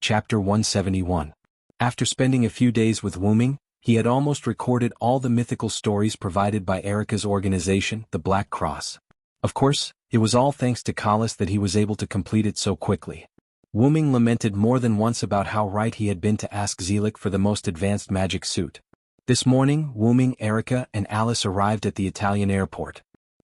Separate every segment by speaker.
Speaker 1: Chapter 171. After spending a few days with Wuming, he had almost recorded all the mythical stories provided by Erica's organization, the Black Cross. Of course, it was all thanks to Kalis that he was able to complete it so quickly. Wuming lamented more than once about how right he had been to ask Zelik for the most advanced magic suit. This morning, Wuming, Erica, and Alice arrived at the Italian airport.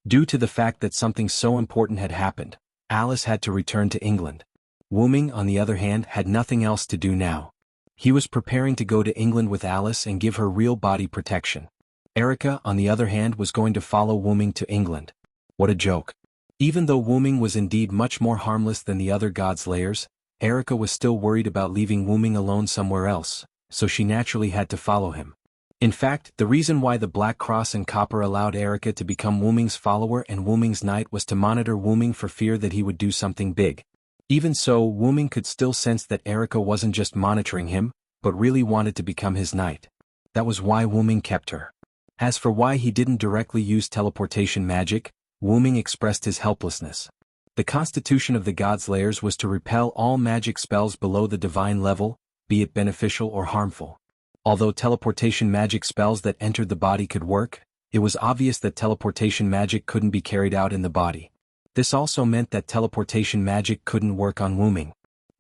Speaker 1: Due to the fact that something so important had happened, Alice had to return to England. Wuming, on the other hand, had nothing else to do now. He was preparing to go to England with Alice and give her real body protection. Erica, on the other hand, was going to follow Wuming to England. What a joke. Even though Wuming was indeed much more harmless than the other god slayers, Erica was still worried about leaving Wuming alone somewhere else, so she naturally had to follow him. In fact, the reason why the Black Cross and Copper allowed Erica to become Wuming's follower and Wuming's knight was to monitor Wuming for fear that he would do something big. Even so, Wuming could still sense that Erica wasn't just monitoring him, but really wanted to become his knight. That was why Wuming kept her. As for why he didn't directly use teleportation magic, Wuming expressed his helplessness. The constitution of the Godslayers was to repel all magic spells below the divine level, be it beneficial or harmful. Although teleportation magic spells that entered the body could work, it was obvious that teleportation magic couldn't be carried out in the body. This also meant that teleportation magic couldn't work on Wuming.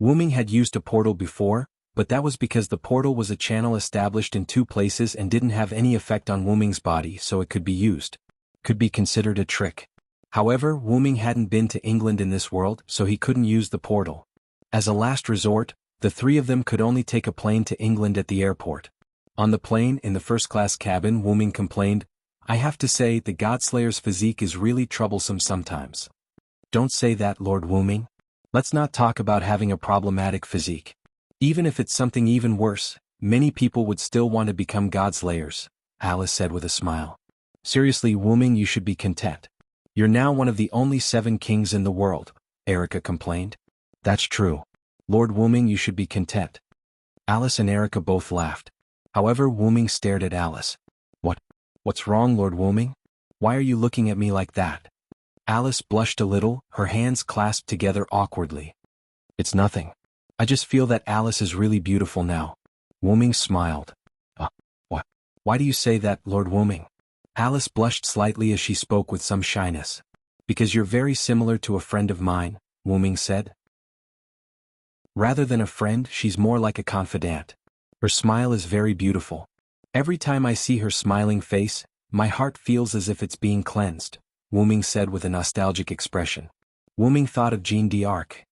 Speaker 1: Wuming had used a portal before, but that was because the portal was a channel established in two places and didn't have any effect on Wuming's body, so it could be used. Could be considered a trick. However, Wuming hadn't been to England in this world, so he couldn't use the portal. As a last resort, the three of them could only take a plane to England at the airport. On the plane, in the first-class cabin, Wuming complained, "I have to say, the Godslayer's physique is really troublesome sometimes." "Don't say that, Lord Wuming. Let's not talk about having a problematic physique. Even if it's something even worse, many people would still want to become Godslayers," Alice said with a smile. "Seriously, Wuming, you should be content. You're now one of the only 7 kings in the world," Erica complained. "That's true. Lord Wuming, you should be content." Alice and Erica both laughed. However, Wuming stared at Alice. What's wrong, Lord Wuming? Why are you looking at me like that?" Alice blushed a little, her hands clasped together awkwardly. "It's nothing. I just feel that Alice is really beautiful now." Wuming smiled. What? Why do you say that, Lord Wuming?" Alice blushed slightly as she spoke with some shyness. "Because you're very similar to a friend of mine," Wuming said. "Rather than a friend, she's more like a confidant. Her smile is very beautiful. Every time I see her smiling face, my heart feels as if it's being cleansed," Wuming said with a nostalgic expression. Wuming thought of Jeanne d'Arc.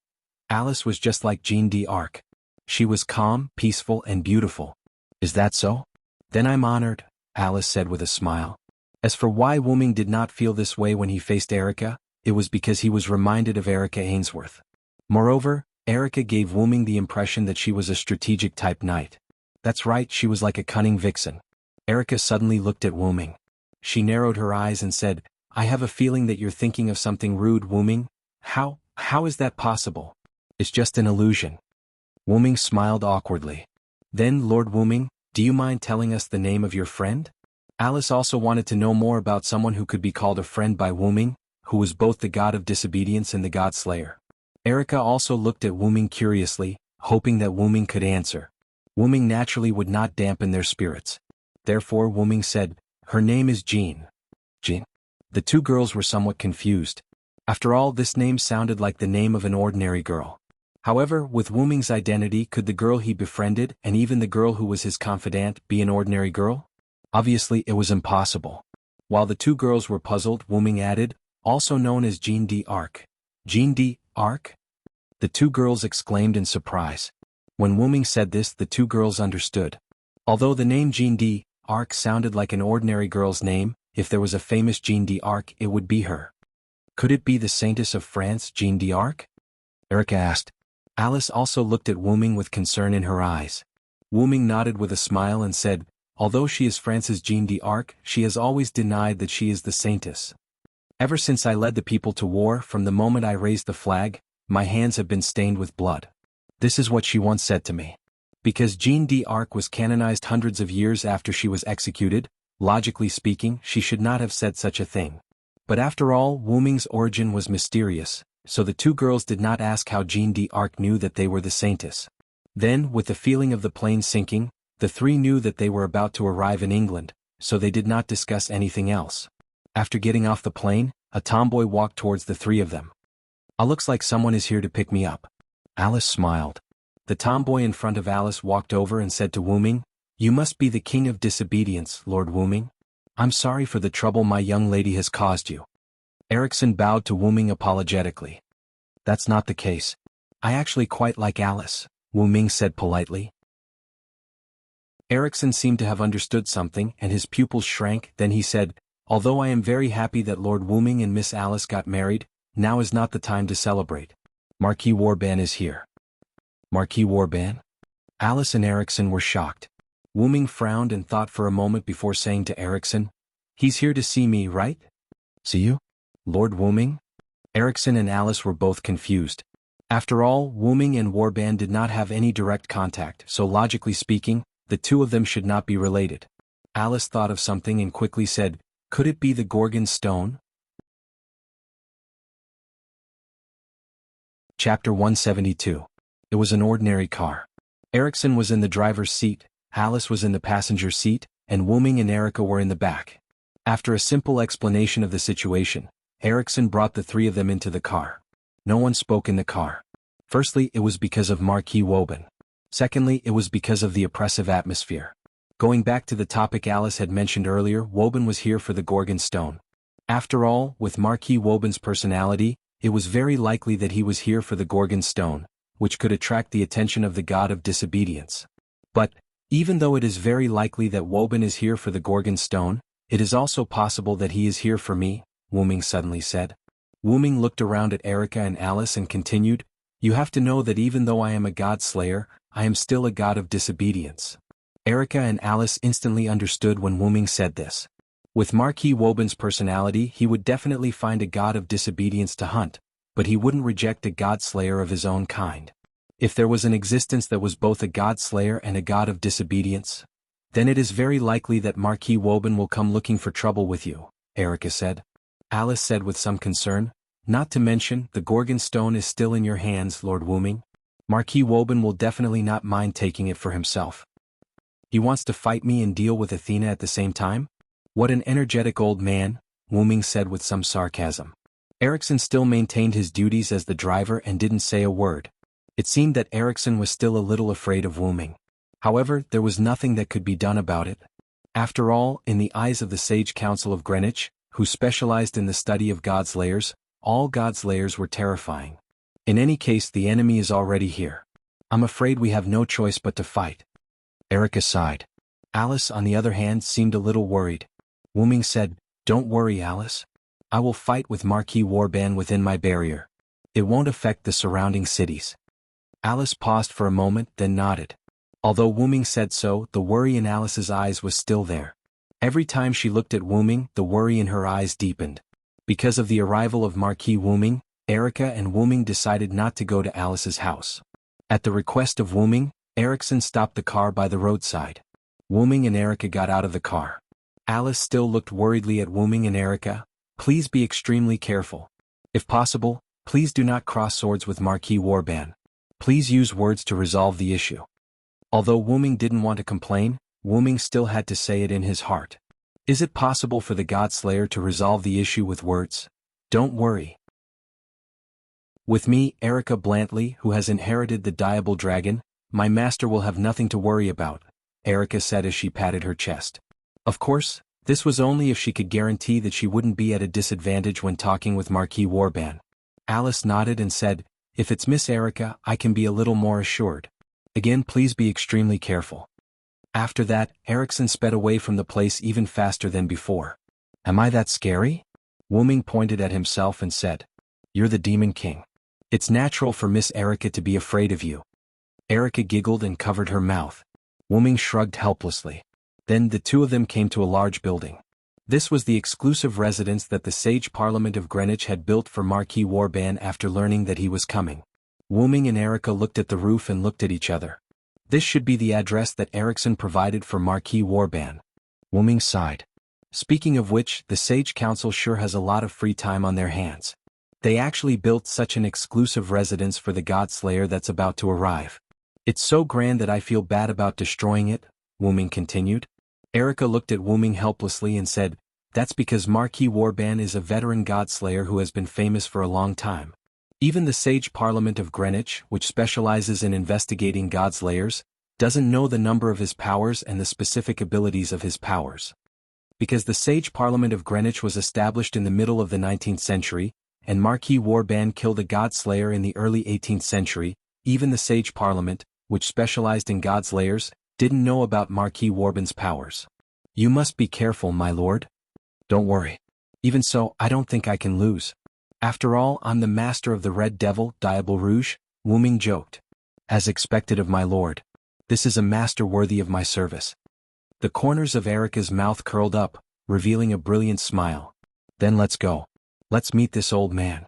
Speaker 1: Alice was just like Jeanne d'Arc. She was calm, peaceful, and beautiful. "Is that so? Then I'm honored," Alice said with a smile. As for why Wuming did not feel this way when he faced Erica, it was because he was reminded of Erica Ainsworth. Moreover, Erica gave Wuming the impression that she was a strategic type knight. That's right, she was like a cunning vixen. Erica suddenly looked at Wuming. She narrowed her eyes and said, "I have a feeling that you're thinking of something rude, Wuming. How is that possible? It's just an illusion." Wuming smiled awkwardly. "Then, Lord Wuming, do you mind telling us the name of your friend?" Alice also wanted to know more about someone who could be called a friend by Wuming, who was both the god of disobedience and the god slayer. Erica also looked at Wuming curiously, hoping that Wuming could answer. Wuming naturally would not dampen their spirits. Therefore Wuming said, "Her name is Jeanne." "Jeanne?" The two girls were somewhat confused. After all, this name sounded like the name of an ordinary girl. However, with Wuming's identity, could the girl he befriended, and even the girl who was his confidant, be an ordinary girl? Obviously, it was impossible. While the two girls were puzzled, Wuming added, "Also known as Jeanne d'Arc." "Jeanne d'Arc?" The two girls exclaimed in surprise. When Wuming said this, the two girls understood. Although the name Jeanne d'Arc sounded like an ordinary girl's name, if there was a famous Jeanne d'Arc, it would be her. Could it be the Saintess of France, Jeanne d'Arc? Erica asked. Alice also looked at Wuming with concern in her eyes. Wuming nodded with a smile and said, "Although she is France's Jeanne d'Arc, she has always denied that she is the Saintess. Ever since I led the people to war, from the moment I raised the flag, my hands have been stained with blood." This is what she once said to me. Because Jeanne d'Arc was canonized hundreds of years after she was executed, logically speaking, she should not have said such a thing. But after all, Wuming's origin was mysterious, so the two girls did not ask how Jeanne d'Arc knew that they were the Saintess. Then, with the feeling of the plane sinking, the three knew that they were about to arrive in England, so they did not discuss anything else. After getting off the plane, a tomboy walked towards the three of them. Looks like someone is here to pick me up." Alice smiled. The tomboy in front of Alice walked over and said to Wu-ming, "You must be the king of disobedience, Lord Wu-ming. I'm sorry for the trouble my young lady has caused you." Erickson bowed to Wu-ming apologetically. "That's not the case. I actually quite like Alice," Wu-ming said politely. Erickson seemed to have understood something and his pupils shrank. Then he said, "Although I am very happy that Lord Wu-ming and Miss Alice got married, now is not the time to celebrate. Marquis Warban is here." Marquis Warban? Alice and Erickson were shocked. Wu-ming frowned and thought for a moment before saying to Erickson, "He's here to see me, right?" "See you? Lord Wu-ming?" Erickson and Alice were both confused. After all, Wu-ming and Warban did not have any direct contact, so logically speaking, the two of them should not be related. Alice thought of something and quickly said, "Could it be the Gorgon stone?" Chapter 172. It was an ordinary car. Erickson was in the driver's seat, Alice was in the passenger seat, and Wu-ming and Erica were in the back. After a simple explanation of the situation, Erickson brought the three of them into the car. No one spoke in the car. Firstly, it was because of Marquis Woban. Secondly, it was because of the oppressive atmosphere. Going back to the topic Alice had mentioned earlier, Woban was here for the Gorgon stone. After all, with Marquis Woban's personality, it was very likely that he was here for the Gorgon stone, which could attract the attention of the god of disobedience. But, even though it is very likely that Woban is here for the Gorgon stone, it is also possible that he is here for me, Wu-ming suddenly said. Wu-ming looked around at Erica and Alice and continued, "You have to know that even though I am a god slayer, I am still a god of disobedience." Erica and Alice instantly understood when Wu-ming said this. With Marquis Woban's personality, he would definitely find a god of disobedience to hunt, but he wouldn't reject a god slayer of his own kind. If there was an existence that was both a god slayer and a god of disobedience, then it is very likely that Marquis Woban will come looking for trouble with you, Erica said. Alice said with some concern, "Not to mention, the Gorgon stone is still in your hands, Lord Wu-ming. Marquis Woban will definitely not mind taking it for himself." "He wants to fight me and deal with Athena at the same time? What an energetic old man," Wu-ming said with some sarcasm. Erickson still maintained his duties as the driver and didn't say a word. It seemed that Erickson was still a little afraid of Wu-ming. However, there was nothing that could be done about it. After all, in the eyes of the Sage Council of Greenwich, who specialized in the study of godslayers, all godslayers were terrifying. In any case, the enemy is already here. I'm afraid we have no choice but to fight. Erica sighed. Alice, on the other hand, seemed a little worried. Wu-ming said, "Don't worry, Alice. I will fight with Marquis Warban within my barrier. It won't affect the surrounding cities." Alice paused for a moment, then nodded. Although Wu-ming said so, the worry in Alice's eyes was still there. Every time she looked at Wu-ming, the worry in her eyes deepened. Because of the arrival of Marquis Wu-ming, Erica and Wu-ming decided not to go to Alice's house. At the request of Wu-ming, Erickson stopped the car by the roadside. Wu-ming and Erica got out of the car. Alice still looked worriedly at Wu-ming and Erica. "Please be extremely careful. If possible, please do not cross swords with Marquis Warban. Please use words to resolve the issue." Although Wu-ming didn't want to complain, Wu-ming still had to say it in his heart. Is it possible for the God Slayer to resolve the issue with words? Don't worry. With me, Erica Blantley, who has inherited the Diable Dragon, my master will have nothing to worry about, Erica said as she patted her chest. Of course, this was only if she could guarantee that she wouldn't be at a disadvantage when talking with Marquis Warban. Alice nodded and said, "If it's Miss Erica, I can be a little more assured. Again, please be extremely careful." After that, Erickson sped away from the place even faster than before. "Am I that scary?" Wu-ming pointed at himself and said, "You're the Demon King. It's natural for Miss Erica to be afraid of you." Erica giggled and covered her mouth. Wu-ming shrugged helplessly. Then the two of them came to a large building. This was the exclusive residence that the Sage Parliament of Greenwich had built for Marquis Warban after learning that he was coming. Wu-ming and Erica looked at the roof and looked at each other. This should be the address that Erickson provided for Marquis Warban. Wu-ming sighed. Speaking of which, the Sage Council sure has a lot of free time on their hands. They actually built such an exclusive residence for the God Slayer that's about to arrive. It's so grand that I feel bad about destroying it, Wuming continued. Erica looked at Wuming helplessly and said, that's because Marquis Warban is a veteran godslayer who has been famous for a long time. Even the Sage Parliament of Greenwich, which specializes in investigating godslayers, doesn't know the number of his powers and the specific abilities of his powers. Because the Sage Parliament of Greenwich was established in the middle of the 19th century, and Marquis Warban killed a godslayer in the early 18th century, even the Sage Parliament, which specialized in godslayers, didn't know about Marquis Warban's powers. You must be careful, my lord. Don't worry. Even so, I don't think I can lose. After all, I'm the master of the Red Devil, Diable Rouge, Wuming joked. As expected of my lord. This is a master worthy of my service. The corners of Erica's mouth curled up, revealing a brilliant smile. Then let's go. Let's meet this old man.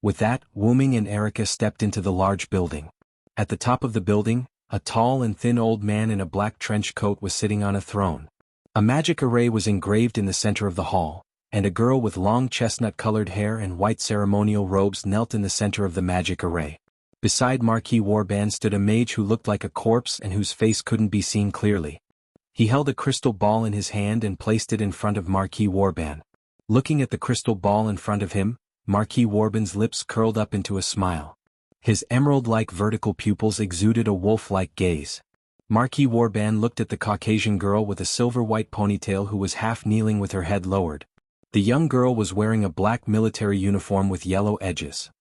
Speaker 1: With that, Wuming and Erica stepped into the large building. At the top of the building, a tall and thin old man in a black trench coat was sitting on a throne. A magic array was engraved in the center of the hall, and a girl with long chestnut-colored hair and white ceremonial robes knelt in the center of the magic array. Beside Marquis Warban stood a mage who looked like a corpse and whose face couldn't be seen clearly. He held a crystal ball in his hand and placed it in front of Marquis Warban. Looking at the crystal ball in front of him, Marquis Warban's lips curled up into a smile. His emerald-like vertical pupils exuded a wolf-like gaze. Marquis Warban looked at the Caucasian girl with a silver-white ponytail who was half-kneeling with her head lowered. The young girl was wearing a black military uniform with yellow edges.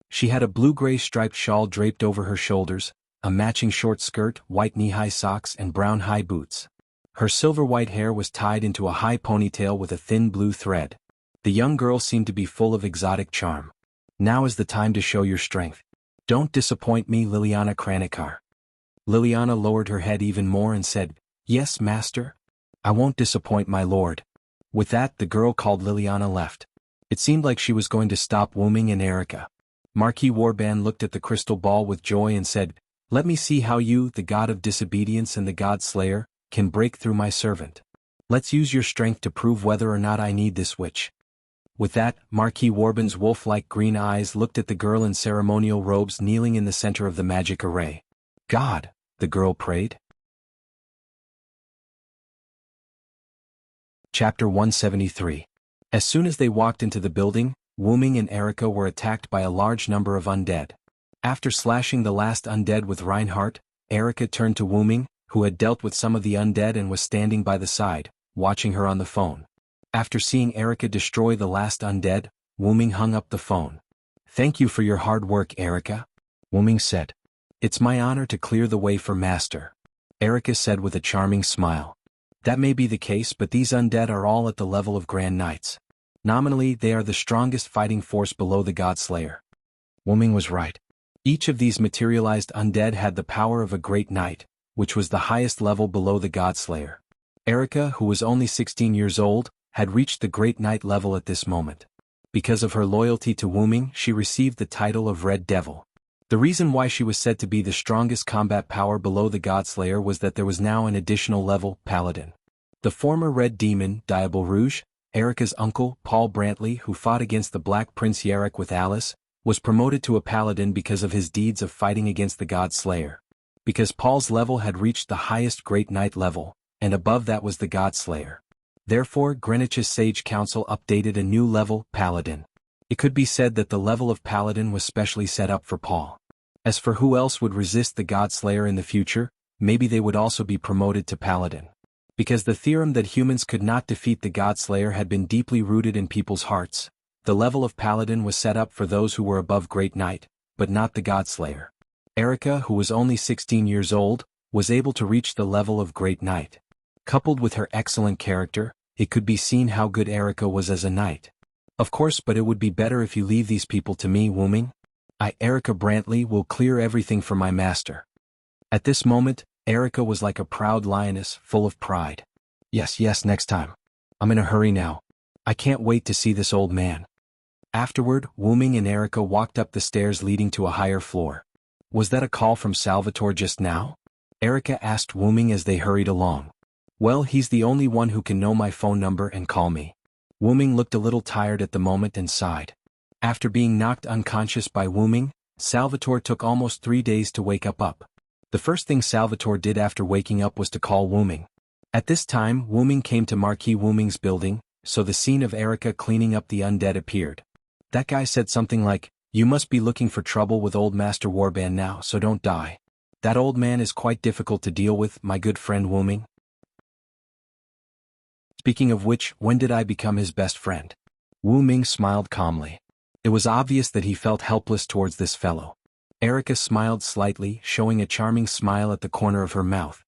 Speaker 1: She had a blue-gray striped shawl draped over her shoulders, a matching short skirt, white knee-high socks and brown high boots. Her silver-white hair was tied into a high ponytail with a thin blue thread. The young girl seemed to be full of exotic charm. Now is the time to show your strength. Don't disappoint me, Liliana Kranikar. Liliana lowered her head even more and said, yes, master. I won't disappoint my lord. With that, the girl called Liliana left. It seemed like she was going to stop Wuming and Erica. Marquis Warban looked at the crystal ball with joy and said, let me see how you, the god of disobedience and the god slayer, can break through my servant. Let's use your strength to prove whether or not I need this witch. With that, Marquis Warban's wolf-like green eyes looked at the girl in ceremonial robes kneeling in the center of the magic array. God, the girl prayed. Chapter 173. As soon as they walked into the building, Wuming and Erica were attacked by a large number of undead. After slashing the last undead with Reinhardt, Erica turned to Wuming, who had dealt with some of the undead and was standing by the side, watching her on the phone. After seeing Erica destroy the last undead, Wuming hung up the phone. Thank you for your hard work, Erica, Wuming said. It's my honor to clear the way for Master, Erica said with a charming smile. That may be the case, but these undead are all at the level of Grand Knights. Nominally, they are the strongest fighting force below the Godslayer. Wuming was right. Each of these materialized undead had the power of a Great Knight, which was the highest level below the Godslayer. Erica, who was only 16 years old, had reached the Great Knight level at this moment. Because of her loyalty to Wuming, she received the title of Red Devil. The reason why she was said to be the strongest combat power below the Godslayer was that there was now an additional level, Paladin. The former Red Demon, Diable Rouge, Erica's uncle, Paul Brantley, who fought against the Black Prince Yarrick with Alice, was promoted to a Paladin because of his deeds of fighting against the Godslayer. Because Paul's level had reached the highest Great Knight level, and above that was the Godslayer. Therefore, Greenwich's Sage Council updated a new level, Paladin. It could be said that the level of Paladin was specially set up for Paul. As for who else would resist the Godslayer in the future, maybe they would also be promoted to Paladin. Because the theorem that humans could not defeat the Godslayer had been deeply rooted in people's hearts, the level of Paladin was set up for those who were above Great Knight, but not the Godslayer. Erica, who was only 16 years old, was able to reach the level of Great Knight. Coupled with her excellent character, it could be seen how good Erica was as a knight. Of course, but it would be better if you leave these people to me, Wuming. I, Erica Brantley, will clear everything for my master. At this moment, Erica was like a proud lioness, full of pride. Yes, next time. I'm in a hurry now. I can't wait to see this old man. Afterward, Wuming and Erica walked up the stairs leading to a higher floor. Was that a call from Salvatore just now? Erica asked Wuming as they hurried along. Well, he's the only one who can know my phone number and call me. Wuming looked a little tired at the moment and sighed. After being knocked unconscious by Wuming, Salvatore took almost 3 days to wake up. The first thing Salvatore did after waking up was to call Wu-ming. At this time, Wu-ming came to Marquis Wu-ming's building, so the scene of Erica cleaning up the undead appeared. That guy said something like, "You must be looking for trouble with old Master Warband now, so don't die. That old man is quite difficult to deal with, my good friend Wu-ming." Speaking of which, when did I become his best friend? Wu-ming smiled calmly. It was obvious that he felt helpless towards this fellow. Erica smiled slightly, showing a charming smile at the corner of her mouth.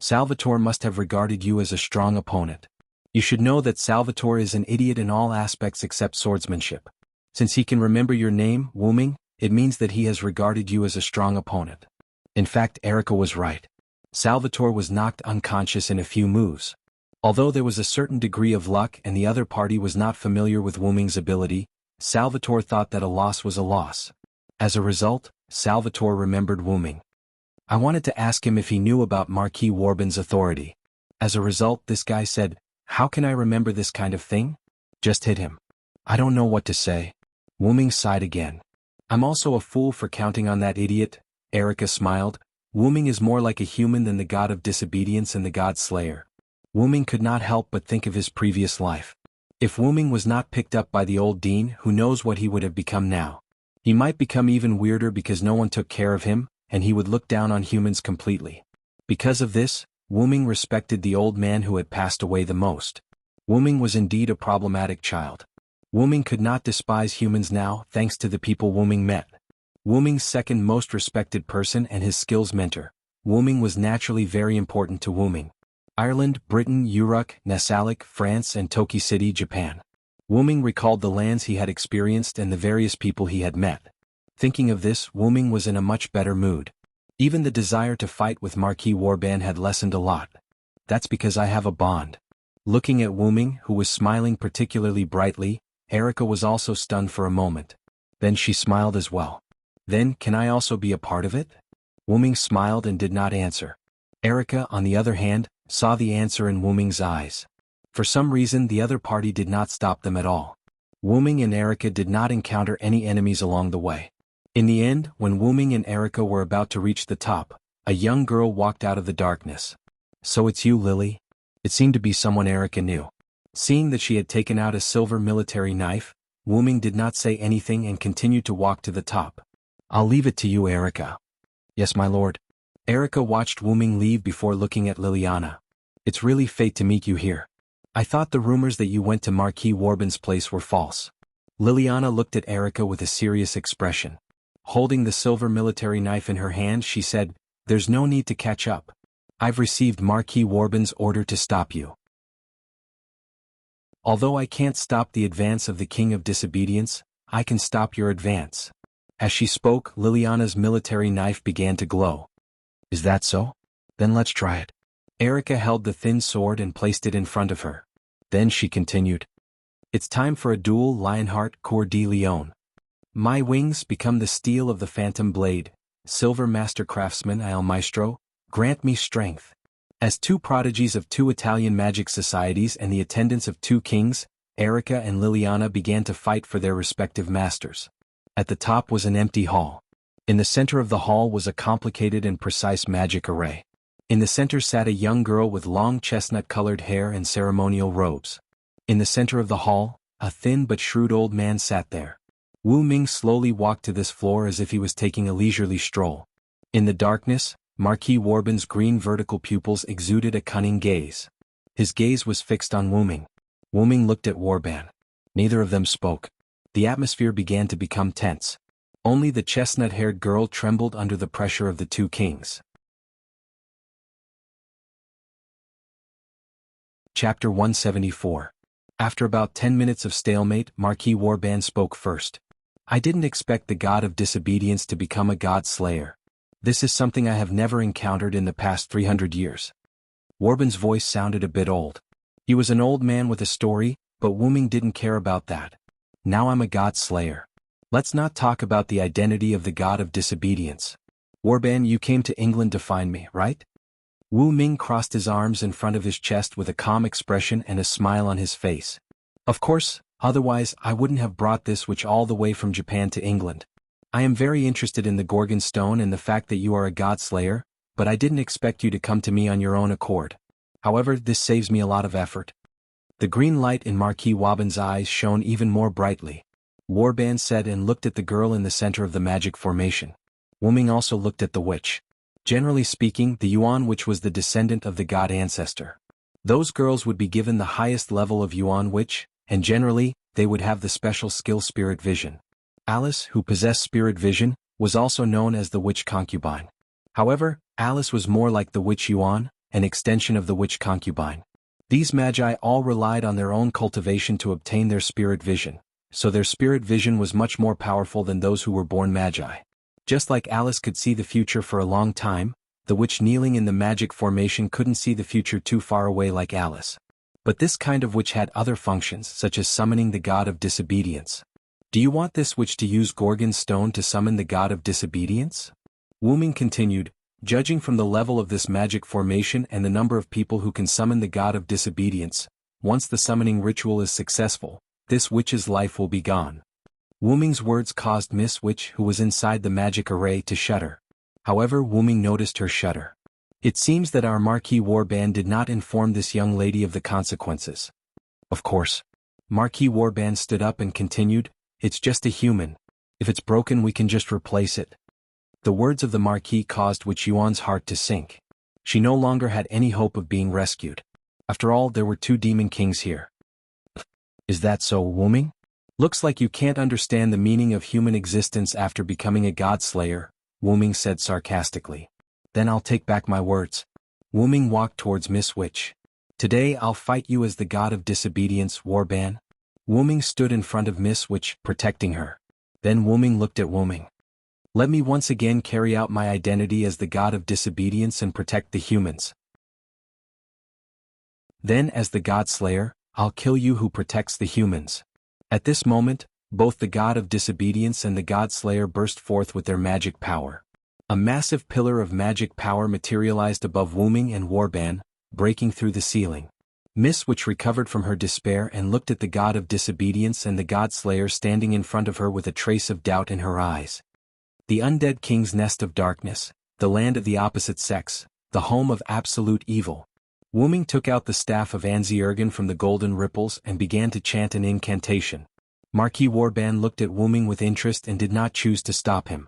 Speaker 1: "Salvatore must have regarded you as a strong opponent. You should know that Salvatore is an idiot in all aspects except swordsmanship. Since he can remember your name, Wu-ming, it means that he has regarded you as a strong opponent." In fact, Erica was right. Salvatore was knocked unconscious in a few moves. Although there was a certain degree of luck and the other party was not familiar with Wu-ming's ability, Salvatore thought that a loss was a loss. As a result, Salvatore remembered Wu-ming. I wanted to ask him if he knew about Marquis Warband's authority. As a result, this guy said, "How can I remember this kind of thing?" Just hit him. I don't know what to say. Wu-ming sighed again. "I'm also a fool for counting on that idiot," Erica smiled. "Wu-ming is more like a human than the god of disobedience and the god slayer." Wu-ming could not help but think of his previous life. If Wu-ming was not picked up by the old dean, who knows what he would have become now. He might become even weirder because no one took care of him, and he would look down on humans completely. Because of this, Wu-ming respected the old man who had passed away the most. Wu-ming was indeed a problematic child. Wu-ming could not despise humans now, thanks to the people Wu-ming met. Wu-ming's second most respected person and his skills mentor. Wu-ming was naturally very important to Wu-ming. Ireland, Britain, Uruk, Nasalik, France and Toki City, Japan. Wu-ming recalled the lands he had experienced and the various people he had met. Thinking of this, Wu-ming was in a much better mood. Even the desire to fight with Marquis Warband had lessened a lot. That's because I have a bond. Looking at Wu-ming, who was smiling particularly brightly, Erica was also stunned for a moment. Then she smiled as well. "Then, can I also be a part of it?" Wu-ming smiled and did not answer. Erica, on the other hand, saw the answer in Wu-ming's eyes. For some reason the other party did not stop them at all. Wu-ming and Erica did not encounter any enemies along the way. In the end, when Wu-ming and Erica were about to reach the top, a young girl walked out of the darkness. "So it's you, Lily?" It seemed to be someone Erica knew. Seeing that she had taken out a silver military knife, Wu-ming did not say anything and continued to walk to the top. "I'll leave it to you, Erica." "Yes, my lord." Erica watched Wu-ming leave before looking at Liliana. "It's really fate to meet you here. I thought the rumors that you went to Marquis Warband's place were false." Liliana looked at Erica with a serious expression. Holding the silver military knife in her hand, she said, "There's no need to catch up. I've received Marquis Warband's order to stop you. Although I can't stop the advance of the King of Disobedience, I can stop your advance." As she spoke, Liliana's military knife began to glow. "Is that so? Then let's try it." Erica held the thin sword and placed it in front of her. Then she continued. "It's time for a duel, Lionheart, Coeur de Lion. My wings become the steel of the phantom blade. Silver master craftsman Il Maestro, grant me strength." As two prodigies of two Italian magic societies and the attendants of two kings, Erica and Liliana began to fight for their respective masters. At the top was an empty hall. In the center of the hall was a complicated and precise magic array. In the center sat a young girl with long chestnut-colored hair and ceremonial robes. In the center of the hall, a thin but shrewd old man sat there. Wu-ming slowly walked to this floor as if he was taking a leisurely stroll. In the darkness, Marquis Warband's green vertical pupils exuded a cunning gaze. His gaze was fixed on Wu-ming. Wu-ming looked at Warband. Neither of them spoke. The atmosphere began to become tense. Only the chestnut-haired girl trembled under the pressure of the two kings. Chapter 174. After about 10 minutes of stalemate, Marquis Warband spoke first. "I didn't expect the god of disobedience to become a god slayer. This is something I have never encountered in the past 300 years. Warband's voice sounded a bit old. He was an old man with a story, but Wu-ming didn't care about that. "Now I'm a god slayer. Let's not talk about the identity of the god of disobedience. Warband, you came to England to find me, right?" Wu-ming crossed his arms in front of his chest with a calm expression and a smile on his face. "Of course, otherwise I wouldn't have brought this witch all the way from Japan to England. I am very interested in the Gorgon Stone and the fact that you are a god slayer, but I didn't expect you to come to me on your own accord. However, this saves me a lot of effort. The green light in Marquis Waban's eyes shone even more brightly. Warband said and looked at the girl in the center of the magic formation. Wuming also looked at the witch. Generally speaking, the Yuan witch was the descendant of the god ancestor. Those girls would be given the highest level of Yuan witch, and generally, they would have the special skill spirit vision. Alice, who possessed spirit vision, was also known as the witch concubine. However, Alice was more like the witch Yuan, an extension of the witch concubine. These magi all relied on their own cultivation to obtain their spirit vision, so their spirit vision was much more powerful than those who were born magi. Just like Alice could see the future for a long time, the witch kneeling in the magic formation couldn't see the future too far away like Alice. But this kind of witch had other functions such as summoning the god of disobedience. Do you want this witch to use Gorgon Stone to summon the god of disobedience? Wuming continued, judging from the level of this magic formation and the number of people who can summon the god of disobedience, once the summoning ritual is successful, this witch's life will be gone. Wuming's words caused Miss Witch, who was inside the magic array, to shudder. However, Wuming noticed her shudder. It seems that our Marquis Warband did not inform this young lady of the consequences. Of course. Marquis Warband stood up and continued, it's just a human. If it's broken we can just replace it. The words of the Marquis caused Witch Yuan's heart to sink. She no longer had any hope of being rescued. After all, there were 2 demon kings here. Is that so, Wuming? Looks like you can't understand the meaning of human existence after becoming a god slayer, Wuming said sarcastically. Then I'll take back my words. Wuming walked towards Miss Witch. Today I'll fight you as the god of disobedience, Warban. Wuming stood in front of Miss Witch, protecting her. Then Wuming looked at Wuming. Let me once again carry out my identity as the god of disobedience and protect the humans. Then as the god slayer, I'll kill you who protects the humans. At this moment, both the god of disobedience and the god slayer burst forth with their magic power. A massive pillar of magic power materialized above Wuming and Warban, breaking through the ceiling. Miss Witch recovered from her despair and looked at the god of disobedience and the god slayer standing in front of her with a trace of doubt in her eyes. The undead king's nest of darkness, the land of the opposite sex, the home of absolute evil. Wuming took out the staff of Anzi-Ergen from the golden ripples and began to chant an incantation. Marquis Warban looked at Wuming with interest and did not choose to stop him.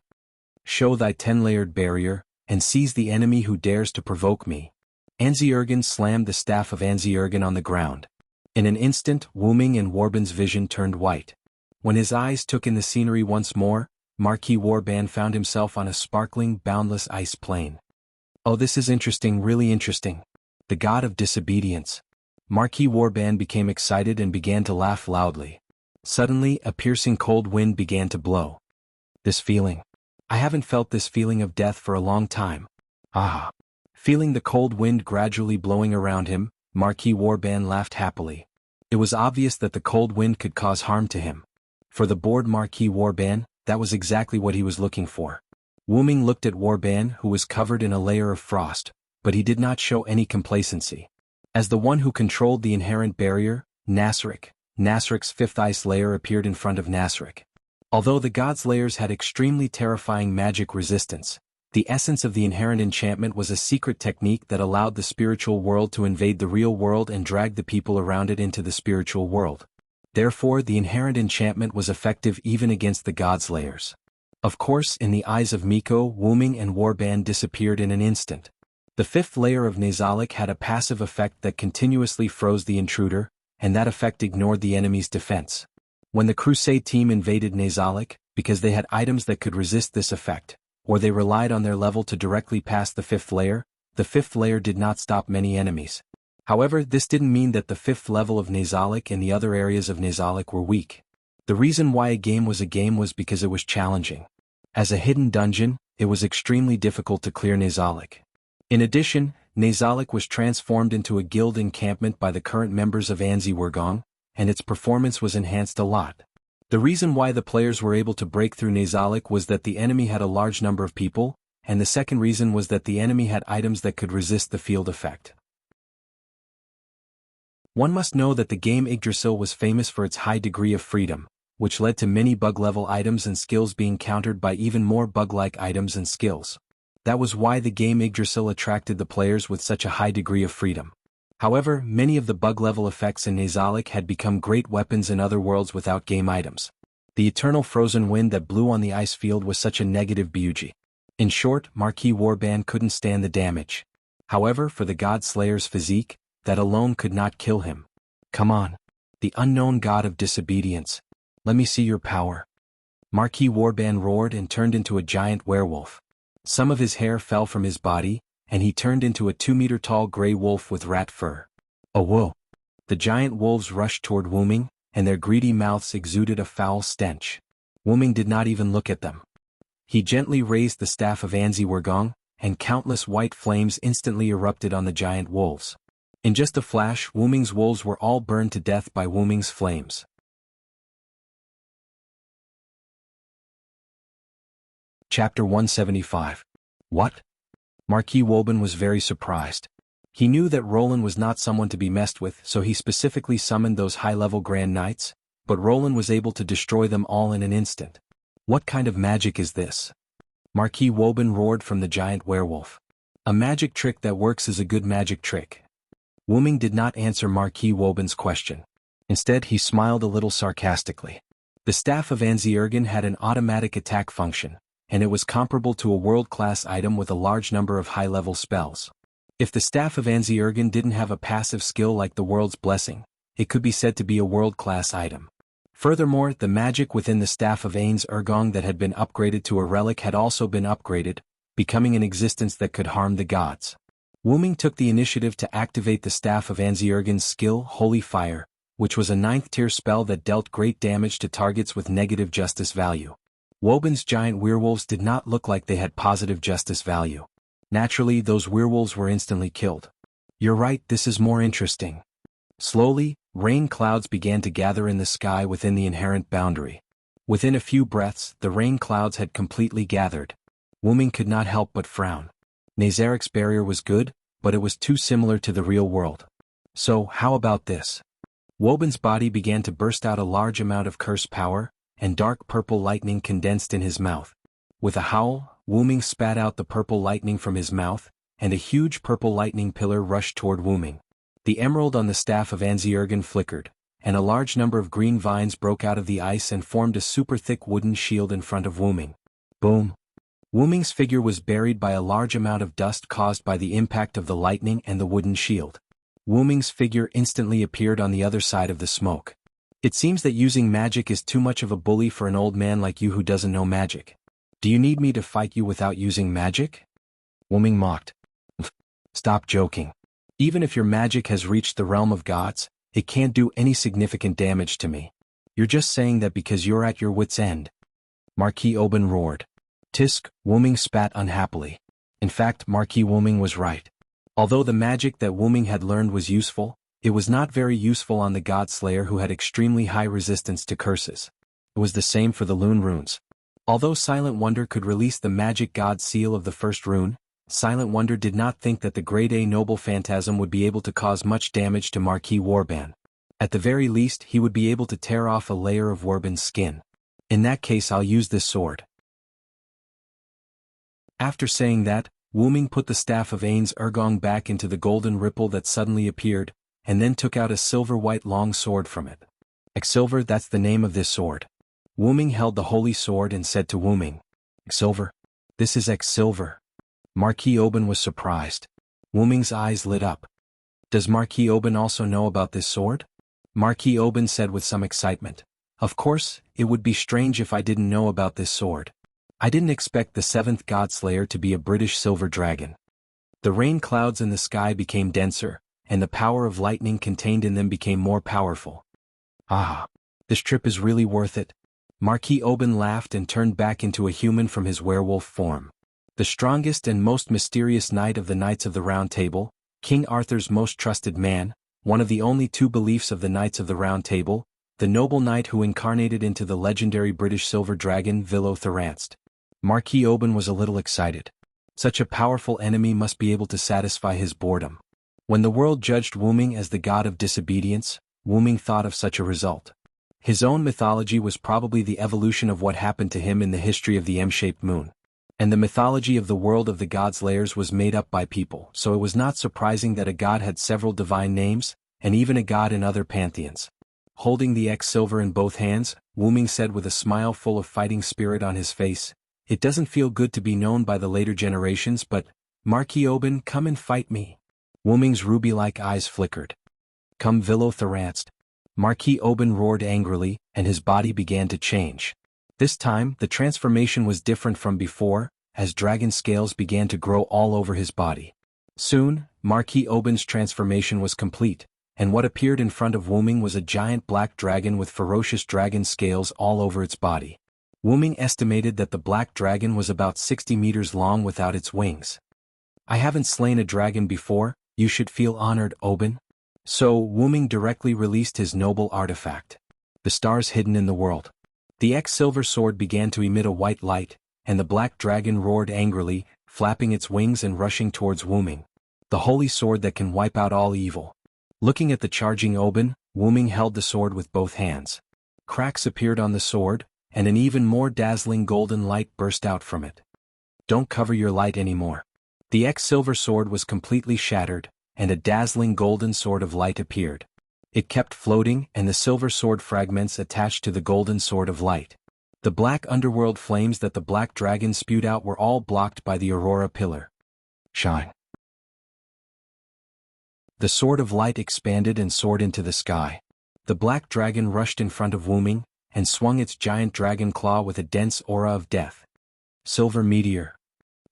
Speaker 1: Show thy 10-layered barrier, and seize the enemy who dares to provoke me. Anzi-Ergen slammed the staff of Anzi-Ergen on the ground. In an instant, Wuming and Warban's vision turned white. When his eyes took in the scenery once more, Marquis Warban found himself on a sparkling, boundless ice plain. Oh, this is interesting, really interesting. The god of disobedience. Marquis Warban became excited and began to laugh loudly. Suddenly, a piercing cold wind began to blow. This feeling. I haven't felt this feeling of death for a long time. Ah. Feeling the cold wind gradually blowing around him, Marquis Warban laughed happily. It was obvious that the cold wind could cause harm to him. For the bored Marquis Warban, that was exactly what he was looking for. Wuming looked at Warban, who was covered in a layer of frost, but he did not show any complacency. As the one who controlled the inherent barrier, Nasric's 5th ice layer appeared in front of Nasric. Although the god's layers had extremely terrifying magic resistance, the essence of the inherent enchantment was a secret technique that allowed the spiritual world to invade the real world and drag the people around it into the spiritual world. Therefore, the inherent enchantment was effective even against the god's layers. Of course, in the eyes of Miko, Wuming and Warban disappeared in an instant. The 5th layer of Nazalic had a passive effect that continuously froze the intruder, and that effect ignored the enemy's defense. When the Crusade team invaded Nazalic, because they had items that could resist this effect, or they relied on their level to directly pass the 5th layer, the 5th layer did not stop many enemies. However, this didn't mean that the 5th level of Nazalic and the other areas of Nazalic were weak. The reason why a game was because it was challenging. As a hidden dungeon, it was extremely difficult to clear Nazalic. In addition, Nazalic was transformed into a guild encampment by the current members of Anzi-Wergong, and its performance was enhanced a lot. The reason why the players were able to break through Nazalic was that the enemy had a large number of people, and the second reason was that the enemy had items that could resist the field effect. One must know that the game Yggdrasil was famous for its high degree of freedom, which led to many bug-level items and skills being countered by even more bug-like items and skills. That was why the game Yggdrasil attracted the players with such a high degree of freedom. However, many of the bug-level effects in Nazalic had become great weapons in other worlds without game items. The eternal frozen wind that blew on the ice field was such a negative beauty. In short, Marquis Warband couldn't stand the damage. However, for the God Slayer's physique, that alone could not kill him. Come on. The unknown god of disobedience. Let me see your power. Marquis Warband roared and turned into a giant werewolf. Some of his hair fell from his body, and he turned into a 2-meter-tall gray wolf with rat fur. Oh whoa! The giant wolves rushed toward Wuming, and their greedy mouths exuded a foul stench. Wuming did not even look at them. He gently raised the staff of Anzi Wergong, and countless white flames instantly erupted on the giant wolves. In just a flash, Wuming's wolves were all burned to death by Wuming's flames. Chapter 175. What? Marquis Woban was very surprised. He knew that Roland was not someone to be messed with, so he specifically summoned those high-level Grand Knights, but Roland was able to destroy them all in an instant. What kind of magic is this? Marquis Woban roared from the giant werewolf. A magic trick that works is a good magic trick. Wuming did not answer Marquis Woban's question. Instead, he smiled a little sarcastically. The staff of Anzi-Ergen had an automatic attack function, and it was comparable to a world-class item with a large number of high-level spells. If the staff of Anzi-Ergen didn't have a passive skill like the World's Blessing, it could be said to be a world-class item. Furthermore, the magic within the staff of Anzi-Ergen that had been upgraded to a relic had also been upgraded, becoming an existence that could harm the gods. Wuming took the initiative to activate the staff of Anzi-Ergen's skill, Holy Fire, which was a 9th-tier spell that dealt great damage to targets with negative justice value. Woban's giant werewolves did not look like they had positive justice value. Naturally, those werewolves were instantly killed. You're right, this is more interesting. Slowly, rain clouds began to gather in the sky within the inherent boundary. Within a few breaths, the rain clouds had completely gathered. Wuming could not help but frown. Nazaric's barrier was good, but it was too similar to the real world. So, how about this? Woban's body began to burst out a large amount of curse power, and dark purple lightning condensed in his mouth. With a howl, Wuming spat out the purple lightning from his mouth, and a huge purple lightning pillar rushed toward Wuming. The emerald on the staff of Anzi-Ergen flickered, and a large number of green vines broke out of the ice and formed a super thick wooden shield in front of Wuming. Boom! Wuming's figure was buried by a large amount of dust caused by the impact of the lightning and the wooden shield. Wuming's figure instantly appeared on the other side of the smoke. It seems that using magic is too much of a bully for an old man like you who doesn't know magic. Do you need me to fight you without using magic? Wuming mocked. Stop joking. Even if your magic has reached the realm of gods, it can't do any significant damage to me. You're just saying that because you're at your wit's end. Marquis Oban roared. Tisk, Wuming spat unhappily. In fact, Marquis Wuming was right. Although the magic that Wuming had learned was useful, it was not very useful on the God Slayer who had extremely high resistance to curses. It was the same for the Lune runes. Although Silent Wonder could release the magic god seal of the first rune, Silent Wonder did not think that the Grade A Noble Phantasm would be able to cause much damage to Marquis Warband. At the very least, he would be able to tear off a layer of Warband's skin. In that case, I'll use this sword. After saying that, Wuming put the staff of Anzi-Ergen back into the golden ripple that suddenly appeared, and then took out a silver-white long sword from it. Exsilver, that's the name of this sword. Wuming held the holy sword and said to Wuming, Exsilver? This is Exsilver. Marquis Oban was surprised. Wuming's eyes lit up. Does Marquis Oban also know about this sword? Marquis Oban said with some excitement. Of course, it would be strange if I didn't know about this sword. I didn't expect the 7th Godslayer to be a British silver dragon. The rain clouds in the sky became denser, and the power of lightning contained in them became more powerful. Ah, this trip is really worth it. Marquis Oban laughed and turned back into a human from his werewolf form. The strongest and most mysterious knight of the Knights of the Round Table, King Arthur's most trusted man, one of the only 2 beliefs of the Knights of the Round Table, the noble knight who incarnated into the legendary British silver dragon Vilo Thranst. Marquis Oban was a little excited. Such a powerful enemy must be able to satisfy his boredom. When the world judged Wuming as the god of disobedience, Wuming thought of such a result. His own mythology was probably the evolution of what happened to him in the history of the M-shaped moon. And the mythology of the world of the gods' lairs was made up by people, so it was not surprising that a god had several divine names, and even a god in other pantheons. Holding the X-silver in both hands, Wu-ming said with a smile full of fighting spirit on his face, "It doesn't feel good to be known by the later generations, but, Marquis Oban, come and fight me." Wu-ming's ruby-like eyes flickered. "Come, Vilo-Theranced." Marquis Oban roared angrily, and his body began to change. This time, the transformation was different from before, as dragon scales began to grow all over his body. Soon, Marquis Oban's transformation was complete, and what appeared in front of Wu-ming was a giant black dragon with ferocious dragon scales all over its body. Wu-ming estimated that the black dragon was about 60 meters long without its wings. "I haven't slain a dragon before, you should feel honored, Oban." So, Wu-ming directly released his noble artifact. The stars hidden in the world. The X-silver sword began to emit a white light, and the black dragon roared angrily, flapping its wings and rushing towards Wu-ming. The holy sword that can wipe out all evil. Looking at the charging Oban, Wu-ming held the sword with both hands. Cracks appeared on the sword, and an even more dazzling golden light burst out from it. "Don't cover your light anymore." The X-silver sword was completely shattered, and a dazzling golden sword of light appeared. It kept floating, and the silver sword fragments attached to the golden sword of light. The black underworld flames that the black dragon spewed out were all blocked by the aurora pillar. Shine. The sword of light expanded and soared into the sky. The black dragon rushed in front of Wu-ming, and swung its giant dragon claw with a dense aura of death. Silver meteor.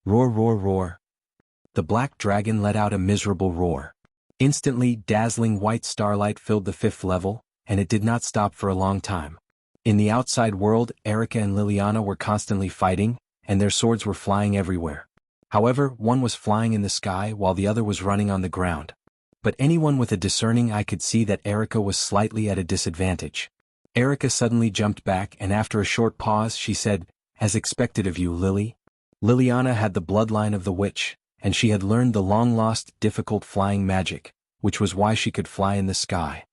Speaker 1: Roar, roar, roar. The black dragon let out a miserable roar. Instantly, dazzling white starlight filled the 5th level, and it did not stop for a long time. In the outside world, Erica and Liliana were constantly fighting, and their swords were flying everywhere. However, one was flying in the sky while the other was running on the ground. But anyone with a discerning eye could see that Erica was slightly at a disadvantage. Erica suddenly jumped back, and after a short pause she said, "As expected of you, Lily." Liliana had the bloodline of the witch, and she had learned the long-lost, difficult flying magic, which was why she could fly in the sky.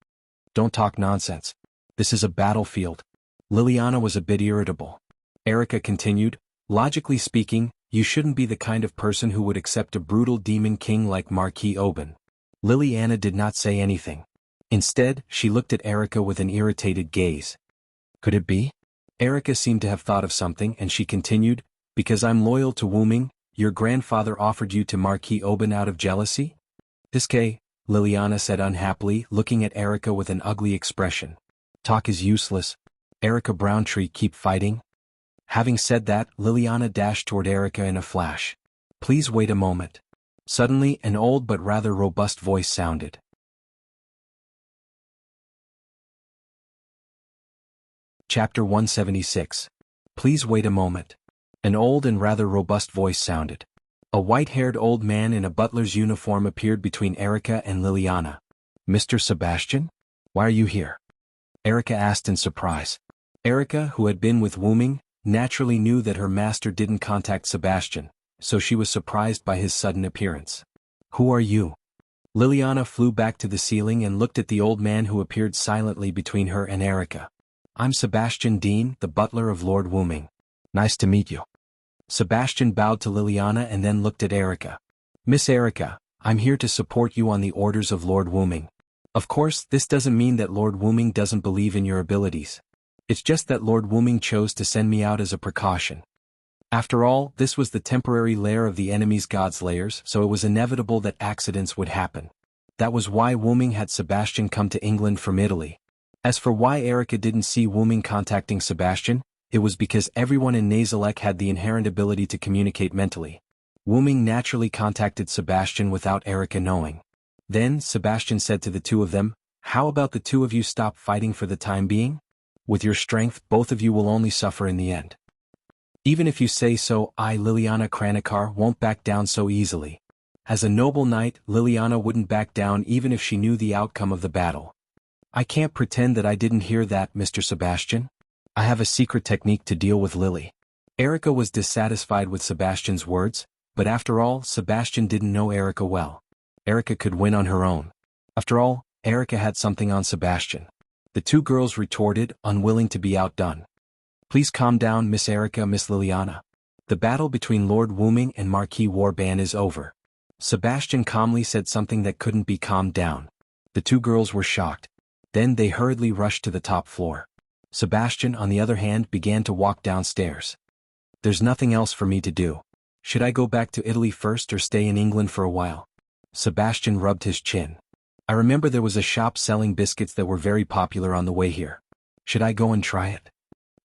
Speaker 1: "Don't talk nonsense. This is a battlefield." Liliana was a bit irritable. Erica continued, "Logically speaking, you shouldn't be the kind of person who would accept a brutal demon king like Marquis Oban." Liliana did not say anything. Instead, she looked at Erica with an irritated gaze. Could it be? Erica seemed to have thought of something, and she continued, "Because I'm loyal to Wu-ming, your grandfather offered you to Marquis Oban out of jealousy?" "Diske," Liliana said unhappily, looking at Erica with an ugly expression. "Talk is useless. Erica Browntree, keep fighting." Having said that, Liliana dashed toward Erica in a flash. "Please wait a moment." Suddenly, an old but rather robust voice sounded. Chapter 176. Please wait a moment. An old and rather robust voice sounded. A white-haired old man in a butler's uniform appeared between Erica and Liliana. "Mr. Sebastian? Why are you here?" Erica asked in surprise. Erica, who had been with Wu-ming, naturally knew that her master didn't contact Sebastian, so she was surprised by his sudden appearance. "Who are you?" Liliana flew back to the ceiling and looked at the old man who appeared silently between her and Erica. "I'm Sebastian Dean, the butler of Lord Wu-ming. Nice to meet you." Sebastian bowed to Liliana and then looked at Erica. "Miss Erica, I'm here to support you on the orders of Lord Wu-ming. Of course, this doesn't mean that Lord Wu-ming doesn't believe in your abilities. It's just that Lord Wu-ming chose to send me out as a precaution. After all, this was the temporary lair of the enemy's gods' lairs, so it was inevitable that accidents would happen. That was why Wu-ming had Sebastian come to England from Italy. As for why Erica didn't see Wu-ming contacting Sebastian, it was because everyone in Nazalek had the inherent ability to communicate mentally. Wu-ming naturally contacted Sebastian without Erica knowing. Then, Sebastian said to the two of them, "How about the two of you stop fighting for the time being? With your strength, both of you will only suffer in the end." "Even if you say so, I, Liliana Kranikar, won't back down so easily." As a noble knight, Liliana wouldn't back down even if she knew the outcome of the battle. "I can't pretend that I didn't hear that, Mr. Sebastian. I have a secret technique to deal with Lily." Erica was dissatisfied with Sebastian's words, but after all, Sebastian didn't know Erica well. Erica could win on her own. After all, Erica had something on Sebastian. The two girls retorted, unwilling to be outdone. Please calm down, Miss Erica, Miss Liliana. The battle between Lord Wuming and Marquis Warban is over. Sebastian calmly said something that couldn't be calmed down. The two girls were shocked. Then they hurriedly rushed to the top floor. Sebastian, on the other hand, began to walk downstairs. There's nothing else for me to do. Should I go back to Italy first or stay in England for a while? Sebastian rubbed his chin. I remember there was a shop selling biscuits that were very popular on the way here. Should I go and try it?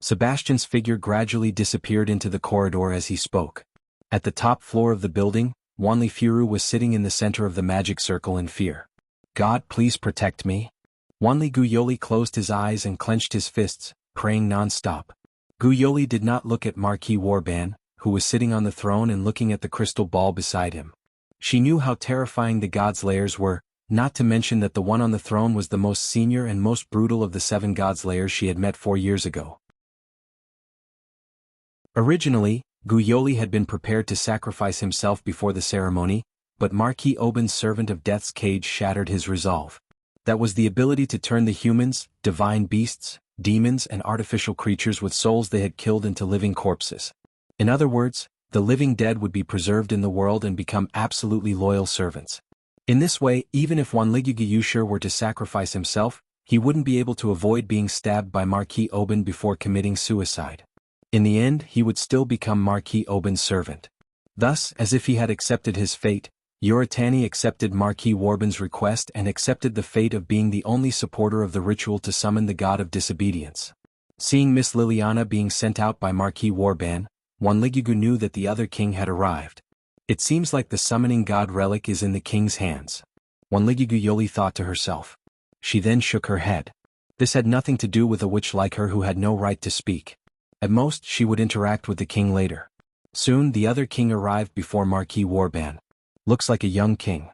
Speaker 1: Sebastian's figure gradually disappeared into the corridor as he spoke. At the top floor of the building, Wanli Furu was sitting in the center of the magic circle in fear. God, please protect me. Wanli Guyoli closed his eyes and clenched his fists, praying non-stop. Guyoli did not look at Marquis Warban, who was sitting on the throne and looking at the crystal ball beside him. She knew how terrifying the gods' lairs were, not to mention that the one on the throne was the most senior and most brutal of the 7 gods' lairs she had met 4 years ago. Originally, Guyoli had been prepared to sacrifice himself before the ceremony, but Marquis Oban's servant of death's cage shattered his resolve. That was the ability to turn the humans, divine beasts, demons and artificial creatures with souls they had killed into living corpses. In other words, the living dead would be preserved in the world and become absolutely loyal servants. In this way, even if Wanli Guyusher were to sacrifice himself, he wouldn't be able to avoid being stabbed by Marquis Oban before committing suicide. In the end, he would still become Marquis Oban's servant. Thus, as if he had accepted his fate, Yoritani accepted Marquis Warban's request and accepted the fate of being the only supporter of the ritual to summon the god of disobedience. Seeing Miss Liliana being sent out by Marquis Warban, Wanligugu knew that the other king had arrived. It seems like the summoning god relic is in the king's hands. Wanligugu Yoli thought to herself. She then shook her head. This had nothing to do with a witch like her who had no right to speak. At most, she would interact with the king later. Soon the other king arrived before Marquis Warban. Looks like a young king.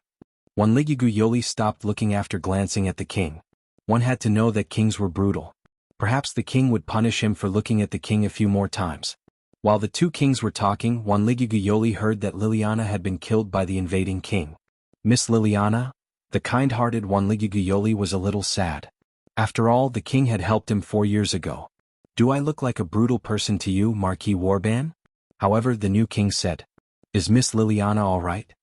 Speaker 1: Wanligugu Yoli stopped looking after glancing at the king. One had to know that kings were brutal. Perhaps the king would punish him for looking at the king a few more times. While the two kings were talking, Wanligugu Yoli heard that Liliana had been killed by the invading king. Miss Liliana? The kind-hearted Wanligugu Yoli was a little sad. After all, the king had helped him 4 years ago. Do I look like a brutal person to you, Marquis Warban? However, the new king said. Is Miss Liliana all right?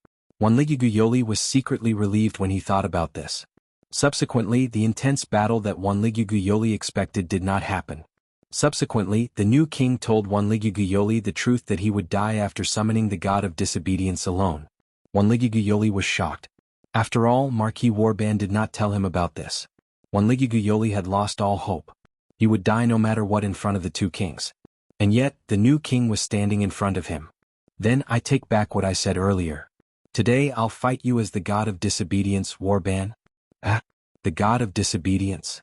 Speaker 1: Wanligugu Yoli was secretly relieved when he thought about this. Subsequently, the intense battle that Wanligugu Yoli expected did not happen. Subsequently, the new king told Wanligugu Yoli the truth that he would die after summoning the god of disobedience alone. Wanligugu Yoli was shocked. After all, Marquis Warban did not tell him about this. Wanligugu Yoli had lost all hope. He would die no matter what in front of the two kings. And yet, the new king was standing in front of him. Then I take back what I said earlier. Today I'll fight you as the god of disobedience, Warban. Ah, the god of disobedience.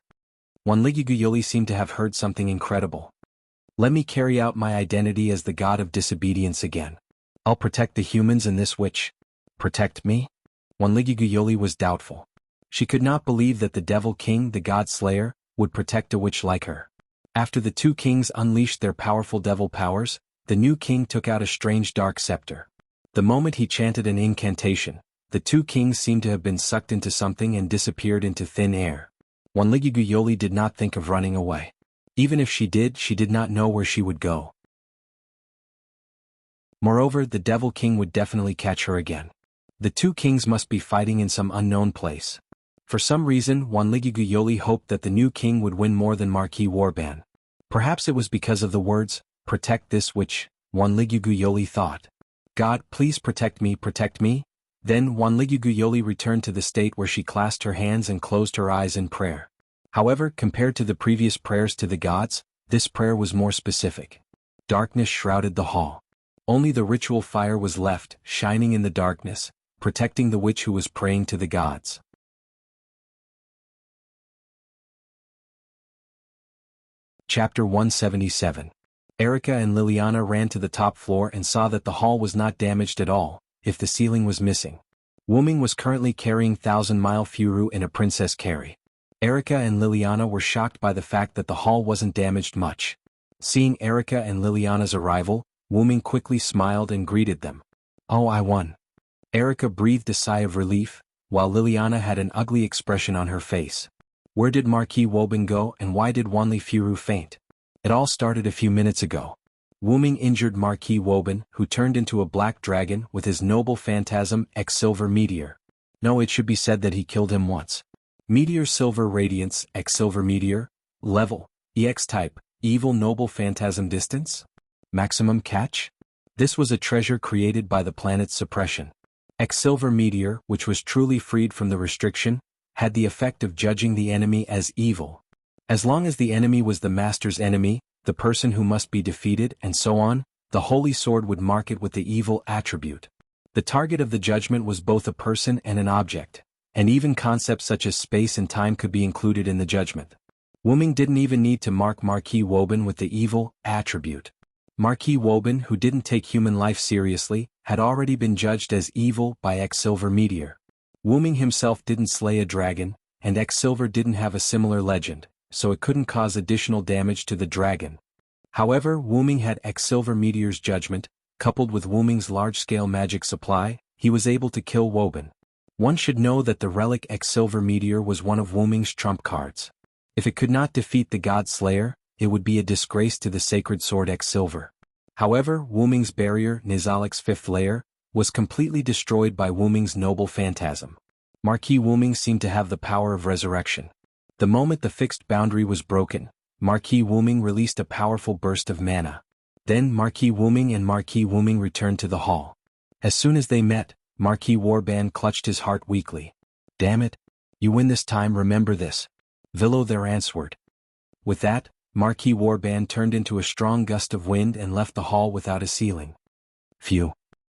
Speaker 1: Wanligugu Yoli seemed to have heard something incredible. Let me carry out my identity as the god of disobedience again. I'll protect the humans and this witch. Protect me? Wanligugu Yoli was doubtful. She could not believe that the devil king, the god slayer, would protect a witch like her. After the two kings unleashed their powerful devil powers, the new king took out a strange dark scepter. The moment he chanted an incantation, the two kings seemed to have been sucked into something and disappeared into thin air. Wanligugu Yoli did not think of running away. Even if she did not know where she would go. Moreover, the devil king would definitely catch her again. The two kings must be fighting in some unknown place. For some reason, Wanligugu Yoli hoped that the new king would win more than Marquis Warban. Perhaps it was because of the words, protect this witch, Wanligugu Yoli thought. God, please protect me, protect me. Then Wanligugu Yoli returned to the state where she clasped her hands and closed her eyes in prayer. However, compared to the previous prayers to the gods, this prayer was more specific. Darkness shrouded the hall. Only the ritual fire was left, shining in the darkness, protecting the witch who was praying to the gods. Chapter 177. Erica and Liliana ran to the top floor and saw that the hall was not damaged at all, if the ceiling was missing. Wuming was currently carrying 1,000-mile Furu in a princess carry. Erica and Liliana were shocked by the fact that the hall wasn't damaged much. Seeing Erica and Liliana's arrival, Wuming quickly smiled and greeted them. Oh, I won. Erica breathed a sigh of relief, while Liliana had an ugly expression on her face. Where did Marquis Woban go and why did Wanli Firu faint? It all started a few minutes ago. Wu Ming injured Marquis Woban, who turned into a black dragon with his noble phantasm X Silver Meteor. No, it should be said that he killed him once. Meteor Silver Radiance X Silver Meteor. Level, EX type, Evil Noble Phantasm Distance? Maximum catch? This was a treasure created by the planet's suppression. X Silver Meteor, which was truly freed from the restriction, had the effect of judging the enemy as evil. As long as the enemy was the master's enemy, the person who must be defeated and so on, the holy sword would mark it with the evil attribute. The target of the judgment was both a person and an object, and even concepts such as space and time could be included in the judgment. Wu Ming didn't even need to mark Marquis Woban with the evil attribute. Marquis Woban, who didn't take human life seriously, had already been judged as evil by X Silver Meteor. Wu Ming himself didn't slay a dragon, and X Silver didn't have a similar legend, so it couldn't cause additional damage to the dragon. However, Wu Ming had X Silver Meteor's judgment, coupled with Wu Ming's large-scale magic supply, he was able to kill Woban. One should know that the relic X Silver Meteor was one of Wu Ming's trump cards. If it could not defeat the God Slayer, it would be a disgrace to the sacred sword X Silver. However, Wu Ming's barrier, Nizalek's fifth layer, was completely destroyed by Wu Ming's noble phantasm. Marquis Wu Ming seemed to have the power of resurrection. The moment the fixed boundary was broken, Marquis Wu Ming released a powerful burst of mana. Then Marquis Wu Ming and Marquis Wu Ming returned to the hall. As soon as they met, Marquis Warband clutched his heart weakly. Damn it! You win this time, remember this. Villo there answered. With that, Marquis Warband turned into a strong gust of wind and left the hall without a ceiling. Phew.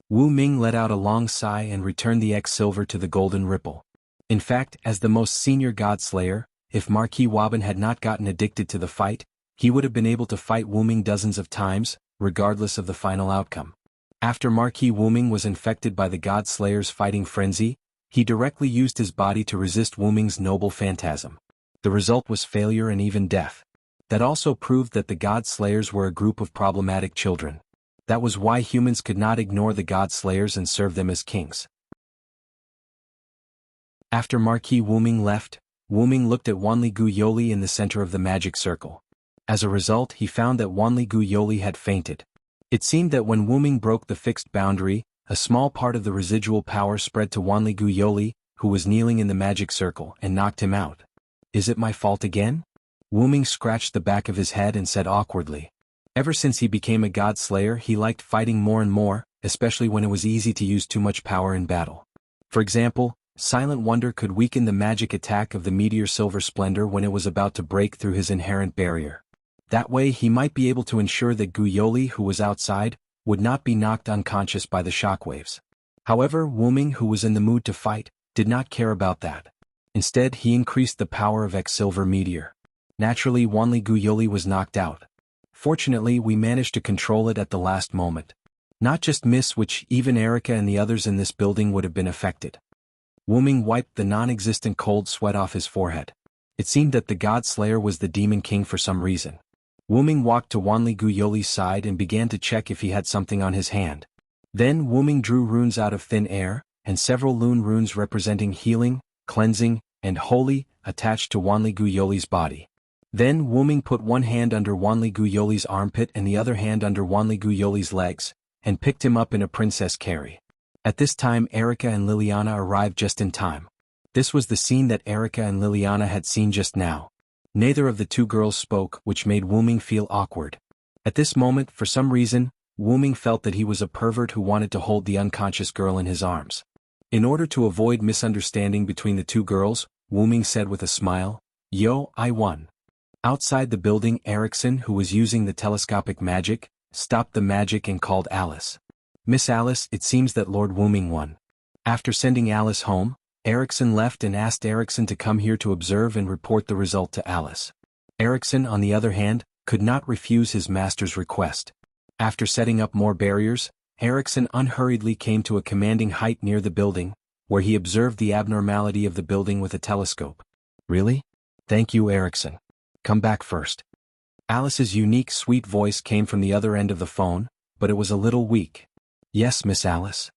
Speaker 1: Wu Ming let out a long sigh and returned the X Silver to the golden ripple. In fact, as the most senior God Slayer, if Marquis Woban had not gotten addicted to the fight, he would have been able to fight Wu Ming dozens of times, regardless of the final outcome. After Marquis Wu Ming was infected by the God Slayer's fighting frenzy, he directly used his body to resist Wu Ming's noble phantasm. The result was failure and even death. That also proved that the God Slayers were a group of problematic children. That was why humans could not ignore the God Slayers and serve them as kings. After Marquis Wu Ming left, Wu Ming looked at Wanli Gu Yoli in the center of the magic circle. As a result, he found that Wanli Gu Yoli had fainted. It seemed that when Wu Ming broke the fixed boundary, a small part of the residual power spread to Wanli Gu Yoli, who was kneeling in the magic circle, and knocked him out. Is it my fault again? Wu Ming scratched the back of his head and said awkwardly. Ever since he became a God Slayer, he liked fighting more and more, especially when it was easy to use too much power in battle. For example, Silent Wonder could weaken the magic attack of the Meteor Silver Splendor when it was about to break through his inherent barrier. That way he might be able to ensure that Guyoli, who was outside, would not be knocked unconscious by the shockwaves. However, Wu Ming, who was in the mood to fight, did not care about that. Instead, he increased the power of X Silver Meteor. Naturally, Wanli Guyoli was knocked out. Fortunately, we managed to control it at the last moment. Not just Miss, which even Erica and the others in this building would have been affected. Wu Ming wiped the non-existent cold sweat off his forehead. It seemed that the God Slayer was the Demon King for some reason. Wu Ming walked to Wanli Guyoli's side and began to check if he had something on his hand. Then Wu Ming drew runes out of thin air, and several Lune runes representing healing, cleansing, and holy, attached to Wanli Guyoli's body. Then Wu Ming put one hand under Wanli Guyoli's armpit and the other hand under Wanli Guyoli's legs, and picked him up in a princess carry. At this time Erica and Liliana arrived just in time. This was the scene that Erica and Liliana had seen just now. Neither of the two girls spoke, which made Wu Ming feel awkward. At this moment, for some reason, Wu Ming felt that he was a pervert who wanted to hold the unconscious girl in his arms. In order to avoid misunderstanding between the two girls, Wu Ming said with a smile, "Yo, I won." Outside the building, Erickson, who was using the telescopic magic, stopped the magic and called Alice. "Miss Alice, it seems that Lord Wu Ming won." After sending Alice home, Erickson left and asked Erickson to come here to observe and report the result to Alice. Erickson, on the other hand, could not refuse his master's request. After setting up more barriers, Erickson unhurriedly came to a commanding height near the building, where he observed the abnormality of the building with a telescope. "Really? Thank you, Erickson. Come back first." Alice's unique sweet voice came from the other end of the phone, but it was a little weak. "Yes, Miss Alice."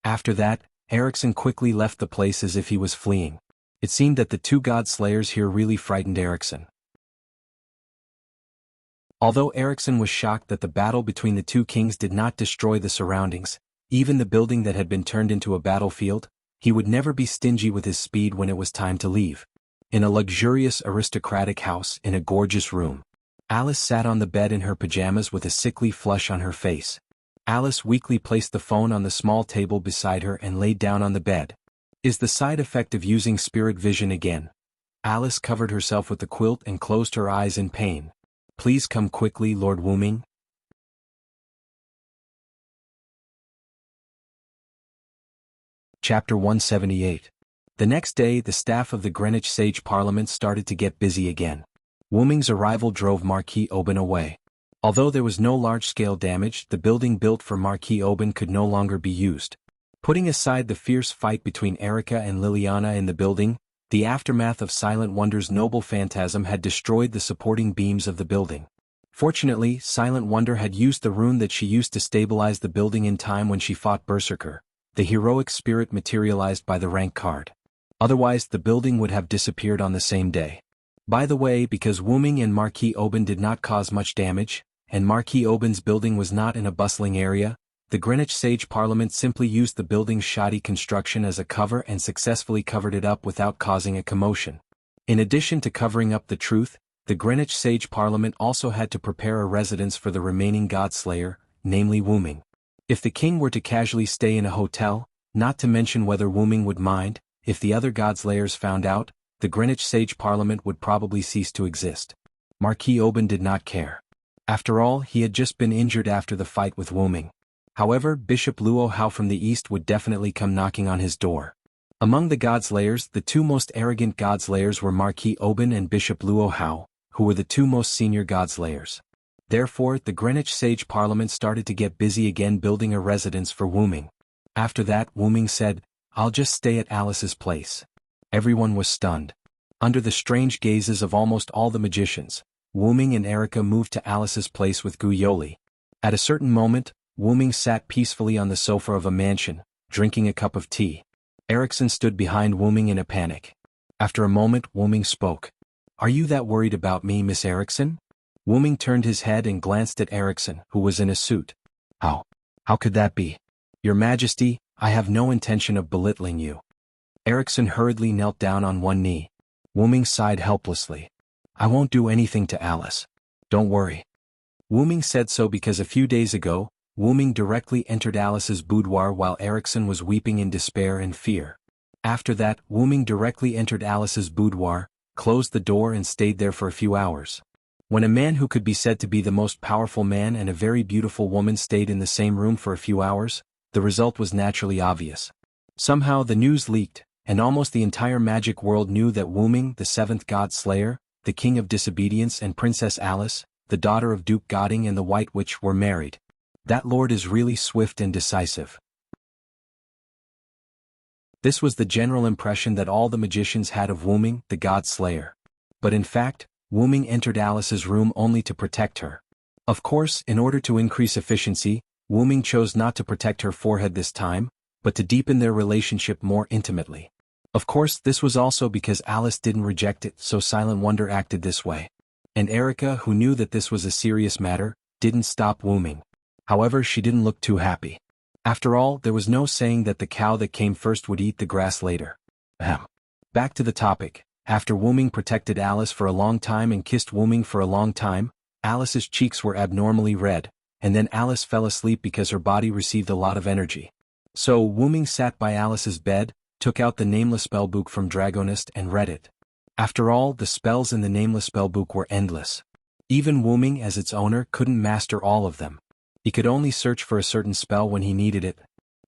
Speaker 1: After that, Erickson quickly left the place as if he was fleeing. It seemed that the two god slayers here really frightened Erickson. Although Erickson was shocked that the battle between the two kings did not destroy the surroundings, even the building that had been turned into a battlefield, he would never be stingy with his speed when it was time to leave. In a luxurious aristocratic house in a gorgeous room, Alice sat on the bed in her pajamas with a sickly flush on her face. Alice weakly placed the phone on the small table beside her and laid down on the bed. Is the side effect of using spirit vision again? Alice covered herself with the quilt and closed her eyes in pain. Please come quickly, Lord Wuming. Chapter 178. The next day, the staff of the Greenwich Sage Parliament started to get busy again. Wuming's arrival drove Marquis Oban away. Although there was no large-scale damage, the building built for Marquis Oban could no longer be used. Putting aside the fierce fight between Erica and Liliana in the building, the aftermath of Silent Wonder's noble phantasm had destroyed the supporting beams of the building. Fortunately, Silent Wonder had used the rune that she used to stabilize the building in time when she fought Berserker, the heroic spirit materialized by the rank card. Otherwise, the building would have disappeared on the same day. By the way, because Wuming and Marquis Oban did not cause much damage, and Marquis Oban's building was not in a bustling area, the Greenwich Sage Parliament simply used the building's shoddy construction as a cover and successfully covered it up without causing a commotion. In addition to covering up the truth, the Greenwich Sage Parliament also had to prepare a residence for the remaining Godslayer, namely Wuming. If the king were to casually stay in a hotel, not to mention whether Wuming would mind, if the other Godslayers found out, the Greenwich Sage Parliament would probably cease to exist. Marquis Oban did not care. After all, he had just been injured after the fight with Wuming. However, Bishop Luo Hao from the east would definitely come knocking on his door. Among the Godslayers, the two most arrogant Godslayers were Marquis Oban and Bishop Luo Hao, who were the two most senior Godslayers. Therefore, the Greenwich Sage Parliament started to get busy again building a residence for Wuming. After that, Wuming said, "I'll just stay at Alice's place." Everyone was stunned. Under the strange gazes of almost all the magicians, Wuming and Erica moved to Alice's place with Guyoli. At a certain moment, Wuming sat peacefully on the sofa of a mansion, drinking a cup of tea. Erickson stood behind Wuming in a panic. After a moment, Wuming spoke. "Are you that worried about me, Miss Erickson?" Wuming turned his head and glanced at Erickson, who was in a suit. How could that be? Your Majesty, I have no intention of belittling you." Erickson hurriedly knelt down on one knee. Wuming sighed helplessly. "I won't do anything to Alice. Don't worry." Wuming said so because a few days ago, Wuming directly entered Alice's boudoir while Erickson was weeping in despair and fear. After that, Wuming directly entered Alice's boudoir, closed the door and stayed there for a few hours. When a man who could be said to be the most powerful man and a very beautiful woman stayed in the same room for a few hours, the result was naturally obvious. Somehow the news leaked, and almost the entire magic world knew that Wuming, the seventh God Slayer, the King of Disobedience, and Princess Alice, the daughter of Duke Goding and the White Witch, were married. That lord is really swift and decisive. This was the general impression that all the magicians had of Wuming, the God Slayer. But in fact, Wuming entered Alice's room only to protect her. Of course, in order to increase efficiency, Wuming chose not to protect her forehead this time, but to deepen their relationship more intimately. Of course, this was also because Alice didn't reject it, so Silent Wonder acted this way. And Erica, who knew that this was a serious matter, didn't stop Wuming. However, she didn't look too happy. After all, there was no saying that the cow that came first would eat the grass later. Back to the topic. After Wuming protected Alice for a long time and kissed Wuming for a long time, Alice's cheeks were abnormally red, and then Alice fell asleep because her body received a lot of energy. So Wuming sat by Alice's bed, took out the Nameless Spellbook from Dragonist and read it. After all, the spells in the Nameless Spellbook were endless. Even Wuming as its owner couldn't master all of them. He could only search for a certain spell when he needed it.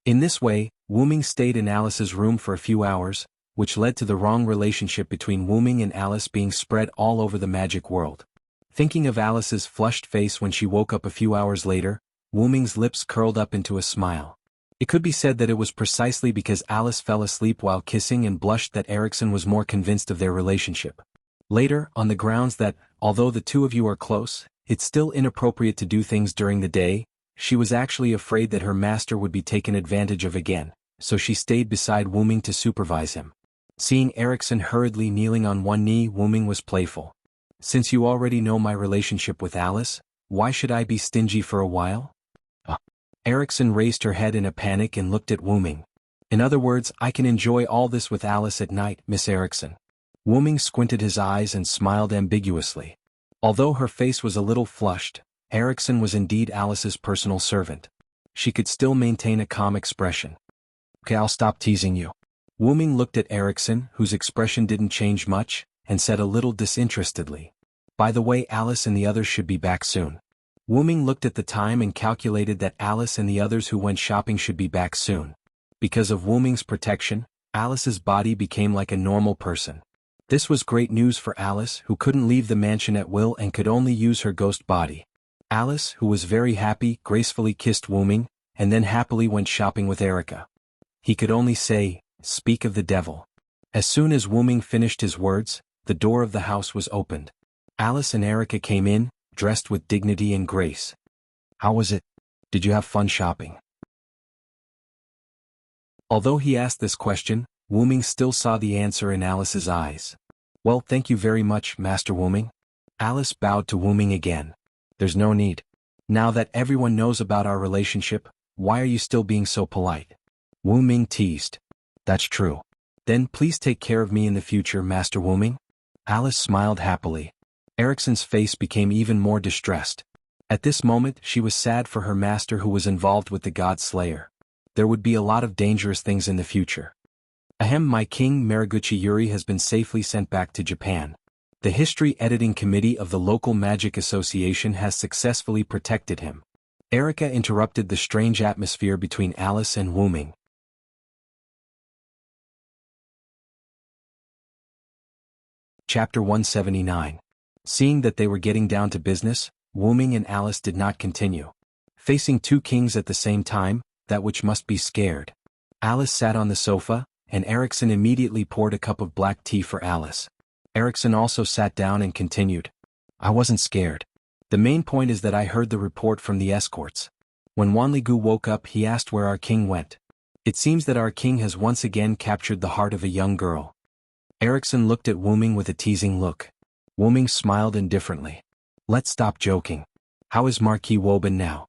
Speaker 1: In this way, Wuming stayed in Alice's room for a few hours, which led to the wrong relationship between Wuming and Alice being spread all over the magic world. Thinking of Alice's flushed face when she woke up a few hours later, Wuming's lips curled up into a smile. It could be said that it was precisely because Alice fell asleep while kissing and blushed that Erickson was more convinced of their relationship. Later, on the grounds that, although the two of you are close, it's still inappropriate to do things during the day, she was actually afraid that her master would be taken advantage of again, so she stayed beside Wuming to supervise him. Seeing Erickson hurriedly kneeling on one knee, Wuming was playful. Since you already know my relationship with Alice, why should I be stingy for a while? Erickson raised her head in a panic and looked at Wuming. In other words, I can enjoy all this with Alice at night, Miss Erickson. Wuming squinted his eyes and smiled ambiguously. Although her face was a little flushed, Erickson was indeed Alice's personal servant. She could still maintain a calm expression. Okay, I'll stop teasing you. Wuming looked at Erickson, whose expression didn't change much, and said a little disinterestedly. By the way, Alice and the others should be back soon. Wuming looked at the time and calculated that Alice and the others who went shopping should be back soon. Because of Wuming's protection, Alice's body became like a normal person. This was great news for Alice, who couldn't leave the mansion at will and could only use her ghost body. Alice, who was very happy, gracefully kissed Wuming, and then happily went shopping with Erica. He could only say, "Speak of the devil." As soon as Wuming finished his words, the door of the house was opened. Alice and Erica came in, dressed with dignity and grace. How was it? Did you have fun shopping? Although he asked this question, Wuming still saw the answer in Alice's eyes. Well, thank you very much, Master Wuming. Alice bowed to Wuming again. There's no need. Now that everyone knows about our relationship, why are you still being so polite? Wuming teased. That's true. Then please take care of me in the future, Master Wuming. Alice smiled happily. Erickson's face became even more distressed. At this moment she was sad for her master who was involved with the God Slayer. There would be a lot of dangerous things in the future. Ahem, my king Mariguchi Yuri has been safely sent back to Japan. The History Editing Committee of the local Magic Association has successfully protected him. Erica interrupted the strange atmosphere between Alice and Wuming. Chapter 179. Seeing that they were getting down to business, Wuming and Alice did not continue. Facing two kings at the same time, that which must be scared. Alice sat on the sofa, and Erickson immediately poured a cup of black tea for Alice. Erickson also sat down and continued. I wasn't scared. The main point is that I heard the report from the escorts. When Wanligu woke up, he asked where our king went. It seems that our king has once again captured the heart of a young girl. Erickson looked at Wuming with a teasing look. Wuming smiled indifferently. Let's stop joking. How is Marquis Woban now?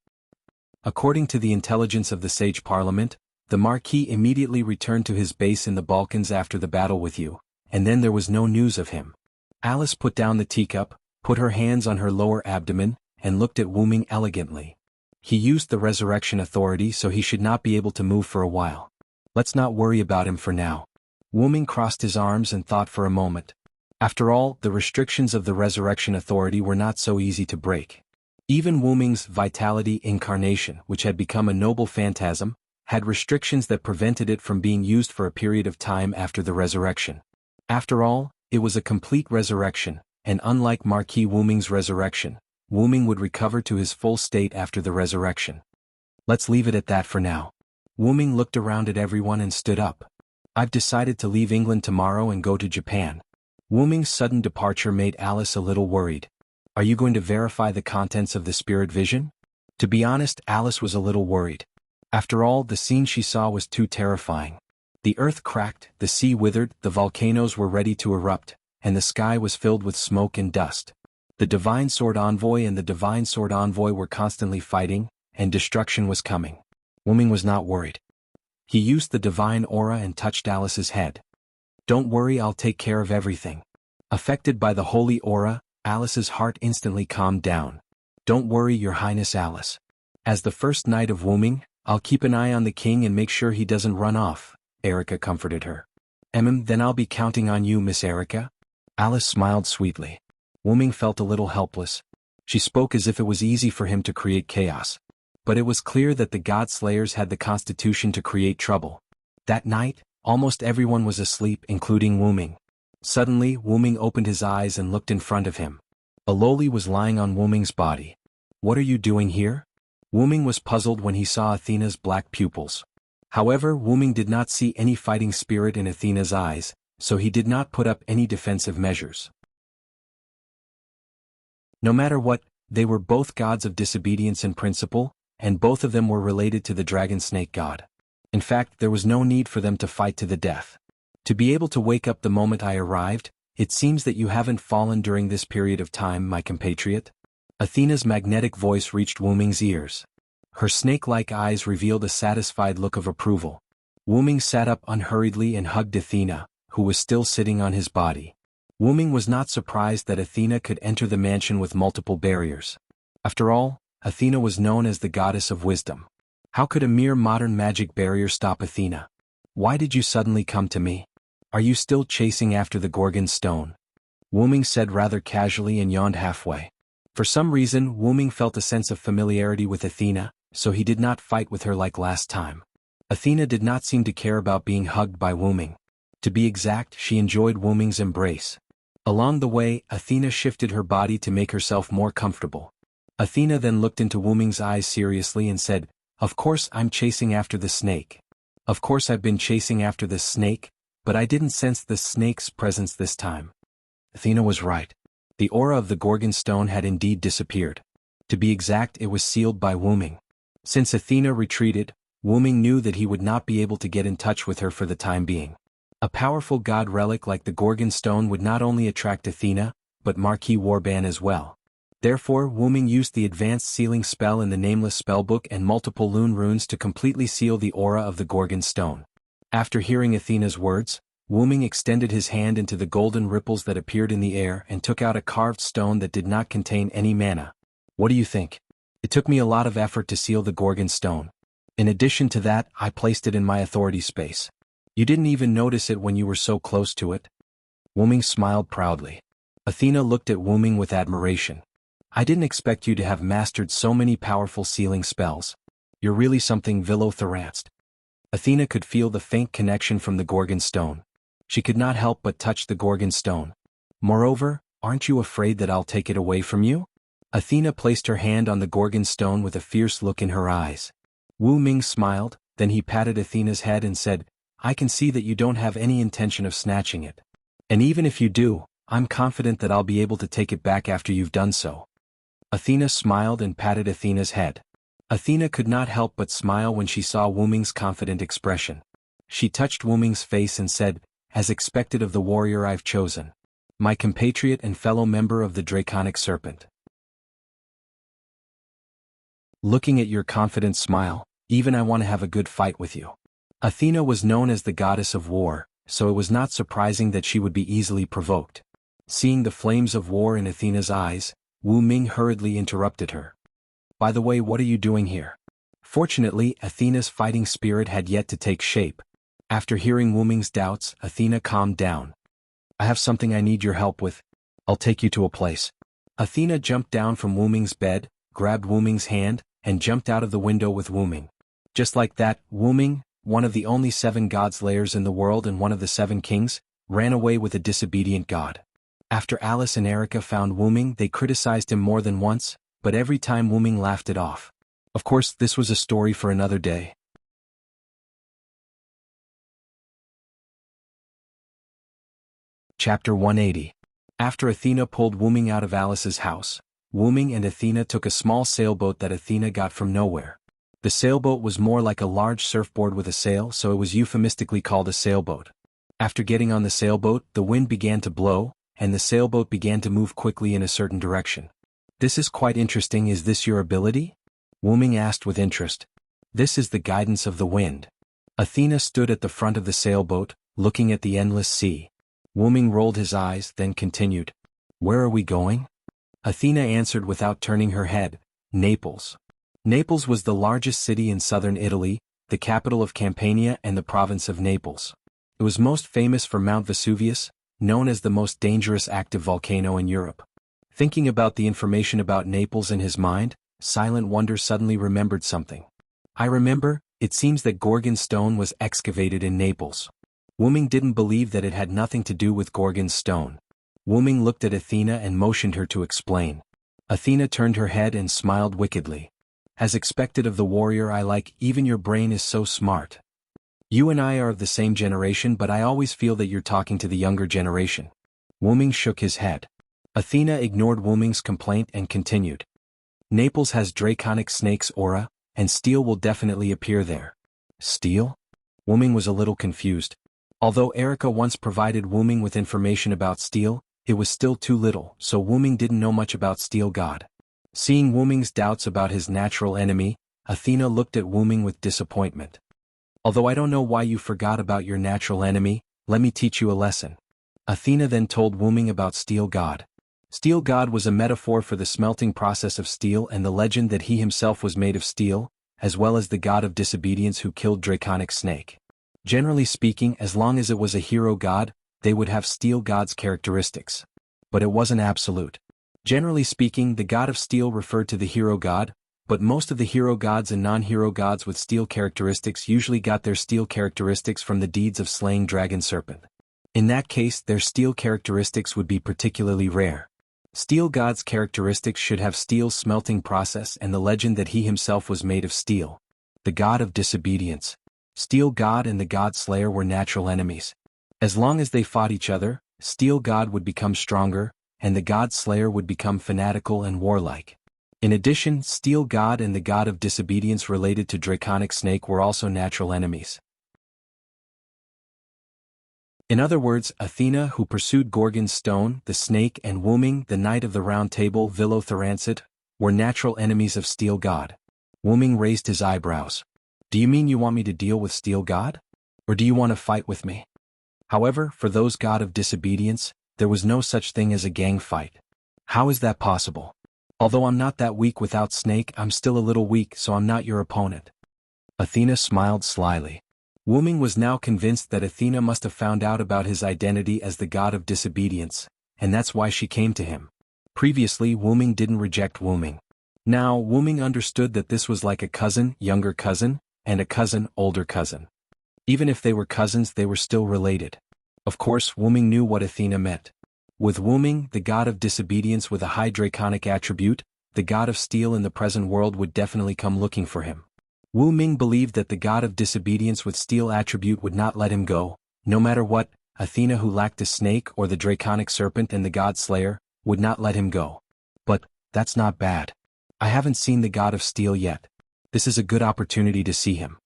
Speaker 1: According to the intelligence of the Sage Parliament, the Marquis immediately returned to his base in the Balkans after the battle with you, and then there was no news of him. Alice put down the teacup, put her hands on her lower abdomen, and looked at Wuming elegantly. He used the resurrection authority, so he should not be able to move for a while. Let's not worry about him for now. Wuming crossed his arms and thought for a moment. After all, the restrictions of the resurrection authority were not so easy to break. Even Wuming's vitality incarnation, which had become a noble phantasm, had restrictions that prevented it from being used for a period of time after the resurrection. After all, it was a complete resurrection, and unlike Marquis Wuming's resurrection, Wuming would recover to his full state after the resurrection. Let's leave it at that for now. Wuming looked around at everyone and stood up. I've decided to leave England tomorrow and go to Japan. Wuming's sudden departure made Alice a little worried. Are you going to verify the contents of the spirit vision? To be honest, Alice was a little worried. After all, the scene she saw was too terrifying. The earth cracked, the sea withered, the volcanoes were ready to erupt, and the sky was filled with smoke and dust. The Divine Sword Envoy and the Divine Sword Envoy were constantly fighting, and destruction was coming. Wuming was not worried. He used the divine aura and touched Alice's head. Don't worry, I'll take care of everything. Affected by the holy aura, Alice's heart instantly calmed down. Don't worry, Your Highness Alice. As the first knight of Wuming, I'll keep an eye on the king and make sure he doesn't run off, Erica comforted her. Then I'll be counting on you, Miss Erica. Alice smiled sweetly. Wuming felt a little helpless. She spoke as if it was easy for him to create chaos. But it was clear that the God Slayers had the constitution to create trouble. That night, almost everyone was asleep, including Wuming. Suddenly, Wuming opened his eyes and looked in front of him. Aloli was lying on Wuming's body. What are you doing here? Wuming was puzzled when he saw Athena's black pupils. However, Wuming did not see any fighting spirit in Athena's eyes, so he did not put up any defensive measures. No matter what, they were both gods of disobedience in principle, and both of them were related to the dragon snake god. In fact, there was no need for them to fight to the death. To be able to wake up the moment I arrived, it seems that you haven't fallen during this period of time, my compatriot. Athena's magnetic voice reached Wu Ming's ears. Her snake-like eyes revealed a satisfied look of approval. Wu Ming sat up unhurriedly and hugged Athena, who was still sitting on his body. Wu Ming was not surprised that Athena could enter the mansion with multiple barriers. After all, Athena was known as the goddess of wisdom. How could a mere modern magic barrier stop Athena? Why did you suddenly come to me? Are you still chasing after the Gorgon stone? Wu Ming said rather casually and yawned halfway. For some reason, Wu Ming felt a sense of familiarity with Athena, so he did not fight with her like last time. Athena did not seem to care about being hugged by Wu Ming. To be exact, she enjoyed Wu Ming's embrace. Along the way, Athena shifted her body to make herself more comfortable. Athena then looked into Wu Ming's eyes seriously and said, "Of course I'm chasing after the snake. Of course I've been chasing after this snake, but I didn't sense the snake's presence this time." Athena was right. The aura of the Gorgon stone had indeed disappeared. To be exact, it was sealed by Wu Ming. Since Athena retreated, Wu Ming knew that he would not be able to get in touch with her for the time being. A powerful god relic like the Gorgon stone would not only attract Athena, but Marquis Warban as well. Therefore, Wu Ming used the advanced sealing spell in the Nameless Spellbook and multiple lune runes to completely seal the aura of the Gorgon stone. After hearing Athena's words, Wu Ming extended his hand into the golden ripples that appeared in the air and took out a carved stone that did not contain any mana. What do you think? It took me a lot of effort to seal the Gorgon stone. In addition to that, I placed it in my authority space. You didn't even notice it when you were so close to it? Wu Ming smiled proudly. Athena looked at Wu Ming with admiration. I didn't expect you to have mastered so many powerful sealing spells. You're really something Vilo-Theranced. Athena could feel the faint connection from the Gorgon stone. She could not help but touch the Gorgon stone. Moreover, aren't you afraid that I'll take it away from you? Athena placed her hand on the Gorgon stone with a fierce look in her eyes. Wu Ming smiled, then he patted Athena's head and said, "I can see that you don't have any intention of snatching it. And even if you do, I'm confident that I'll be able to take it back after you've done so." Athena smiled and patted Athena's head. Athena could not help but smile when she saw Wu Ming's confident expression. She touched Wu Ming's face and said, "As expected of the warrior I've chosen. My compatriot and fellow member of the Draconic Serpent. Looking at your confident smile, even I want to have a good fight with you." Athena was known as the goddess of war, so it was not surprising that she would be easily provoked. Seeing the flames of war in Athena's eyes, Wu Ming hurriedly interrupted her. "By the way, what are you doing here?" Fortunately, Athena's fighting spirit had yet to take shape. After hearing Wu Ming's doubts, Athena calmed down. "I have something I need your help with. I'll take you to a place." Athena jumped down from Wu Ming's bed, grabbed Wu Ming's hand, and jumped out of the window with Wu Ming. Just like that, Wu Ming, one of the only 7 god slayers in the world and one of the 7 kings, ran away with a disobedient god. After Alice and Erica found Wu Ming, they criticized him more than once, but every time Wu Ming laughed it off. Of course, this was a story for another day. Chapter 180. After Athena pulled Wu Ming out of Alice's house, Wu Ming and Athena took a small sailboat that Athena got from nowhere. The sailboat was more like a large surfboard with a sail, so it was euphemistically called a sailboat. After getting on the sailboat, the wind began to blow, and the sailboat began to move quickly in a certain direction. "This is quite interesting. Is this your ability?" Wu Ming asked with interest. "This is the guidance of the wind." Athena stood at the front of the sailboat, looking at the endless sea. Wu Ming rolled his eyes, then continued. "Where are we going?" Athena answered without turning her head, "Naples." Naples was the largest city in southern Italy, the capital of Campania and the province of Naples. It was most famous for Mount Vesuvius, known as the most dangerous active volcano in Europe. Thinking about the information about Naples in his mind, Silent Wonder suddenly remembered something. "I remember, it seems that Gorgon stone was excavated in Naples." Wu Ming didn't believe that it had nothing to do with Gorgon's stone. Wu Ming looked at Athena and motioned her to explain. Athena turned her head and smiled wickedly. "As expected of the warrior I like, even your brain is so smart. You and I are of the same generation, but I always feel that you're talking to the younger generation." Wu Ming shook his head. Athena ignored Wu Ming's complaint and continued. "Naples has draconic snake's aura, and steel will definitely appear there." "Steel?" Wu Ming was a little confused. Although Erica once provided Wu Ming with information about steel, it was still too little, so Wu Ming didn't know much about Steel God. Seeing Wu Ming's doubts about his natural enemy, Athena looked at Wu Ming with disappointment. Although I don't know why you forgot about your natural enemy, let me teach you a lesson. Athena then told Wu Ming about Steel God. Steel God was a metaphor for the smelting process of steel and the legend that he himself was made of steel, as well as the god of disobedience who killed Draconic Snake. Generally speaking, as long as it was a hero god, they would have Steel God's characteristics. But it wasn't absolute. Generally speaking, the god of steel referred to the hero god, but most of the hero gods and non-hero gods with steel characteristics usually got their steel characteristics from the deeds of slaying dragon serpent. In that case, their steel characteristics would be particularly rare. Steel God's characteristics should have steel's smelting process and the legend that he himself was made of steel. The god of disobedience. Steel God and the God Slayer were natural enemies. As long as they fought each other, Steel God would become stronger, and the God Slayer would become fanatical and warlike. In addition, Steel God and the God of disobedience related to Draconic Snake were also natural enemies. In other words, Athena, who pursued Gorgon's stone, the snake, and Wu Ming, the knight of the round table, Villothorancid, were natural enemies of Steel God. Wu Ming raised his eyebrows. Do you mean you want me to deal with Steel God? Or do you want to fight with me? However, for those God of disobedience, there was no such thing as a gang fight. How is that possible? Although I'm not that weak without Snake, I'm still a little weak, so I'm not your opponent. Athena smiled slyly. Wu Ming was now convinced that Athena must have found out about his identity as the god of disobedience, and that's why she came to him. Previously, Wu Ming didn't reject Wu Ming. Now, Wu Ming understood that this was like a cousin, younger cousin, and a cousin, older cousin. Even if they were cousins, they were still related. Of course, Wu Ming knew what Athena meant. With Wu Ming, the god of disobedience with a high draconic attribute, the god of steel in the present world would definitely come looking for him. Wu Ming believed that the god of disobedience with steel attribute would not let him go, no matter what. Athena, who lacked a snake or the draconic serpent and the god slayer, would not let him go. But that's not bad. I haven't seen the god of steel yet. This is a good opportunity to see him.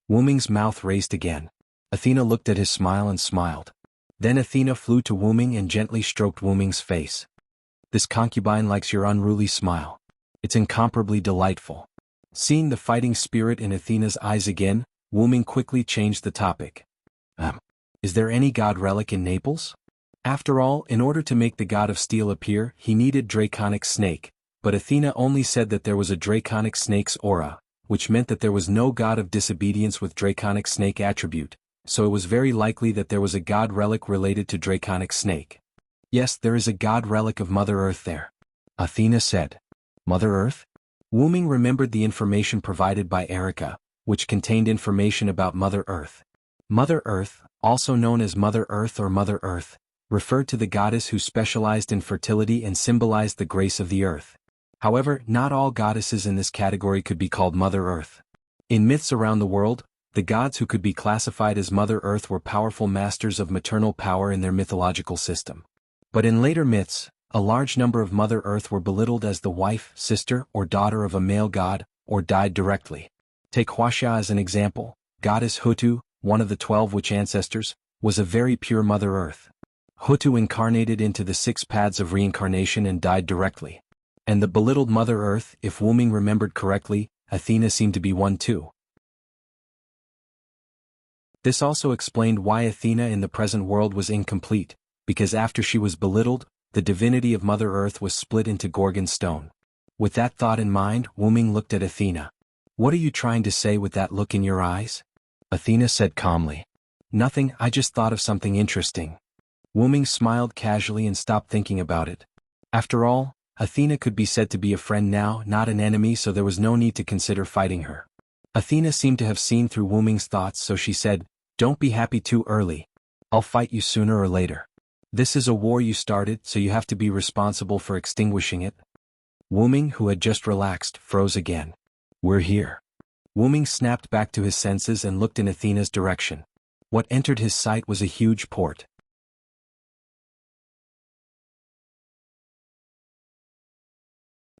Speaker 1: Wu Ming's mouth raised again. Athena looked at his smile and smiled. Then Athena flew to Wu Ming and gently stroked Wu Ming's face. This concubine likes your unruly smile. It's incomparably delightful. Seeing the fighting spirit in Athena's eyes again, Wu Ming quickly changed the topic. Is there any god relic in Naples? After all, in order to make the god of steel appear, he needed Draconic Snake, but Athena only said that there was a Draconic Snake's aura, which meant that there was no god of disobedience with Draconic Snake attribute, so it was very likely that there was a god relic related to Draconic Snake. Yes, there is a god relic of Mother Earth there. Athena said. Mother Earth? Wu Ming remembered the information provided by Erica, which contained information about Mother Earth. Mother Earth, also known as Mother Earth or Mother Earth, referred to the goddess who specialized in fertility and symbolized the grace of the earth. However, not all goddesses in this category could be called Mother Earth. In myths around the world, the gods who could be classified as Mother Earth were powerful masters of maternal power in their mythological system. But in later myths, a large number of Mother Earth were belittled as the wife, sister, or daughter of a male god, or died directly. Take Wuxia as an example. Goddess Hutu, one of the 12 witch ancestors, was a very pure Mother Earth. Hutu incarnated into the 6 paths of reincarnation and died directly. And the belittled Mother Earth, if Wu Ming remembered correctly, Athena seemed to be one too. This also explained why Athena in the present world was incomplete, because after she was belittled, the divinity of Mother Earth was split into Gorgon stone. With that thought in mind, Wu Ming looked at Athena. What are you trying to say with that look in your eyes? Athena said calmly. Nothing, I just thought of something interesting. Wu Ming smiled casually and stopped thinking about it. After all, Athena could be said to be a friend now, not an enemy, so there was no need to consider fighting her. Athena seemed to have seen through Wu Ming's thoughts, so she said, Don't be happy too early. I'll fight you sooner or later. This is a war you started, so you have to be responsible for extinguishing it. Wu Ming, who had just relaxed, froze again. We're here. Wu Ming snapped back to his senses and looked in Athena's direction. What entered his sight was a huge port.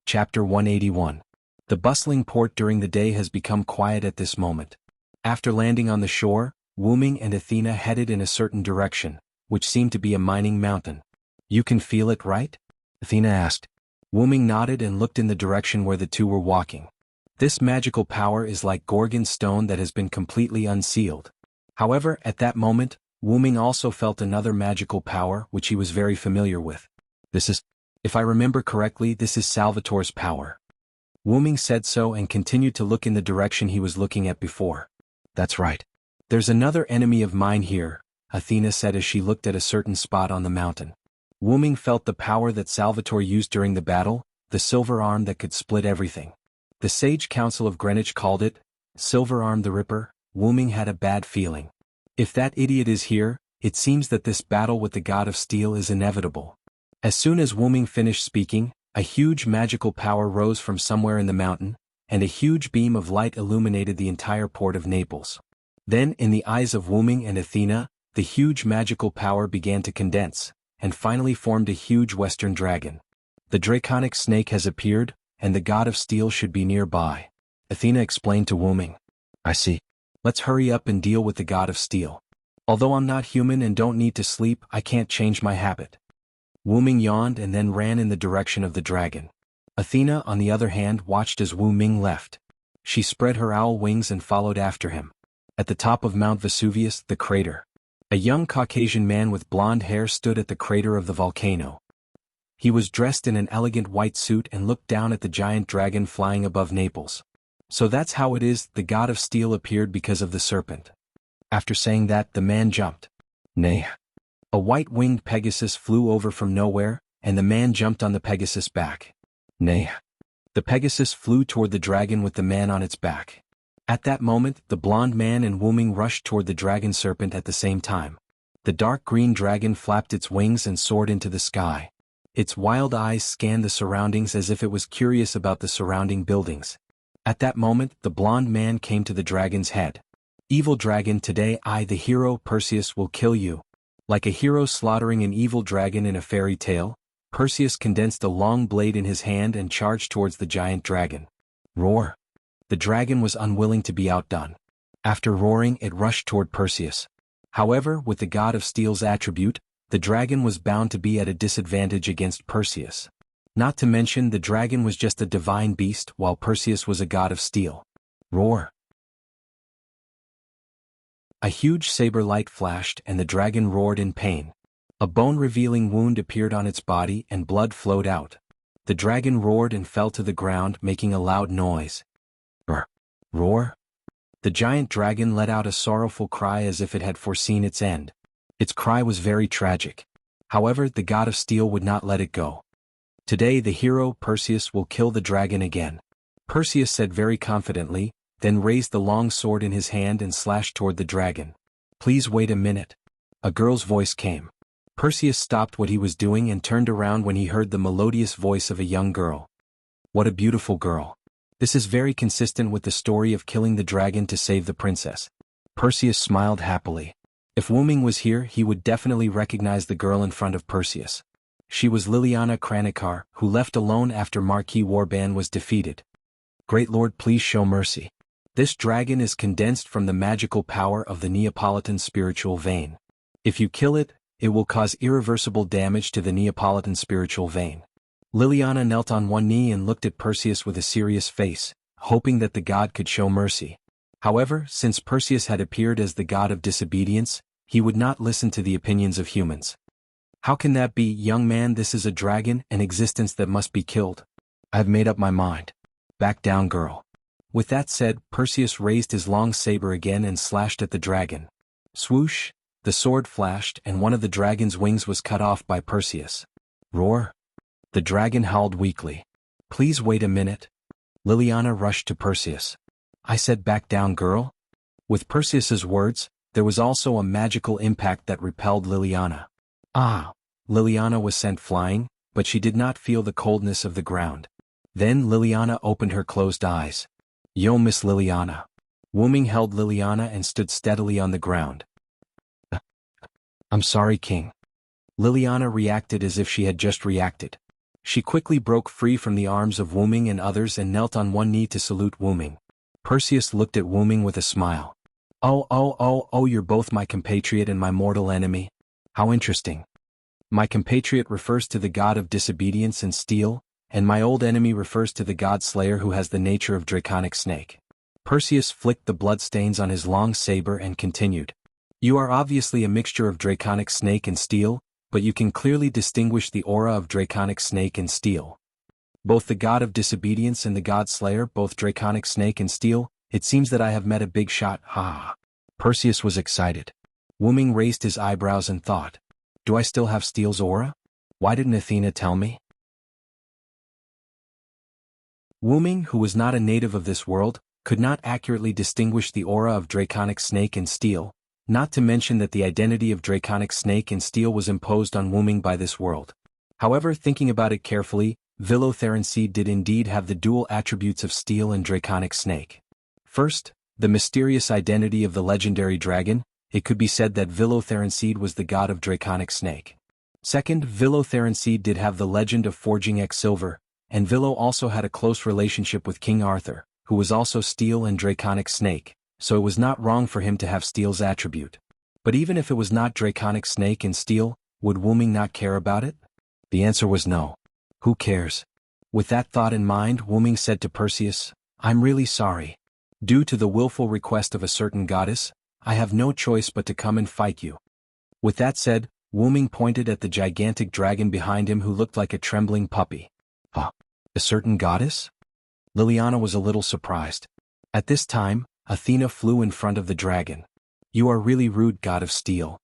Speaker 1: Chapter 181. The bustling port during the day has become quiet at this moment. After landing on the shore, Wu-ming and Athena headed in a certain direction, which seemed to be a mining mountain. "You can feel it, right?" Athena asked. Wu-ming nodded and looked in the direction where the two were walking. "This magical power is like Gorgon stone that has been completely unsealed." However, at that moment, Wu-ming also felt another magical power which he was very familiar with. If I remember correctly, this is Salvatore's power." Wu-ming said so and continued to look in the direction he was looking at before. "That's right. There's another enemy of mine here," Athena said as she looked at a certain spot on the mountain. Wu-ming felt the power that Salvatore used during the battle, the silver arm that could split everything. The Sage Council of Greenwich called it Silver Arm the Ripper. Wu-ming had a bad feeling. If that idiot is here, it seems that this battle with the God of Steel is inevitable. As soon as Wu-ming finished speaking, a huge magical power rose from somewhere in the mountain, and a huge beam of light illuminated the entire port of Naples. Then, in the eyes of Wu-ming and Athena, the huge magical power began to condense, and finally formed a huge western dragon. "The draconic snake has appeared, and the God of Steel should be nearby," Athena explained to Wu-ming. "I see. Let's hurry up and deal with the God of Steel. Although I'm not human and don't need to sleep, I can't change my habit." Wu-ming yawned and then ran in the direction of the dragon. Athena, on the other hand, watched as Wu-ming left. She spread her owl wings and followed after him. At the top of Mount Vesuvius, the crater. A young Caucasian man with blonde hair stood at the crater of the volcano. He was dressed in an elegant white suit and looked down at the giant dragon flying above Naples. "So that's how it is, the God of Steel appeared because of the serpent." After saying that, the man jumped. "Nay." A white-winged Pegasus flew over from nowhere, and the man jumped on the Pegasus' back. "Nay." The Pegasus flew toward the dragon with the man on its back. At that moment, the blonde man and Wu-ming rushed toward the dragon serpent at the same time. The dark green dragon flapped its wings and soared into the sky. Its wild eyes scanned the surroundings as if it was curious about the surrounding buildings. At that moment, the blonde man came to the dragon's head. "Evil dragon, today I, the hero Perseus, will kill you." Like a hero slaughtering an evil dragon in a fairy tale, Perseus condensed a long blade in his hand and charged towards the giant dragon. Roar! The dragon was unwilling to be outdone. After roaring, it rushed toward Perseus. However, with the God of Steel's attribute, the dragon was bound to be at a disadvantage against Perseus. Not to mention the dragon was just a divine beast while Perseus was a God of Steel. Roar! A huge saber light flashed and the dragon roared in pain. A bone-revealing wound appeared on its body and blood flowed out. The dragon roared and fell to the ground, making a loud noise. Roar! Roar! The giant dragon let out a sorrowful cry as if it had foreseen its end. Its cry was very tragic. However, the God of Steel would not let it go. "Today the hero Perseus will kill the dragon again," Perseus said very confidently, then raised the long sword in his hand and slashed toward the dragon. "Please wait a minute." A girl's voice came. Perseus stopped what he was doing and turned around when he heard the melodious voice of a young girl. What a beautiful girl. This is very consistent with the story of killing the dragon to save the princess. Perseus smiled happily. If Wu-ming was here, he would definitely recognize the girl in front of Perseus. She was Liliana Kranikar, who left alone after Marquis Warban was defeated. "Great Lord, please show mercy. This dragon is condensed from the magical power of the Neapolitan spiritual vein. If you kill it, it will cause irreversible damage to the Neapolitan spiritual vein." Liliana knelt on one knee and looked at Perseus with a serious face, hoping that the god could show mercy. However, since Perseus had appeared as the god of disobedience, he would not listen to the opinions of humans. "How can that be, young man? This is a dragon, an existence that must be killed. I have made up my mind. Back down, girl." With that said, Perseus raised his long saber again and slashed at the dragon. Swoosh! The sword flashed and one of the dragon's wings was cut off by Perseus. Roar! The dragon howled weakly. "Please wait a minute." Liliana rushed to Perseus. "I said back down, girl." With Perseus's words, there was also a magical impact that repelled Liliana. Ah! Liliana was sent flying, but she did not feel the coldness of the ground. Then Liliana opened her closed eyes. "Yo, Miss Liliana." Wu-ming held Liliana and stood steadily on the ground. "I'm sorry, King." Liliana reacted as if she had just reacted. She quickly broke free from the arms of Wu-ming and others and knelt on one knee to salute Wu-ming. Perseus looked at Wu-ming with a smile. Oh, you're both my compatriot and my mortal enemy. How interesting. My compatriot refers to the god of disobedience and steel, and my old enemy refers to the god slayer who has the nature of draconic snake. Perseus flicked the bloodstains on his long saber and continued. You are obviously a mixture of draconic snake and steel, but you can clearly distinguish the aura of draconic snake and steel. Both the god of disobedience and the god slayer, both draconic snake and steel, it seems that I have met a big shot, ha. Perseus was excited. Wuming raised his eyebrows and thought. Do I still have steel's aura? Why didn't Athena tell me? Wuming, who was not a native of this world, could not accurately distinguish the aura of draconic snake and steel, not to mention that the identity of draconic snake and steel was imposed on Wuming by this world. However, thinking about it carefully, Villotharanseed did indeed have the dual attributes of steel and draconic snake. First, the mysterious identity of the legendary dragon. It could be said that Villotharanseed was the god of draconic snake. Second, Villotharanseed did have the legend of forging Silver, and Villo also had a close relationship with King Arthur, who was also steel and draconic snake, so it was not wrong for him to have steel's attribute. But even if it was not draconic snake and steel, would Wuming not care about it? The answer was no. Who cares? With that thought in mind, Wuming said to Perseus, I'm really sorry. Due to the willful request of a certain goddess, I have no choice but to come and fight you. With that said, Wuming pointed at the gigantic dragon behind him who looked like a trembling puppy. Huh? A certain goddess? Liliana was a little surprised. At this time, Athena flew in front of the dragon. You are really rude, god of steel.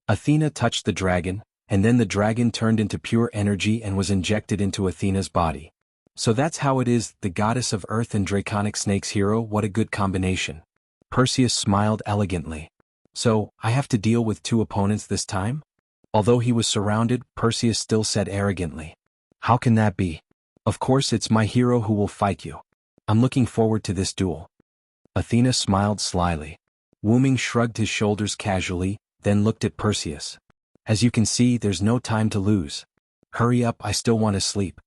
Speaker 1: Athena touched the dragon, and then the dragon turned into pure energy and was injected into Athena's body. So that's how it is, the goddess of earth and draconic snake's hero, what a good combination. Perseus smiled elegantly. So, I have to deal with two opponents this time? Although he was surrounded, Perseus still said arrogantly. How can that be? Of course it's my hero who will fight you. I'm looking forward to this duel. Athena smiled slyly. Wuming shrugged his shoulders casually, then looked at Perseus. As you can see, there's no time to lose. Hurry up, I still want to sleep.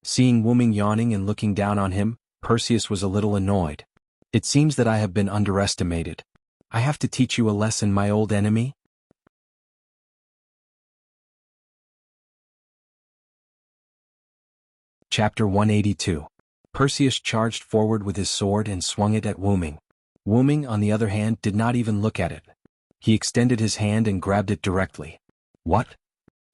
Speaker 1: Seeing Wuming yawning and looking down on him, Perseus was a little annoyed. It seems that I have been underestimated. I have to teach you a lesson, my old enemy. Chapter 182. Perseus charged forward with his sword and swung it at Wuming. Wuming, on the other hand, did not even look at it. He extended his hand and grabbed it directly. What?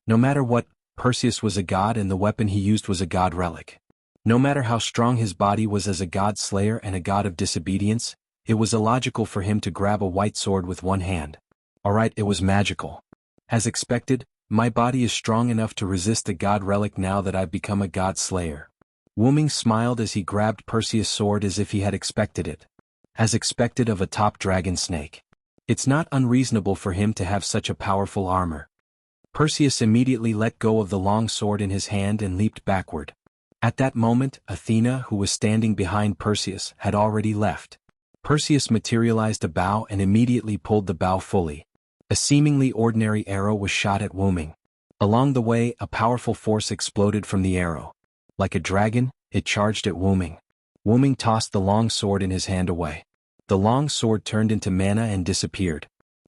Speaker 1: No matter what, Perseus was a god and the weapon he used was a god relic. No matter how strong his body was as a god slayer and a god of disobedience, it was illogical for him to grab a white sword with one hand. Alright, it was magical. As expected, my body is strong enough to resist a god relic now that I've become a god slayer. Wuming smiled as he grabbed Perseus' sword as if he had expected it. As expected of a top dragon snake. It's not unreasonable for him to have such a powerful armor. Perseus immediately let go of the long sword in his hand and leaped backward. At that moment, Athena, who was standing behind Perseus, had already left. Perseus materialized a bow and immediately pulled the bow fully. A seemingly ordinary arrow was shot at Wuming. Along the way, a powerful force exploded from the arrow. Like a dragon, it charged at Wuming. Wuming tossed the long sword in his hand away. The long sword turned into mana and disappeared.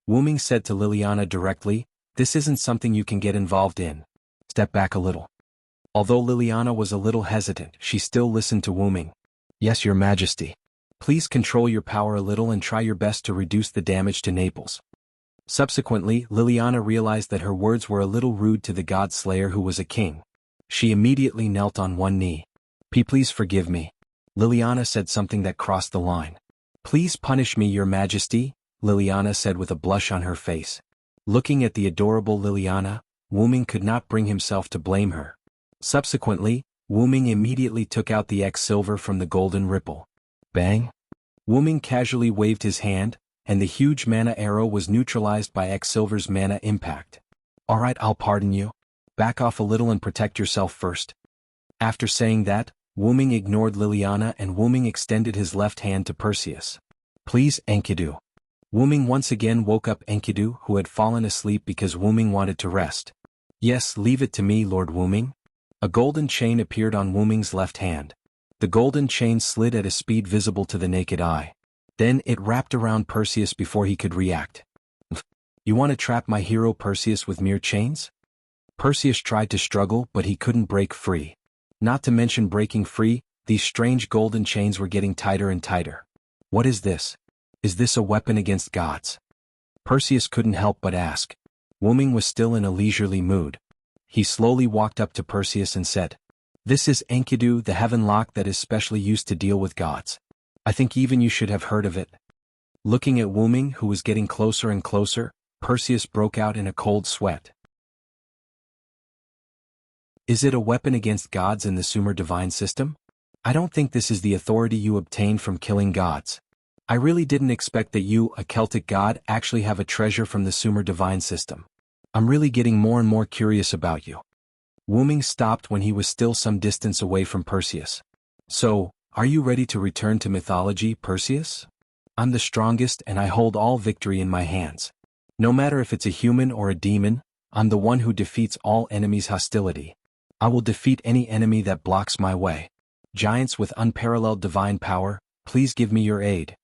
Speaker 1: Wuming said to Liliana directly, "This isn't something you can get involved in. Step back a little." Although Liliana was a little hesitant, she still listened to Wuming. "Yes, your majesty. Please control your power a little and try your best to reduce the damage to Naples." Subsequently, Liliana realized that her words were a little rude to the god slayer who was a king. She immediately knelt on one knee. Please forgive me." Liliana said something that crossed the line. "Please punish me, your majesty," Liliana said with a blush on her face. Looking at the adorable Liliana, Wuming could not bring himself to blame her. Subsequently, Wuming immediately took out the silver from the golden ripple. Bang! Wuming casually waved his hand, and the huge mana arrow was neutralized by silver's mana impact. "Alright, I'll pardon you. Back off a little and protect yourself first." After saying that, Wuming ignored Liliana and Wuming extended his left hand to Perseus. "Please, Enkidu." Wuming once again woke up Enkidu, who had fallen asleep because Wuming wanted to rest. "Yes, leave it to me, Lord Wuming." A golden chain appeared on Wuming's left hand. The golden chain slid at a speed visible to the naked eye. Then it wrapped around Perseus before he could react. You want to trap my hero Perseus with mere chains? Perseus tried to struggle, but he couldn't break free. Not to mention breaking free, these strange golden chains were getting tighter and tighter. What is this? Is this a weapon against gods? Perseus couldn't help but ask. Wuming was still in a leisurely mood. He slowly walked up to Perseus and said, "This is Enkidu, the heaven lock that is specially used to deal with gods. I think even you should have heard of it." Looking at Wuming, who was getting closer and closer, Perseus broke out in a cold sweat. Is it a weapon against gods in the Sumer divine system? I don't think this is the authority you obtained from killing gods. I really didn't expect that you, a Celtic god, actually have a treasure from the Sumer divine system. I'm really getting more and more curious about you. Wuming stopped when he was still some distance away from Perseus. So, are you ready to return to mythology, Perseus? I'm the strongest and I hold all victory in my hands. No matter if it's a human or a demon, I'm the one who defeats all enemies' hostility. I will defeat any enemy that blocks my way. Giants with unparalleled divine power, please give me your aid.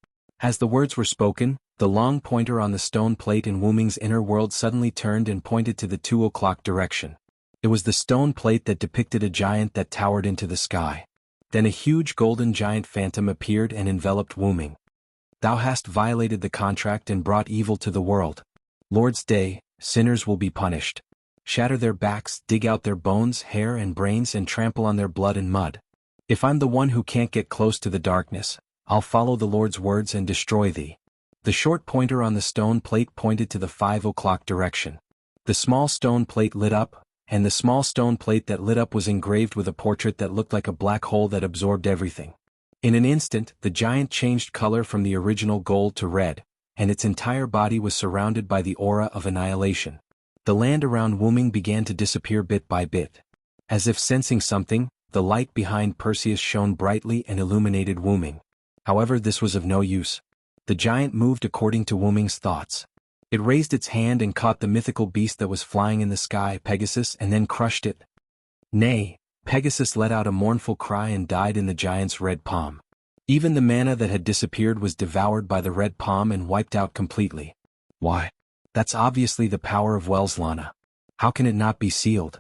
Speaker 1: As the words were spoken, the long pointer on the stone plate in Wuming's inner world suddenly turned and pointed to the 2 o'clock direction. It was the stone plate that depicted a giant that towered into the sky. Then a huge golden giant phantom appeared and enveloped Wuming. Thou hast violated the contract and brought evil to the world. Lord's day, sinners will be punished. Shatter their backs, dig out their bones, hair and brains and trample on their blood and mud. If I'm the one who can't get close to the darkness, I'll follow the Lord's words and destroy thee. The short pointer on the stone plate pointed to the 5 o'clock direction. The small stone plate lit up, and the small stone plate that lit up was engraved with a portrait that looked like a black hole that absorbed everything. In an instant, the giant changed color from the original gold to red, and its entire body was surrounded by the aura of annihilation. The land around Wuming began to disappear bit by bit. As if sensing something, the light behind Perseus shone brightly and illuminated Wuming. However, this was of no use. The giant moved according to Wuming's thoughts. It raised its hand and caught the mythical beast that was flying in the sky, Pegasus, and then crushed it. Nay, Pegasus let out a mournful cry and died in the giant's red palm. Even the mana that had disappeared was devoured by the red palm and wiped out completely. Why? That's obviously the power of Welslana. How can it not be sealed?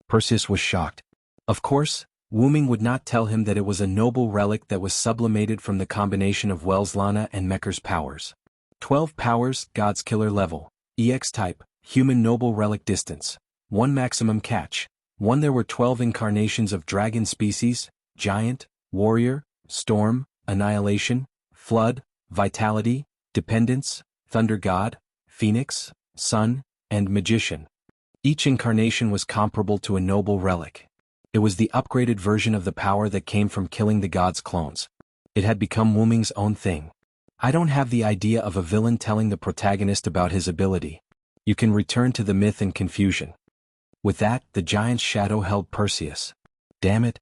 Speaker 1: Perseus was shocked. Of course, Wuming would not tell him that it was a noble relic that was sublimated from the combination of Welslana and Mekker's powers. 12 powers, God's killer level, EX type, human noble relic distance, 1 maximum catch. 1 There were 12 incarnations of dragon species, giant, warrior, storm, annihilation, flood, vitality, dependence, thunder god, phoenix, sun, and magician. Each incarnation was comparable to a noble relic. It was the upgraded version of the power that came from killing the gods' clones. It had become Wuming's own thing. I don't have the idea of a villain telling the protagonist about his ability. You can return to the myth and confusion. With that, the giant's shadow held Perseus. Damn it.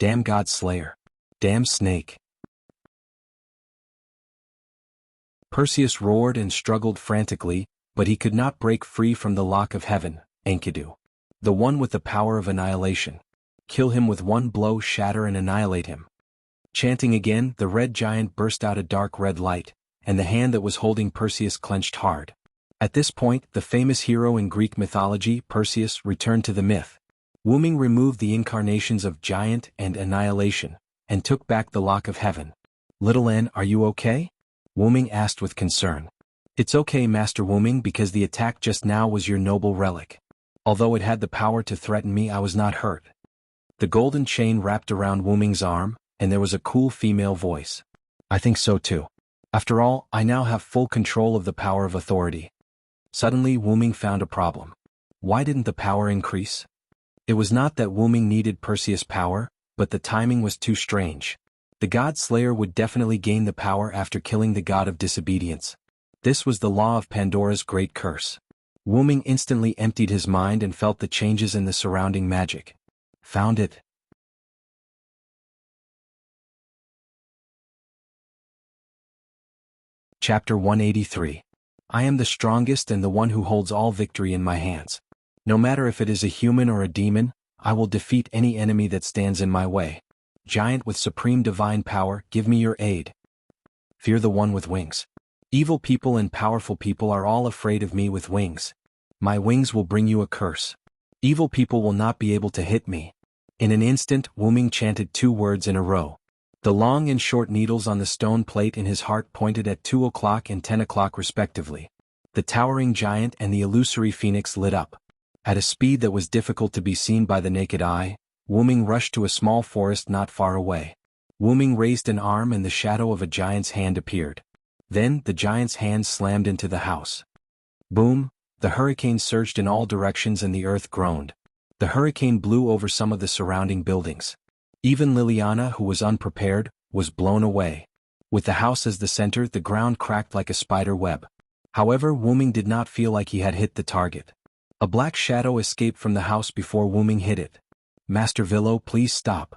Speaker 1: Damn God Slayer. Damn snake. Perseus roared and struggled frantically, but he could not break free from the lock of heaven, Enkidu. The one with the power of annihilation. Kill him with one blow, shatter and annihilate him. Chanting again, the red giant burst out a dark red light, and the hand that was holding Perseus clenched hard. At this point, the famous hero in Greek mythology, Perseus, returned to the myth. Wuming removed the incarnations of giant and annihilation, and took back the lock of heaven. Little N, are you okay? Wuming asked with concern. It's okay, Master Wuming, because the attack just now was your noble relic. Although it had the power to threaten me, I was not hurt. The golden chain wrapped around Wuming's arm, and there was a cool female voice. I think so too. After all, I now have full control of the power of authority. Suddenly, Wuming found a problem. Why didn't the power increase? It was not that Wuming needed Perseus' power, but the timing was too strange. The god Slayer would definitely gain the power after killing the god of disobedience. This was the law of Pandora's great curse. Wuming instantly emptied his mind and felt the changes in the surrounding magic. Found it. Chapter 183. I am the strongest and the one who holds all victory in my hands. No matter if it is a human or a demon, I will defeat any enemy that stands in my way. Giant with supreme divine power, give me your aid. fear the one with wings. Evil people and powerful people are all afraid of me with wings. My wings will bring you a curse. Evil people will not be able to hit me. In an instant, Wu Ming chanted 2 words in a row. The long and short needles on the stone plate in his heart pointed at 2 o'clock and 10 o'clock respectively. The towering giant and the illusory phoenix lit up. At a speed that was difficult to be seen by the naked eye, Wu Ming rushed to a small forest not far away. Wu Ming raised an arm and the shadow of a giant's hand appeared. Then, the giant's hand slammed into the house. Boom! The hurricane surged in all directions and the earth groaned. The hurricane blew over some of the surrounding buildings. Even Liliana, who was unprepared, was blown away. With the house as the center, the ground cracked like a spider web. However, Wu Ming did not feel like he had hit the target. A black shadow escaped from the house before Wu Ming hit it. Master Villo, please stop.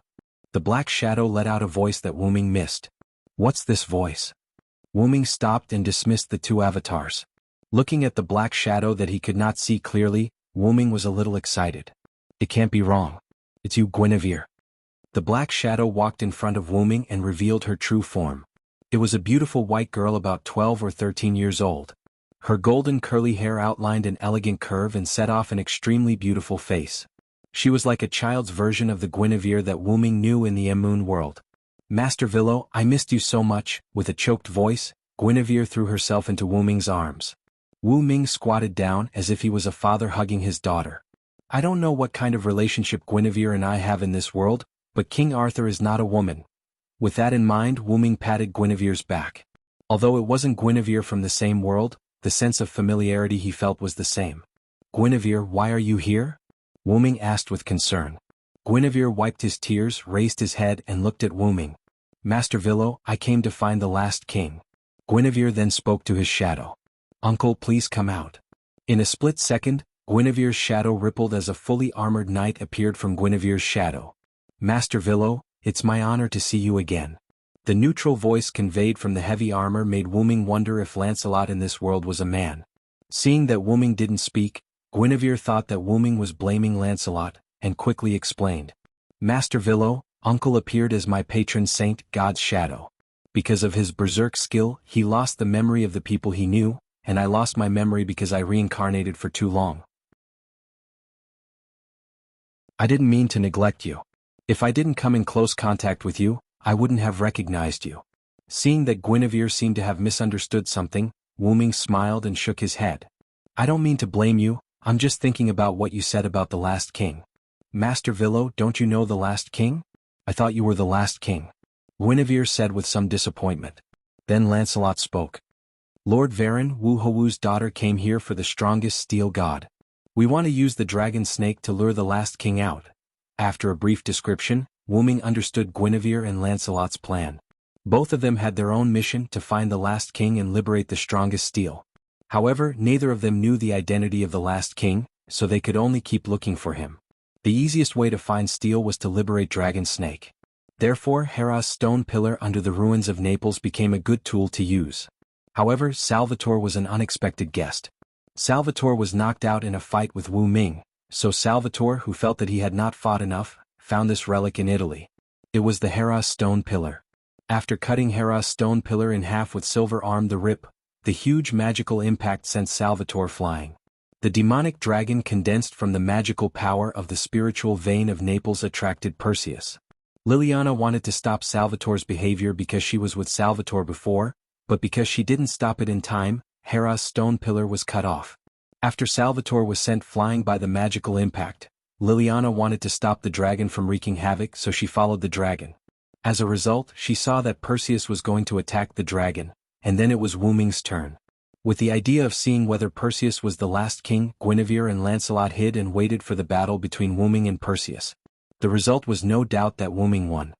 Speaker 1: The black shadow let out a voice that Wu Ming missed. What's this voice? Wu Ming stopped and dismissed the 2 avatars. Looking at the black shadow that he could not see clearly, Wu Ming was a little excited. It can't be wrong. It's you, Guinevere. The black shadow walked in front of Wu Ming and revealed her true form. It was a beautiful white girl about 12 or 13 years old. Her golden curly hair outlined an elegant curve and set off an extremely beautiful face. She was like a child's version of the Guinevere that Wu Ming knew in the Moon world. Master Villo, I missed you so much. With a choked voice, Guinevere threw herself into Wu Ming's arms. Wu Ming squatted down as if he was a father hugging his daughter. I don't know what kind of relationship Guinevere and I have in this world, but King Arthur is not a woman. With that in mind, Wu Ming patted Guinevere's back. Although it wasn't Guinevere from the same world, the sense of familiarity he felt was the same. Guinevere, why are you here? Wu Ming asked with concern. Guinevere wiped his tears, raised his head and looked at Wu Ming. Master Villo, I came to find the last king. Guinevere then spoke to his shadow. Uncle, please come out. In a split second, Guinevere's shadow rippled as a fully armored knight appeared from Guinevere's shadow. Master Villo, it's my honor to see you again. The neutral voice conveyed from the heavy armor made Wu Ming wonder if Lancelot in this world was a man. Seeing that Wu Ming didn't speak, Guinevere thought that Wu Ming was blaming Lancelot, and quickly explained. Master Villo, Uncle appeared as my patron saint, God's shadow. Because of his berserk skill, he lost the memory of the people he knew, and I lost my memory because I reincarnated for too long. I didn't mean to neglect you. If I didn't come in close contact with you, I wouldn't have recognized you. Seeing that Guinevere seemed to have misunderstood something, Wu Ming smiled and shook his head. I don't mean to blame you, I'm just thinking about what you said about the last king. Master Villo, don't you know the last king? I thought you were the last king. Guinevere said with some disappointment. Then Lancelot spoke. Lord Varen, Wu Howu's daughter came here for the strongest steel god. We want to use the dragon snake to lure the last king out. After a brief description, Wu Ming understood Guinevere and Lancelot's plan. Both of them had their own mission to find the last king and liberate the strongest steel. However, neither of them knew the identity of the last king, so they could only keep looking for him. The easiest way to find steel was to liberate Dragon Snake. Therefore, Hera's stone pillar under the ruins of Naples became a good tool to use. However, Salvatore was an unexpected guest. Salvatore was knocked out in a fight with Wu Ming, so Salvatore, who felt that he had not fought enough, found this relic in Italy. It was the Hera's stone pillar. After cutting Hera's stone pillar in half with silver arm the rip, the huge magical impact sent Salvatore flying. The demonic dragon condensed from the magical power of the spiritual vein of Naples attracted Perseus. Liliana wanted to stop Salvatore's behavior because she was with Salvatore before, but because she didn't stop it in time, Hera's stone pillar was cut off. After Salvatore was sent flying by the magical impact, Liliana wanted to stop the dragon from wreaking havoc, so she followed the dragon. As a result, she saw that Perseus was going to attack the dragon, and then it was Wu Ming's turn. With the idea of seeing whether Perseus was the last king, Guinevere and Lancelot hid and waited for the battle between Wu Ming and Perseus. The result was no doubt that Wu Ming won.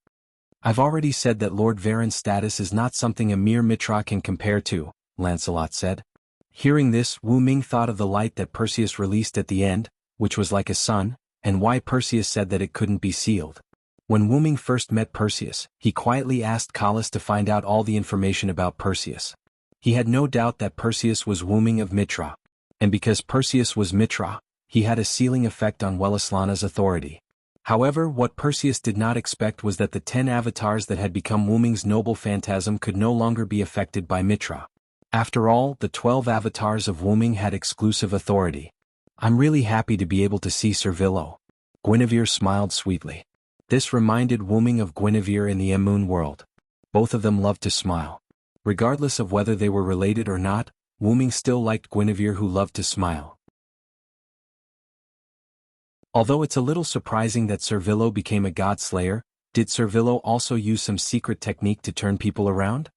Speaker 1: I've already said that Lord Varen's status is not something a mere Mitra can compare to, Lancelot said. Hearing this, Wu Ming thought of the light that Perseus released at the end, which was like a sun, and why Perseus said that it couldn't be sealed. When Wu Ming first met Perseus, he quietly asked Callas to find out all the information about Perseus. He had no doubt that Perseus was Wu Ming of Mitra. And because Perseus was Mitra, he had a sealing effect on Wellislana's authority. However, what Perseus did not expect was that the 10 avatars that had become Wu Ming's noble phantasm could no longer be affected by Mitra. After all, the 12 avatars of Wu Ming had exclusive authority. I'm really happy to be able to see Sir Villo. Guinevere smiled sweetly. This reminded Wu Ming of Guinevere in the Moon world. Both of them loved to smile. Regardless of whether they were related or not, Wu Ming still liked Guinevere, who loved to smile. Although it's a little surprising that Sir Villo became a god slayer, did Sir Villo also use some secret technique to turn people around?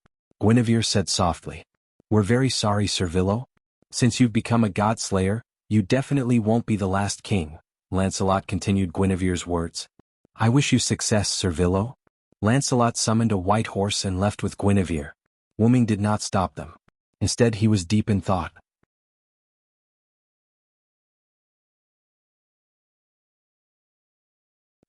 Speaker 1: Guinevere said softly. We're very sorry, Sir Villo. Since you've become a god slayer, you definitely won't be the last king, Lancelot continued Guinevere's words. I wish you success, Sir Villo. Lancelot summoned a white horse and left with Guinevere. Wu Ming did not stop them. Instead, he was deep in thought.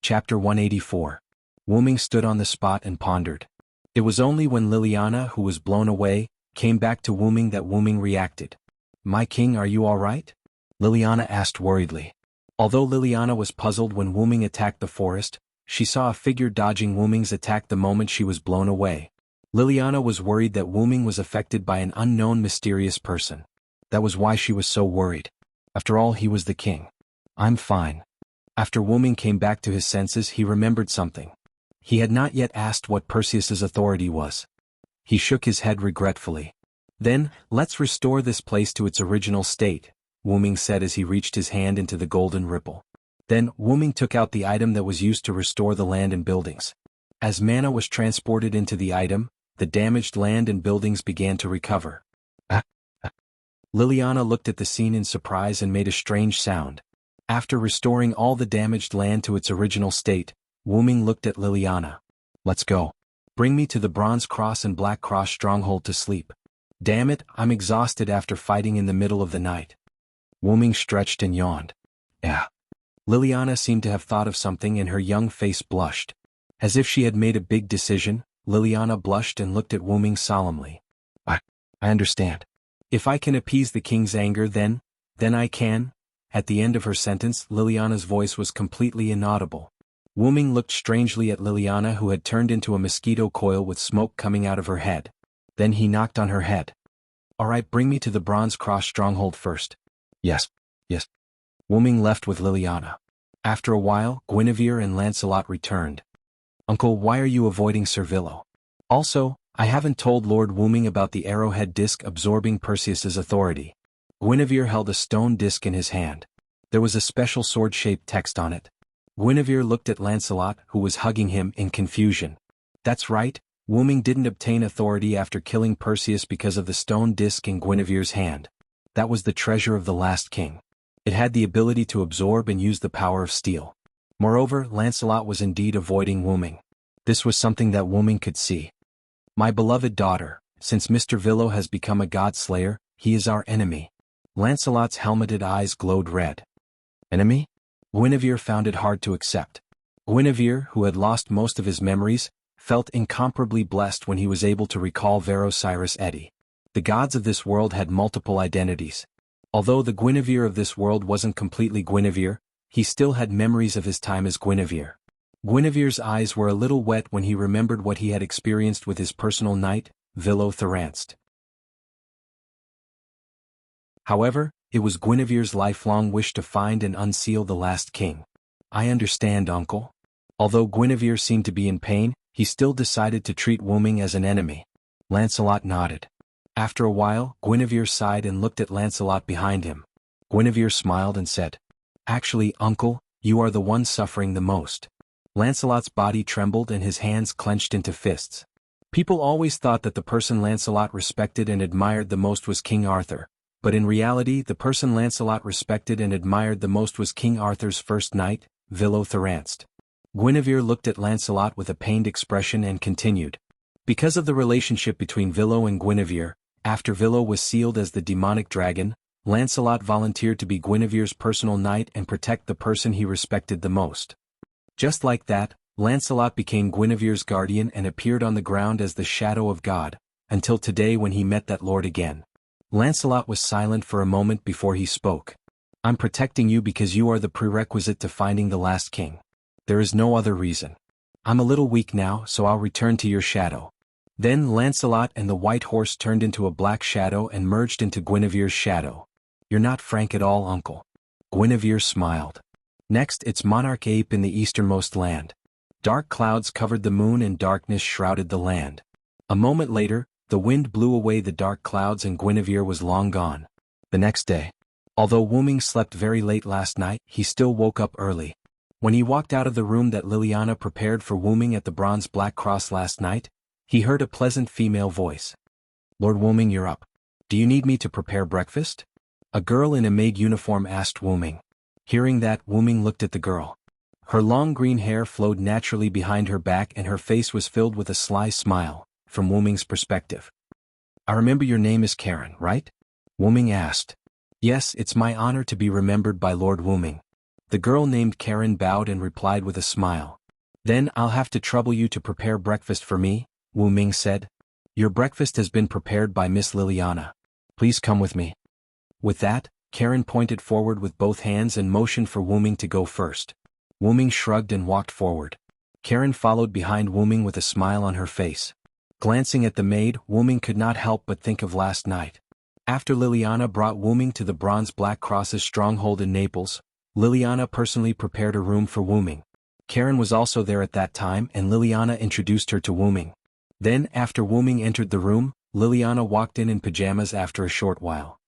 Speaker 1: Chapter 184. Wu Ming stood on the spot and pondered. It was only when Liliana, who was blown away, came back to Wu Ming that Wu Ming reacted. My king, are you all right? Liliana asked worriedly. Although Liliana was puzzled when Wu Ming attacked the forest, she saw a figure dodging Wu Ming's attack the moment she was blown away. Liliana was worried that Wu Ming was affected by an unknown mysterious person. That was why she was so worried. After all, he was the king. I'm fine. After Wu Ming came back to his senses, he remembered something. He had not yet asked what Perseus's authority was. He shook his head regretfully. Then, let's restore this place to its original state, Wu Ming said as he reached his hand into the golden ripple. Then, Wu Ming took out the item that was used to restore the land and buildings. As mana was transported into the item, the damaged land and buildings began to recover. Liliana looked at the scene in surprise and made a strange sound. After restoring all the damaged land to its original state, Wu Ming looked at Liliana. Let's go. Bring me to the Bronze Cross and Black Cross stronghold to sleep. Damn it, I'm exhausted after fighting in the middle of the night. Wu Ming stretched and yawned. Yeah. Liliana seemed to have thought of something and her young face blushed. As if she had made a big decision, Liliana blushed and looked at Wu Ming solemnly. I understand. If I can appease the king's anger then I can. At the end of her sentence, Liliana's voice was completely inaudible. Wu Ming looked strangely at Liliana, who had turned into a mosquito coil with smoke coming out of her head. Then he knocked on her head. All right, bring me to the Bronze Cross stronghold first. Yes. Wu Ming left with Liliana. After a while, Guinevere and Lancelot returned. Uncle, why are you avoiding Sir Villo? Also, I haven't told Lord Wu Ming about the arrowhead disc absorbing Perseus's authority. Guinevere held a stone disc in his hand. There was a special sword-shaped text on it. Guinevere looked at Lancelot, who was hugging him, in confusion. That's right, Wu Ming didn't obtain authority after killing Perseus because of the stone disc in Guinevere's hand. That was the treasure of the last king. It had the ability to absorb and use the power of steel. Moreover, Lancelot was indeed avoiding Wu Ming. This was something that Wu Ming could see. My beloved daughter, since Mr. Villo has become a god slayer, he is our enemy. Lancelot's helmeted eyes glowed red. Enemy? Guinevere found it hard to accept. Guinevere, who had lost most of his memories, felt incomparably blessed when he was able to recall Varro-Cyrus Eddy. The gods of this world had multiple identities. Although the Guinevere of this world wasn't completely Guinevere, he still had memories of his time as Guinevere. Guinevere's eyes were a little wet when he remembered what he had experienced with his personal knight, Villo Thranst. However, it was Guinevere's lifelong wish to find and unseal the last king. I understand, uncle. Although Guinevere seemed to be in pain, he still decided to treat Wu Ming as an enemy. Lancelot nodded. After a while, Guinevere sighed and looked at Lancelot behind him. Guinevere smiled and said, Actually, uncle, you are the one suffering the most. Lancelot's body trembled and his hands clenched into fists. People always thought that the person Lancelot respected and admired the most was King Arthur. But in reality, the person Lancelot respected and admired the most was King Arthur's first knight, Villo Thranst. Guinevere looked at Lancelot with a pained expression and continued. Because of the relationship between Villo and Guinevere, after Villo was sealed as the demonic dragon, Lancelot volunteered to be Guinevere's personal knight and protect the person he respected the most. Just like that, Lancelot became Guinevere's guardian and appeared on the ground as the shadow of God, until today when he met that lord again. Lancelot was silent for a moment before he spoke. I'm protecting you because you are the prerequisite to finding the last king. There is no other reason. I'm a little weak now, so I'll return to your shadow. Then Lancelot and the white horse turned into a black shadow and merged into Guinevere's shadow. You're not frank at all, uncle. Guinevere smiled. Next, it's Monarch Ape in the easternmost land. Dark clouds covered the moon and darkness shrouded the land. A moment later, the wind blew away the dark clouds and Guinevere was long gone. The next day, although Wu Ming slept very late last night, he still woke up early. When he walked out of the room that Liliana prepared for Wu Ming at the Bronze Black Cross last night, he heard a pleasant female voice. Lord Wu Ming, you're up. Do you need me to prepare breakfast? A girl in a maid uniform asked Wu Ming. Hearing that, Wu Ming looked at the girl. Her long green hair flowed naturally behind her back and her face was filled with a sly smile, from Wu Ming's perspective. I remember your name is Karen, right? Wu Ming asked. Yes, it's my honor to be remembered by Lord Wu Ming. The girl named Karen bowed and replied with a smile. Then I'll have to trouble you to prepare breakfast for me, Wu Ming said. Your breakfast has been prepared by Miss Liliana. Please come with me. With that, Karen pointed forward with both hands and motioned for Wu Ming to go first. Wu Ming shrugged and walked forward. Karen followed behind Wu Ming with a smile on her face. Glancing at the maid, Wu Ming could not help but think of last night. After Liliana brought Wu Ming to the Bronze Black Cross's stronghold in Naples, Liliana personally prepared a room for Wu Ming. Karen was also there at that time and Liliana introduced her to Wu Ming. Then, after Wu Ming entered the room, Liliana walked in pajamas after a short while.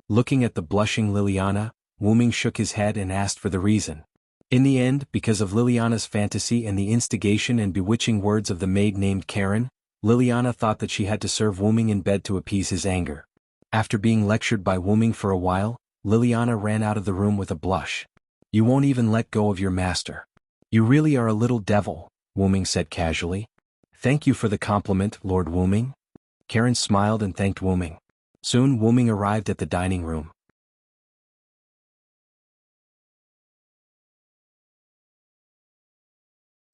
Speaker 1: Looking at the blushing Liliana, Wu Ming shook his head and asked for the reason. In the end, because of Liliana's fantasy and the instigation and bewitching words of the maid named Karen, Liliana thought that she had to serve Wu Ming in bed to appease his anger. After being lectured by Wu Ming for a while, Liliana ran out of the room with a blush. You won't even let go of your master. You really are a little devil, Wu Ming said casually. Thank you for the compliment, Lord Wu Ming. Karen smiled and thanked Wu Ming. Soon Wu Ming arrived at the dining room.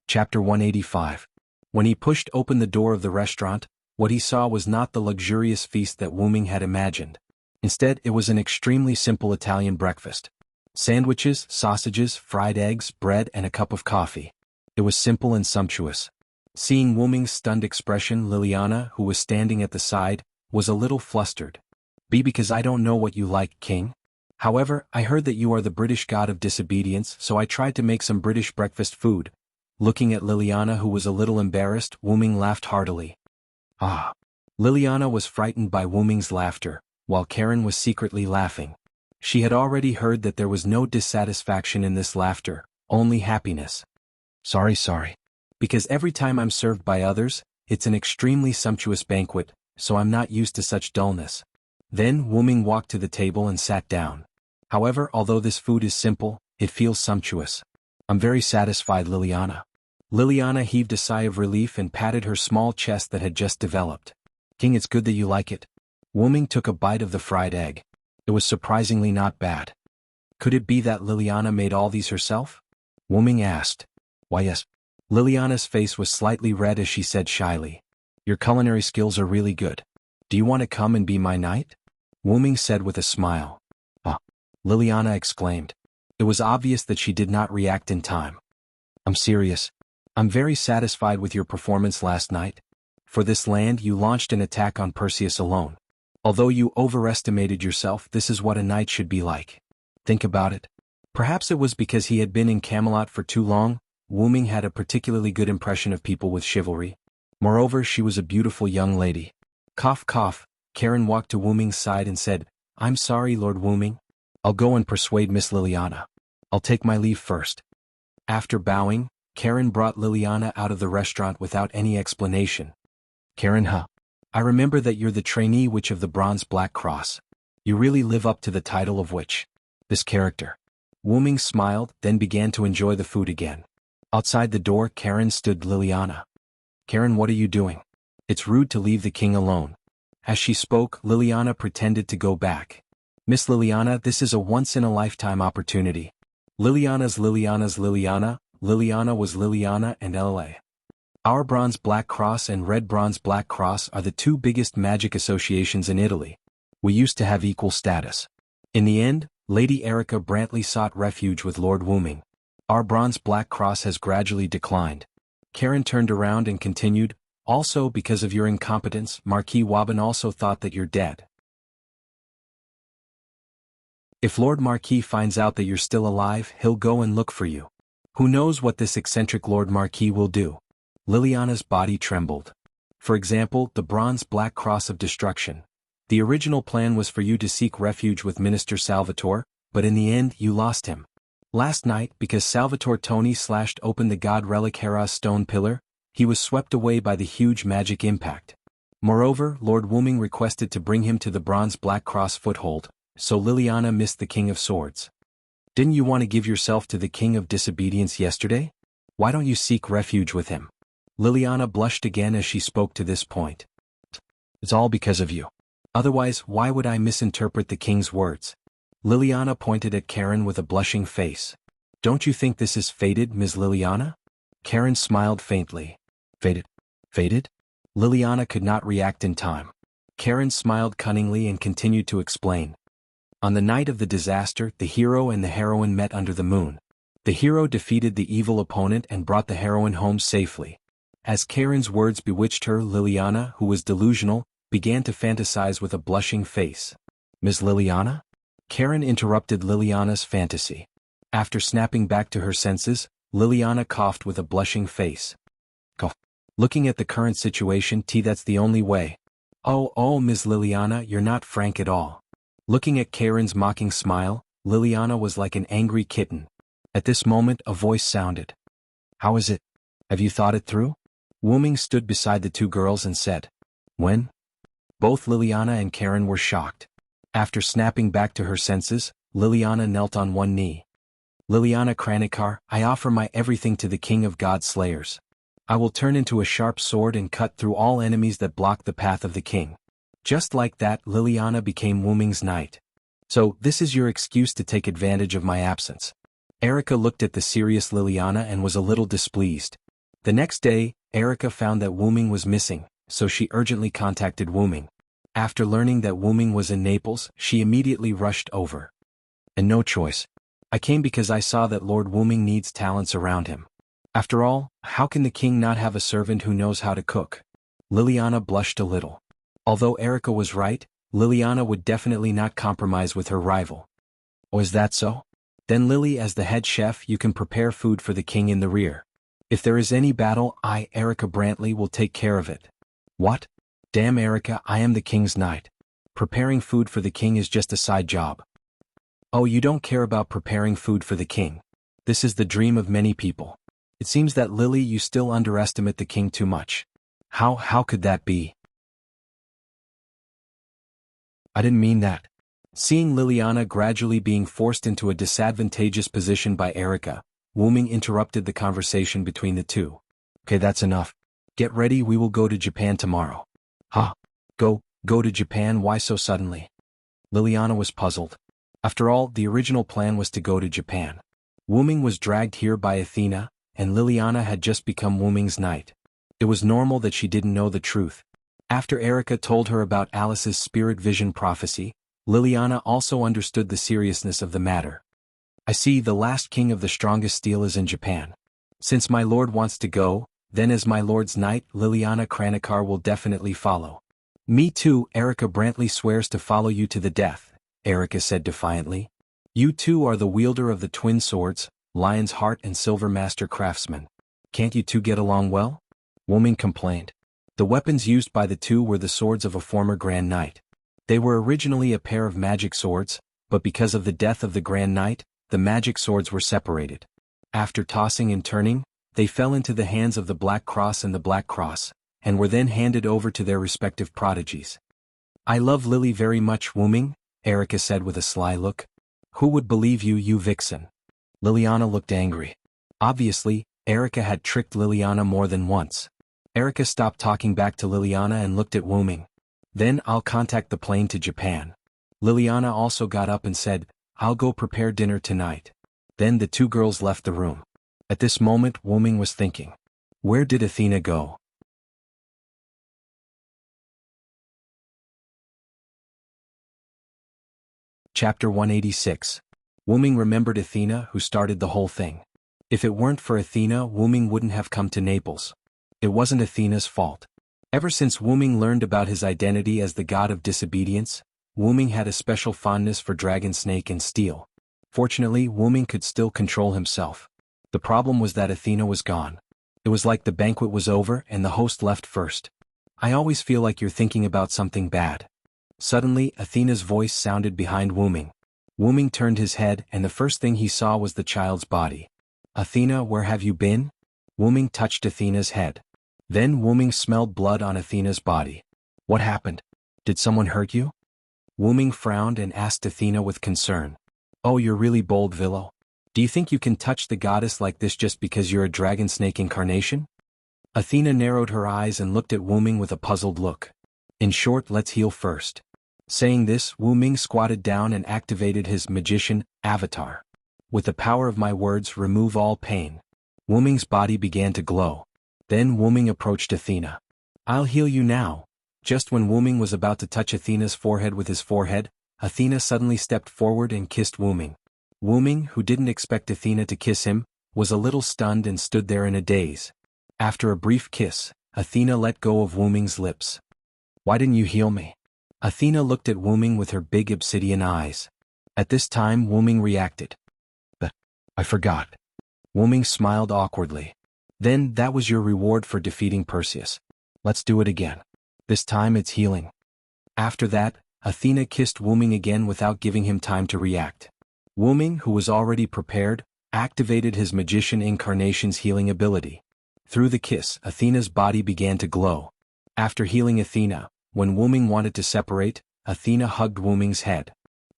Speaker 1: Chapter 185. When he pushed open the door of the restaurant, what he saw was not the luxurious feast that Wu Ming had imagined. Instead, it was an extremely simple Italian breakfast. Sandwiches, sausages, fried eggs, bread, and a cup of coffee. It was simple and sumptuous. Seeing Wu Ming's stunned expression, Liliana, who was standing at the side, was a little flustered. Because I don't know what you like, King. However, I heard that you are the British god of disobedience, so I tried to make some British breakfast food. Looking at Liliana, who was a little embarrassed, Wu Ming laughed heartily. Ah! Liliana was frightened by Wu Ming's laughter, while Karen was secretly laughing. She had already heard that there was no dissatisfaction in this laughter, only happiness. Sorry. Because every time I'm served by others, it's an extremely sumptuous banquet, so I'm not used to such dullness. Then Wu Ming walked to the table and sat down. However, although this food is simple, it feels sumptuous. I'm very satisfied, Liliana. Liliana heaved a sigh of relief and patted her small chest that had just developed. King, it's good that you like it. Wu Ming took a bite of the fried egg. It was surprisingly not bad. Could it be that Liliana made all these herself? Wu Ming asked. Why yes. Liliana's face was slightly red as she said shyly. Your culinary skills are really good. Do you want to come and be my knight? Wu Ming said with a smile. Ah! Liliana exclaimed. It was obvious that she did not react in time. I'm serious. I'm very satisfied with your performance last night. For this land you launched an attack on Perseus alone. Although you overestimated yourself, this is what a knight should be like. Think about it. Perhaps it was because he had been in Camelot for too long, Wu Ming had a particularly good impression of people with chivalry. Moreover, she was a beautiful young lady. Cough cough, Karen walked to Wu Ming's side and said, I'm sorry, Lord Wu Ming. I'll go and persuade Miss Liliana. I'll take my leave first. After bowing, Karen brought Liliana out of the restaurant without any explanation. Karen, I remember that you're the trainee witch of the Bronze Black Cross. You really live up to the title of witch. This character. Wu Ming smiled, then began to enjoy the food again. Outside the door, Karen stood Liliana. Karen, what are you doing? It's rude to leave the king alone. As she spoke, Liliana pretended to go back. Miss Liliana, this is a once-in-a-lifetime opportunity. Liliana was Liliana and LA. Our Bronze Black Cross and Red Bronze Black Cross are the two biggest magic associations in Italy. We used to have equal status. In the end, Lady Erica Brantley sought refuge with Lord Wooming. Our bronze black cross has gradually declined. Karen turned around and continued, also because of your incompetence, Marquis Wabin also thought that you're dead. If Lord Marquis finds out that you're still alive, he'll go and look for you. Who knows what this eccentric Lord Marquis will do? Liliana's body trembled. For example, the bronze black cross of destruction. The original plan was for you to seek refuge with Minister Salvatore, but in the end you lost him. Last night, because Salvatore Tony slashed open the god relic Hera's stone pillar, he was swept away by the huge magic impact. Moreover, Lord Wooming requested to bring him to the bronze black cross foothold, so Liliana missed the King of Swords. Didn't you want to give yourself to the King of Disobedience yesterday? Why don't you seek refuge with him? Liliana blushed again as she spoke to this point. It's all because of you. Otherwise, why would I misinterpret the king's words? Liliana pointed at Karen with a blushing face. Don't you think this is fated, Ms. Liliana? Karen smiled faintly. Fated? Fated? Liliana could not react in time. Karen smiled cunningly and continued to explain. On the night of the disaster, the hero and the heroine met under the moon. The hero defeated the evil opponent and brought the heroine home safely. As Karen's words bewitched her, Liliana, who was delusional, began to fantasize with a blushing face. Ms. Liliana? Karen interrupted Liliana's fantasy. After snapping back to her senses, Liliana coughed with a blushing face. Cough. Looking at the current situation, that's the only way. Oh, Ms. Liliana, you're not frank at all. Looking at Karen's mocking smile, Liliana was like an angry kitten. At this moment, a voice sounded. How is it? Have you thought it through? Wooming stood beside the two girls and said. When? Both Liliana and Karen were shocked. After snapping back to her senses, Liliana knelt on one knee. Liliana Chronicles, I offer my everything to the King of God Slayers. I will turn into a sharp sword and cut through all enemies that block the path of the king. Just like that, Liliana became Wooming's knight. So, this is your excuse to take advantage of my absence. Erica looked at the serious Liliana and was a little displeased. The next day, Erica found that Wooming was missing, so she urgently contacted Wooming. After learning that Wooming was in Naples, she immediately rushed over. And no choice. I came because I saw that Lord Wooming needs talents around him. After all, how can the king not have a servant who knows how to cook? Liliana blushed a little. Although Erica was right, Liliana would definitely not compromise with her rival. Oh, is that so? Then Lily, as the head chef, you can prepare food for the king in the rear. If there is any battle, I, Erica Brantley, will take care of it. What? Damn Erica, I am the king's knight. Preparing food for the king is just a side job. Oh, you don't care about preparing food for the king. This is the dream of many people. It seems that Lily, you still underestimate the king too much. How could that be? I didn't mean that. Seeing Liliana gradually being forced into a disadvantageous position by Erica, Wooming interrupted the conversation between the two. Okay, that's enough. Get ready, we will go to Japan tomorrow. Huh? Go to Japan, why so suddenly? Liliana was puzzled. After all, the original plan was to go to Japan. Wooming was dragged here by Athena, and Liliana had just become Wooming's knight. It was normal that she didn't know the truth. After Erica told her about Alice's spirit vision prophecy, Liliana also understood the seriousness of the matter. I see, the last king of the strongest steel is in Japan. Since my lord wants to go, then as my lord's knight, Liliana Chronicles will definitely follow. Me too, Erica Brantley swears to follow you to the death, Erica said defiantly. You two are the wielder of the twin swords, Lion's Heart and Silver Master Craftsman. Can't you two get along well? Wooming complained. The weapons used by the two were the swords of a former Grand Knight. They were originally a pair of magic swords, but because of the death of the Grand Knight, the magic swords were separated. After tossing and turning, they fell into the hands of the Black Cross and the Black Cross, and were then handed over to their respective prodigies. I love Lily very much, Wooming, Erica said with a sly look. Who would believe you, you vixen? Liliana looked angry. Obviously, Erica had tricked Liliana more than once. Erica stopped talking back to Liliana and looked at Wooming. Then I'll contact the plane to Japan. Liliana also got up and said, I'll go prepare dinner tonight. Then the two girls left the room. At this moment, Wooming was thinking. Where did Athena go? Chapter 186. Wuming remembered Athena, who started the whole thing. If it weren't for Athena, Wuming wouldn't have come to Naples. It wasn't Athena's fault. Ever since Wuming learned about his identity as the god of disobedience, Wuming had a special fondness for dragon snake and steel. Fortunately, Wuming could still control himself. The problem was that Athena was gone. It was like the banquet was over and the host left first. I always feel like you're thinking about something bad. Suddenly, Athena's voice sounded behind Wuming. Wuming turned his head and the first thing he saw was the child's body. Athena, where have you been? Wuming touched Athena's head. Then Wuming smelled blood on Athena's body. What happened? Did someone hurt you? Wuming frowned and asked Athena with concern. Oh, you're really bold, Villo. Do you think you can touch the goddess like this just because you're a dragon snake incarnation? Athena narrowed her eyes and looked at Wuming with a puzzled look. In short, let's heal first. Saying this, Wuming squatted down and activated his magician avatar. With the power of my words, remove all pain. Wuming's body began to glow. Then Wuming approached Athena. I'll heal you now. Just when Wuming was about to touch Athena's forehead with his forehead, Athena suddenly stepped forward and kissed Wuming. Wuming, who didn't expect Athena to kiss him, was a little stunned and stood there in a daze. After a brief kiss, Athena let go of Wuming's lips. Why didn't you heal me? Athena looked at Wuming with her big obsidian eyes. At this time, Wuming reacted. I forgot. Wuming smiled awkwardly. Then that was your reward for defeating Perseus. Let's do it again. This time it's healing. After that, Athena kissed Wuming again without giving him time to react. Wuming, who was already prepared, activated his magician incarnation's healing ability. Through the kiss, Athena's body began to glow. After healing Athena, when Wuming wanted to separate, Athena hugged Wuming's head.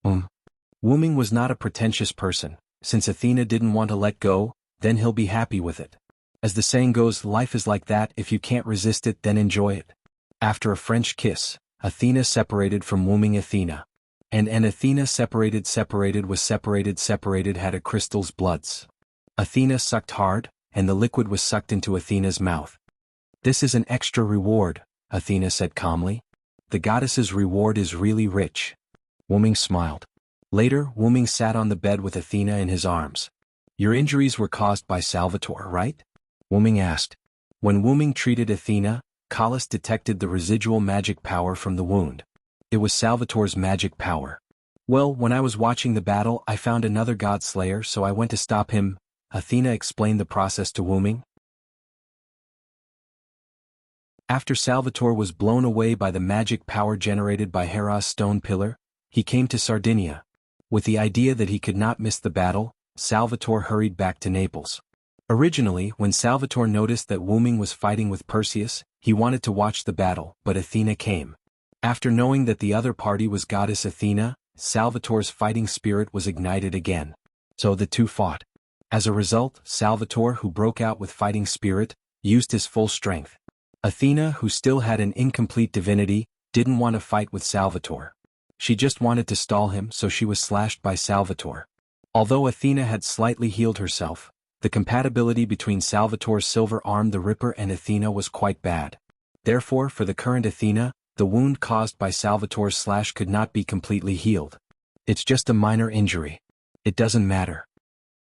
Speaker 1: Wuming was not a pretentious person. Since Athena didn't want to let go, then he'll be happy with it. As the saying goes, life is like that, if you can't resist it then enjoy it. After a French kiss, Athena separated from Wuming. Athena. And Athena separated had a crystal's bloods. Athena sucked hard, and the liquid was sucked into Athena's mouth. This is an extra reward, Athena said calmly. The goddess's reward is really rich. Wuming smiled. Later, Wuming sat on the bed with Athena in his arms. Your injuries were caused by Salvatore, right? Wuming asked. When Wuming treated Athena, Callas detected the residual magic power from the wound. It was Salvatore's magic power. Well, when I was watching the battle, I found another god slayer, so I went to stop him. Athena explained the process to Wuming. After Salvatore was blown away by the magic power generated by Hera's stone pillar, he came to Sardinia. With the idea that he could not miss the battle, Salvatore hurried back to Naples. Originally, when Salvatore noticed that Wuming was fighting with Perseus, he wanted to watch the battle, but Athena came. After knowing that the other party was goddess Athena, Salvatore's fighting spirit was ignited again. So the two fought. As a result, Salvatore, who broke out with fighting spirit, used his full strength. Athena, who still had an incomplete divinity, didn't want to fight with Salvatore. She just wanted to stall him, so she was slashed by Salvatore. Although Athena had slightly healed herself, the compatibility between Salvatore's silver arm the Ripper and Athena was quite bad. Therefore, for the current Athena, the wound caused by Salvatore's slash could not be completely healed. It's just a minor injury. It doesn't matter.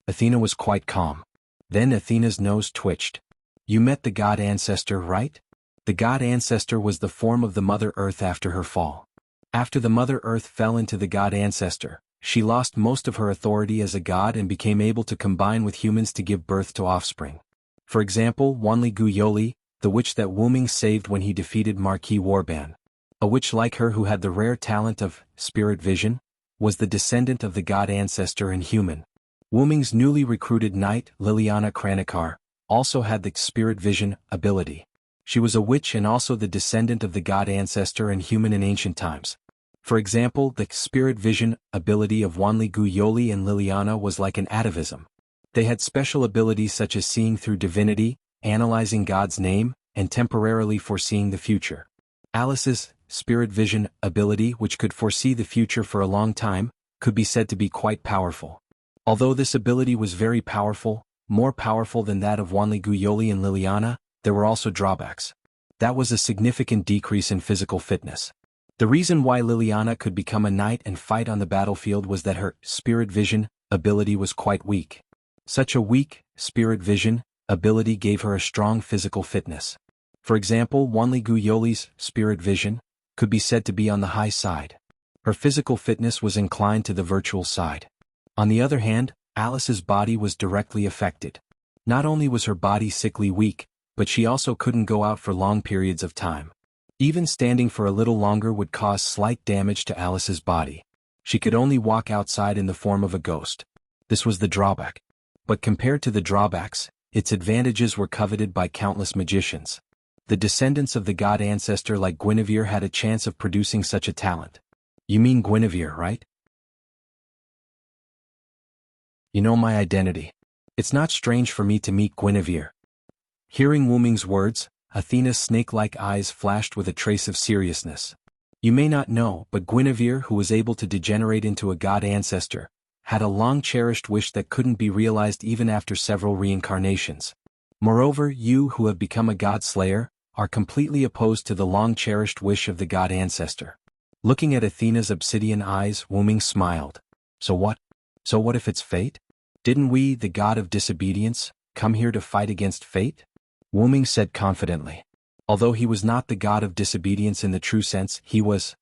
Speaker 1: Athena was quite calm. Then Athena's nose twitched. You met the god ancestor, right? The god ancestor was the form of the Mother Earth after her fall. After the Mother Earth fell into the god ancestor, she lost most of her authority as a god and became able to combine with humans to give birth to offspring. For example, Wanli Guyoli, the witch that Wuming saved when he defeated Marquis Warban. A witch like her who had the rare talent of spirit vision, was the descendant of the god ancestor and human. Wuming's newly recruited knight, Liliana Kranikar, also had the spirit vision ability. She was a witch and also the descendant of the god ancestor and human in ancient times. For example, the spirit vision ability of Wanli Guyoli and Liliana was like an atavism. They had special abilities such as seeing through divinity, analyzing God's name, and temporarily foreseeing the future. Alice's spirit vision ability, which could foresee the future for a long time, could be said to be quite powerful. Although this ability was very powerful, more powerful than that of Wanli Guyoli and Liliana, there were also drawbacks. That was a significant decrease in physical fitness. The reason why Liliana could become a knight and fight on the battlefield was that her spirit vision ability was quite weak. Such a weak spirit vision ability gave her a strong physical fitness. For example, Wanli Guyoli's spirit vision could be said to be on the high side. Her physical fitness was inclined to the virtual side. On the other hand, Alice's body was directly affected. Not only was her body sickly weak, but she also couldn't go out for long periods of time. Even standing for a little longer would cause slight damage to Alice's body. She could only walk outside in the form of a ghost. This was the drawback. But compared to the drawbacks, its advantages were coveted by countless magicians. The descendants of the god ancestor like Guinevere had a chance of producing such a talent. You mean Guinevere, right? You know my identity. It's not strange for me to meet Guinevere. Hearing Wu Ming's words, Athena's snake-like eyes flashed with a trace of seriousness. You may not know, but Guinevere, who was able to degenerate into a god ancestor, had a long-cherished wish that couldn't be realized even after several reincarnations. Moreover, you who have become a god slayer, are completely opposed to the long-cherished wish of the god ancestor. Looking at Athena's obsidian eyes, Wu Ming smiled. So what? So what if it's fate? Didn't we, the god of disobedience, come here to fight against fate? Wu Ming said confidently. Although he was not the god of disobedience in the true sense, he was.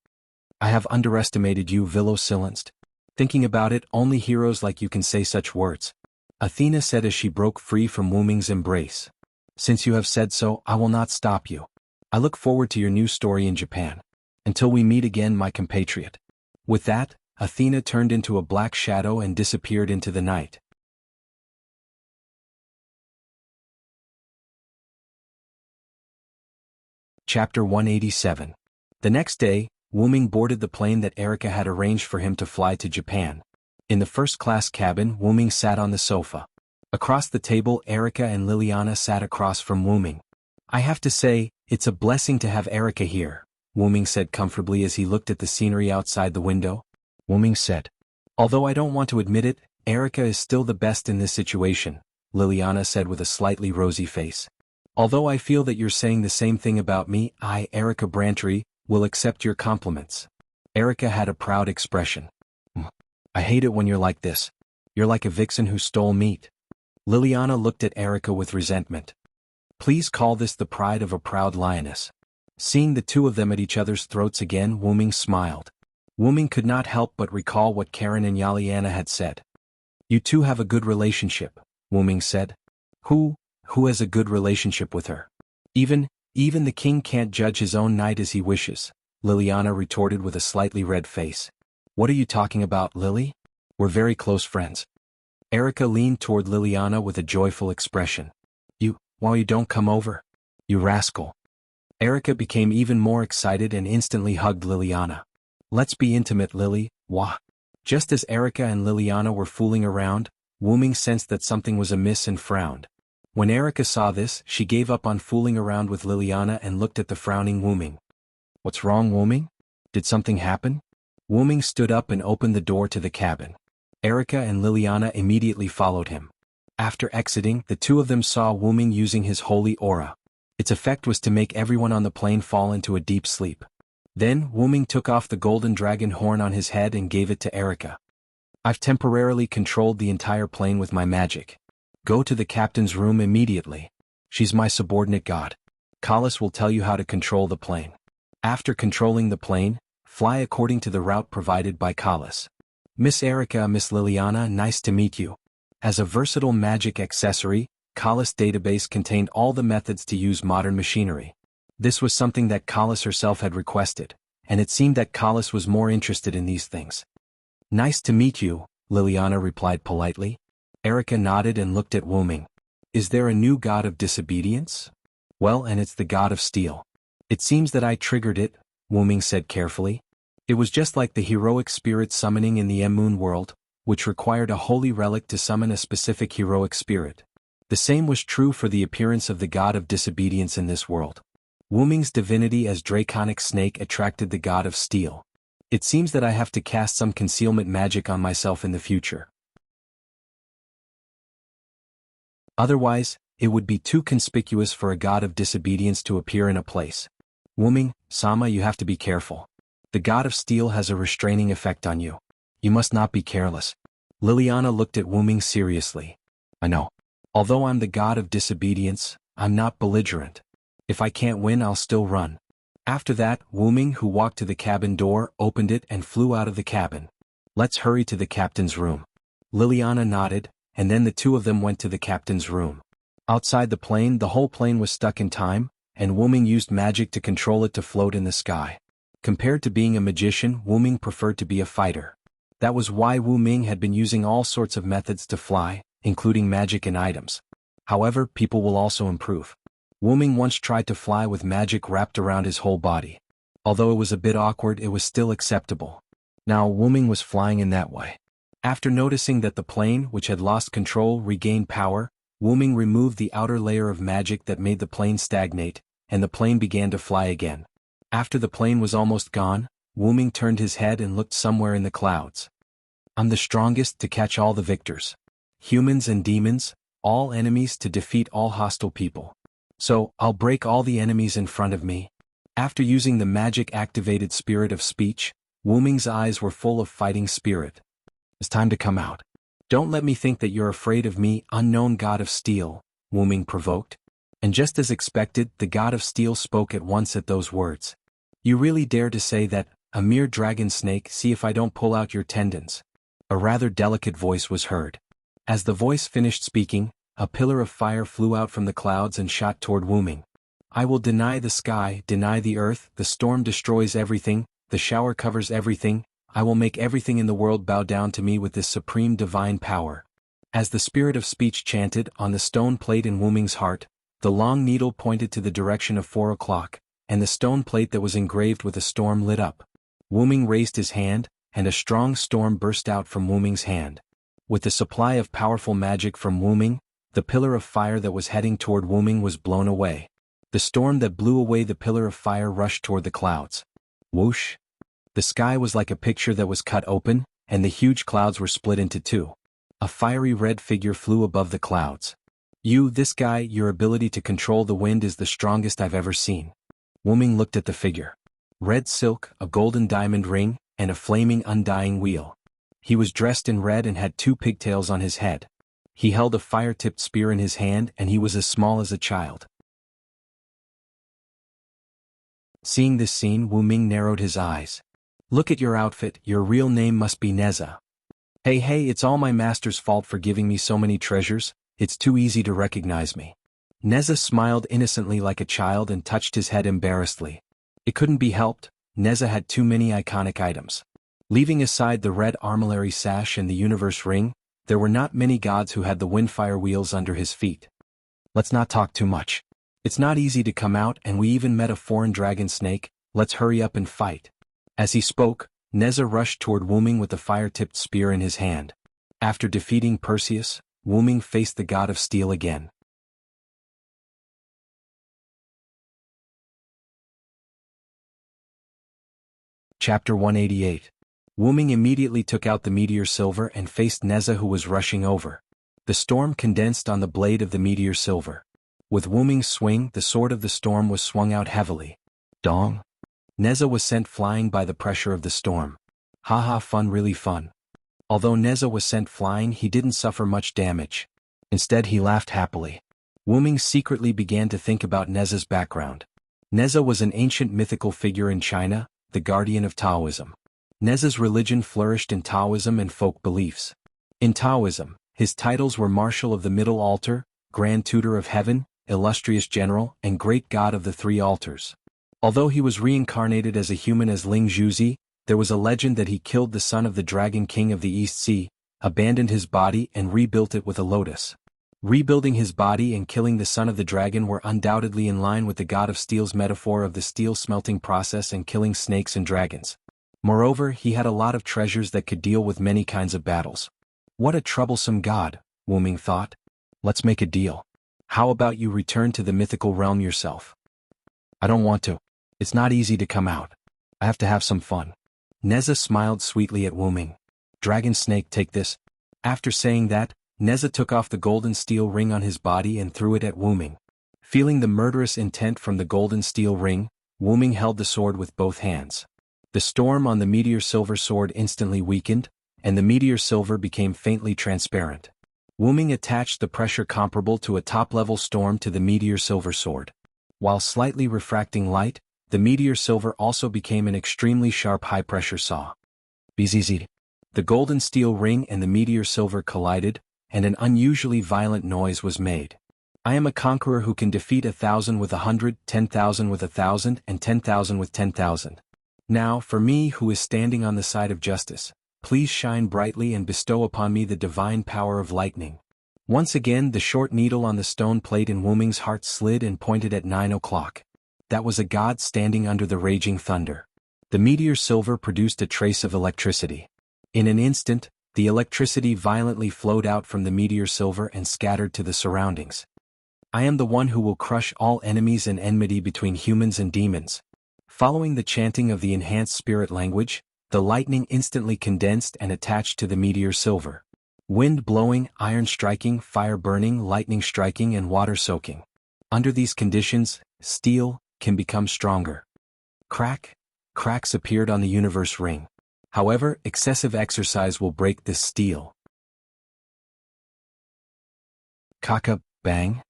Speaker 1: I have underestimated you, Vilo silenced. Thinking about it, only heroes like you can say such words. Athena said as she broke free from Wu Ming's embrace. Since you have said so, I will not stop you. I look forward to your new story in Japan. Until we meet again, my compatriot. With that, Athena turned into a black shadow and disappeared into the night. Chapter 187. The next day, Wu Ming boarded the plane that Erica had arranged for him to fly to Japan. In the first-class cabin, Wu Ming sat on the sofa. Across the table, Erica and Liliana sat across from Wu Ming. I have to say, it's a blessing to have Erica here, Wu Ming said comfortably as he looked at the scenery outside the window. Wu Ming said. Although I don't want to admit it, Erica is still the best in this situation, Liliana said with a slightly rosy face. Although I feel that you're saying the same thing about me, I, Erica Brantery, will accept your compliments. Erica had a proud expression. I hate it when you're like this. You're like a vixen who stole meat. Liliana looked at Erica with resentment. Please call this the pride of a proud lioness. Seeing the two of them at each other's throats again, Wu Ming smiled. Wu Ming could not help but recall what Karen and Yaliana had said. You two have a good relationship, Wu Ming said. Who has a good relationship with her? Even the king can't judge his own knight as he wishes, Liliana retorted with a slightly red face. What are you talking about, Lily? We're very close friends. Erica leaned toward Liliana with a joyful expression. Why you don't come over? You rascal. Erica became even more excited and instantly hugged Liliana. Let's be intimate, Lily, wah. Just as Erica and Liliana were fooling around, Wu Ming sensed that something was amiss and frowned. When Erica saw this, she gave up on fooling around with Liliana and looked at the frowning Wu Ming. What's wrong, Wu Ming? Did something happen? Wu Ming stood up and opened the door to the cabin. Erica and Liliana immediately followed him. After exiting, the two of them saw Wu Ming using his holy aura. Its effect was to make everyone on the plane fall into a deep sleep. Then, Wu Ming took off the golden dragon horn on his head and gave it to Erica. I've temporarily controlled the entire plane with my magic. Go to the captain's room immediately. She's my subordinate god. Kalis will tell you how to control the plane. After controlling the plane, fly according to the route provided by Kalis. Miss Erica, Miss Liliana, nice to meet you. As a versatile magic accessory, Kalis' database contained all the methods to use modern machinery. This was something that Kalis herself had requested, and it seemed that Kalis was more interested in these things. Nice to meet you, Liliana replied politely. Erica nodded and looked at Wu Ming. Is there a new god of disobedience? Well, and it's the god of steel. It seems that I triggered it, Wu Ming said carefully. It was just like the heroic spirit summoning in the M-Moon world, which required a holy relic to summon a specific heroic spirit. The same was true for the appearance of the god of disobedience in this world. Wu Ming's divinity as draconic snake attracted the god of steel. It seems that I have to cast some concealment magic on myself in the future. Otherwise, it would be too conspicuous for a god of disobedience to appear in a place. Wu Ming, Sama, you have to be careful. The god of steel has a restraining effect on you. You must not be careless. Liliana looked at Wu Ming seriously. I know. Although I'm the god of disobedience, I'm not belligerent. If I can't win, I'll still run. After that, Wu Ming, who walked to the cabin door, opened it and flew out of the cabin. Let's hurry to the captain's room. Liliana nodded, and then the two of them went to the captain's room. Outside the plane, the whole plane was stuck in time, and Wu Ming used magic to control it to float in the sky. Compared to being a magician, Wu Ming preferred to be a fighter. That was why Wu Ming had been using all sorts of methods to fly, including magic and items. However, people will also improve. Wu Ming once tried to fly with magic wrapped around his whole body. Although it was a bit awkward, it was still acceptable. Now Wu Ming was flying in that way. After noticing that the plane, which had lost control, regained power, Wu Ming removed the outer layer of magic that made the plane stagnate, and the plane began to fly again. After the plane was almost gone, Wu Ming turned his head and looked somewhere in the clouds. I'm the strongest to catch all the victors. Humans and demons, all enemies to defeat all hostile people. So, I'll break all the enemies in front of me. After using the magic-activated spirit of speech, Wu Ming's eyes were full of fighting spirit. It's time to come out. Don't let me think that you're afraid of me, unknown god of steel, Wu Ming provoked. And just as expected, the god of steel spoke at once at those words. You really dare to say that, a mere dragon snake, see if I don't pull out your tendons. A rather delicate voice was heard. As the voice finished speaking, a pillar of fire flew out from the clouds and shot toward Wu Ming. I will deny the sky, deny the earth, the storm destroys everything, the shower covers everything, I will make everything in the world bow down to me with this supreme divine power. As the spirit of speech chanted on the stone plate in Wu Ming's heart, the long needle pointed to the direction of 4 o'clock, and the stone plate that was engraved with a storm lit up. Wu Ming raised his hand, and a strong storm burst out from Wu Ming's hand. With the supply of powerful magic from Wu Ming, the pillar of fire that was heading toward Wu Ming was blown away. The storm that blew away the pillar of fire rushed toward the clouds. Whoosh! The sky was like a picture that was cut open, and the huge clouds were split into two. A fiery red figure flew above the clouds. This guy, your ability to control the wind is the strongest I've ever seen. Wu Ming looked at the figure. Red silk, a golden diamond ring, and a flaming undying wheel. He was dressed in red and had 2 pigtails on his head. He held a fire-tipped spear in his hand and he was as small as a child. Seeing this scene, Wu Ming narrowed his eyes. Look at your outfit, your real name must be Neza. Hey, it's all my master's fault for giving me so many treasures, it's too easy to recognize me. Neza smiled innocently like a child and touched his head embarrassedly. It couldn't be helped, Neza had too many iconic items. Leaving aside the red armillary sash and the universe ring, there were not many gods who had the windfire wheels under his feet. Let's not talk too much. It's not easy to come out and we even met a foreign dragon snake, let's hurry up and fight. As he spoke, Neza rushed toward Wu Ming with the fire-tipped spear in his hand. After defeating Perseus, Wu Ming faced the god of steel again. Chapter 188. Wu Ming immediately took out the meteor silver and faced Neza, who was rushing over. The storm condensed on the blade of the meteor silver. With Wu Ming's swing, the sword of the storm was swung out heavily. Dong! Neza was sent flying by the pressure of the storm. Haha, fun, really fun. Although Neza was sent flying, he didn't suffer much damage. Instead, he laughed happily. Wu Ming secretly began to think about Neza's background. Neza was an ancient mythical figure in China, the guardian of Taoism. Neza's religion flourished in Taoism and folk beliefs. In Taoism, his titles were Marshal of the Middle Altar, Grand Tutor of Heaven, Illustrious General, and Great God of the Three Altars. Although he was reincarnated as a human as Ling Zhuzi, there was a legend that he killed the son of the Dragon King of the East Sea, abandoned his body and rebuilt it with a lotus. Rebuilding his body and killing the son of the dragon were undoubtedly in line with the god of steel's metaphor of the steel smelting process and killing snakes and dragons. Moreover, he had a lot of treasures that could deal with many kinds of battles. What a troublesome god, Wu Ming thought. Let's make a deal. How about you return to the mythical realm yourself? I don't want to. It's not easy to come out. I have to have some fun. Neza smiled sweetly at Wu Ming. Dragon snake, take this. After saying that, Neza took off the golden steel ring on his body and threw it at Wu Ming. Feeling the murderous intent from the golden steel ring, Wu Ming held the sword with both hands. The storm on the meteor silver sword instantly weakened, and the meteor silver became faintly transparent. Wuming attached the pressure comparable to a top-level storm to the meteor silver sword. While slightly refracting light, the meteor silver also became an extremely sharp high-pressure saw. Bzzz. The golden steel ring and the meteor silver collided, and an unusually violent noise was made. I am a conqueror who can defeat 1,000 with 100, 10,000 with 1,000, and 10,000 with 10,000. Now, for me who is standing on the side of justice, please shine brightly and bestow upon me the divine power of lightning. Once again the short needle on the stone plate in Wuming's heart slid and pointed at 9 o'clock. That was a god standing under the raging thunder. The meteor silver produced a trace of electricity. In an instant, the electricity violently flowed out from the meteor silver and scattered to the surroundings. I am the one who will crush all enemies and enmity between humans and demons. Following the chanting of the enhanced spirit language, the lightning instantly condensed and attached to the meteor silver. Wind blowing, iron striking, fire burning, lightning striking, and water soaking. Under these conditions, steel can become stronger. Cracks appeared on the universe ring. However, excessive exercise will break this steel. Bang.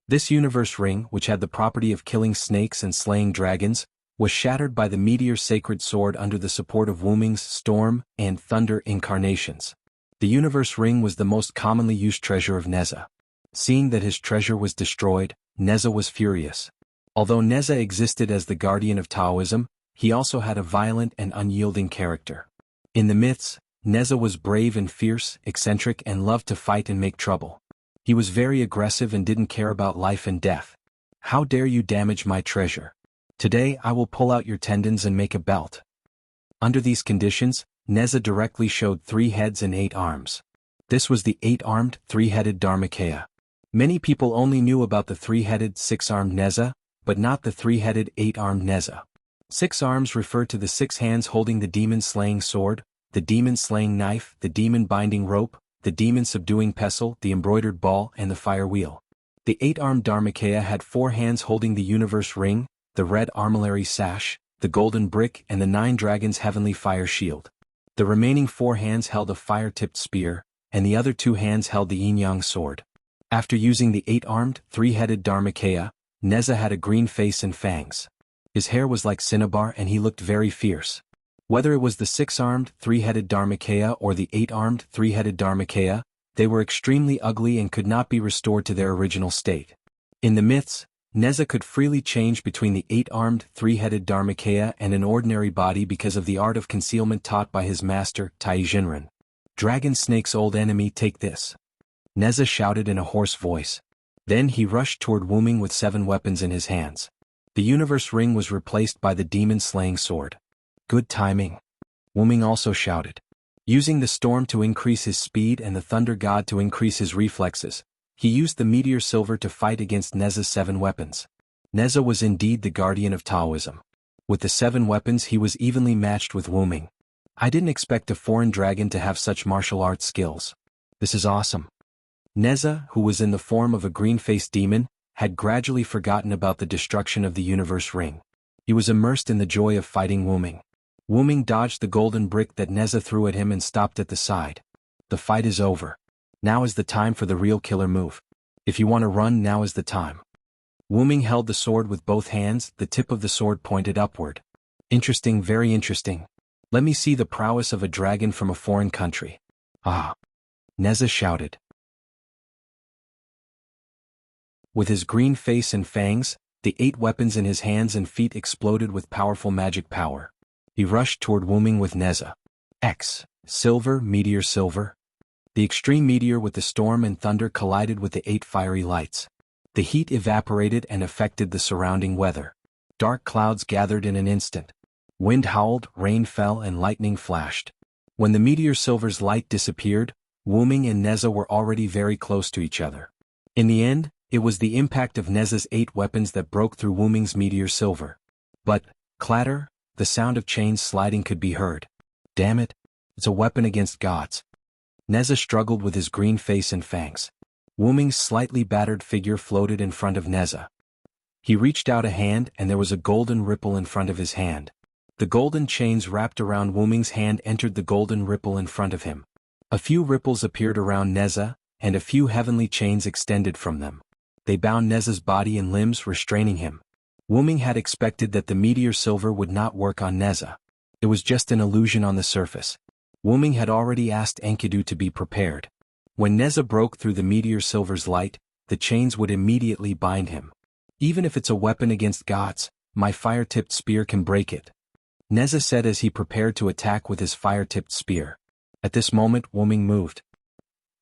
Speaker 1: This universe ring, which had the property of killing snakes and slaying dragons, was shattered by the meteor's sacred sword under the support of Wuming's storm and thunder incarnations. The universe ring was the most commonly used treasure of Neza. Seeing that his treasure was destroyed, Neza was furious. Although Neza existed as the guardian of Taoism, he also had a violent and unyielding character. In the myths, Neza was brave and fierce, eccentric, and loved to fight and make trouble. He was very aggressive and didn't care about life and death. How dare you damage my treasure? Today I will pull out your tendons and make a belt. Under these conditions, Neza directly showed 3 heads and 8 arms. This was the 8-armed, 3-headed Dharmakaya. Many people only knew about the 3-headed, 6-armed Neza, but not the 3-headed, 8-armed Neza. 6 arms refer to the 6 hands holding the demon-slaying sword, the demon-slaying knife, the demon-binding rope, the demon-subduing pestle, the embroidered ball, and the fire wheel. The 8-armed Dharmakaya had 4 hands holding the universe ring, the red armillary sash, the golden brick, and the 9 dragons' heavenly fire shield. The remaining 4 hands held a fire-tipped spear, and the other 2 hands held the yin-yang sword. After using the 8-armed, 3-headed Dharmakaya, Neza had a green face and fangs. His hair was like cinnabar and he looked very fierce. Whether it was the 6-armed, 3-headed Dharmakaya or the 8-armed, 3-headed Dharmakaya, they were extremely ugly and could not be restored to their original state. In the myths, Neza could freely change between the 8-armed, 3-headed Dharmakaya and an ordinary body because of the art of concealment taught by his master, Tai Jinren. Dragon Snake's old enemy, take this. Neza shouted in a hoarse voice. Then he rushed toward Wuming with 7 weapons in his hands. The universe ring was replaced by the demon-slaying sword. Good timing. Wuming also shouted. Using the storm to increase his speed and the thunder god to increase his reflexes, he used the meteor silver to fight against Neza's 7 weapons. Neza was indeed the guardian of Taoism. With the 7 weapons he was evenly matched with Wuming. I didn't expect a foreign dragon to have such martial arts skills. This is awesome. Neza, who was in the form of a green-faced demon, had gradually forgotten about the destruction of the universe ring. He was immersed in the joy of fighting Wuming. Wuming dodged the golden brick that Neza threw at him and stopped at the side. The fight is over. Now is the time for the real killer move. If you want to run, now is the time. Wuming held the sword with both hands, the tip of the sword pointed upward. Interesting, very interesting. Let me see the prowess of a dragon from a foreign country. Ah! Neza shouted. With his green face and fangs, the 8 weapons in his hands and feet exploded with powerful magic power. He rushed toward Wuming with Neza. Silver, meteor silver. The extreme meteor with the storm and thunder collided with the 8 fiery lights. The heat evaporated and affected the surrounding weather. Dark clouds gathered in an instant. Wind howled, rain fell, and lightning flashed. When the meteor silver's light disappeared, Wuming and Neza were already very close to each other. In the end, it was the impact of Neza's 8 weapons that broke through Wuming's meteor silver. But, clatter, the sound of chains sliding could be heard. Damn it, it's a weapon against gods. Neza struggled with his green face and fangs. Wuming's slightly battered figure floated in front of Neza. He reached out a hand and there was a golden ripple in front of his hand. The golden chains wrapped around Wu Ming's hand entered the golden ripple in front of him. A few ripples appeared around Neza, and a few heavenly chains extended from them. They bound Neza's body and limbs, restraining him. Wu Ming had expected that the meteor silver would not work on Neza. It was just an illusion on the surface. Wu Ming had already asked Enkidu to be prepared. When Neza broke through the meteor silver's light, the chains would immediately bind him. Even if it's a weapon against gods, my fire-tipped spear can break it, Neza said as he prepared to attack with his fire-tipped spear. At this moment Wu Ming moved.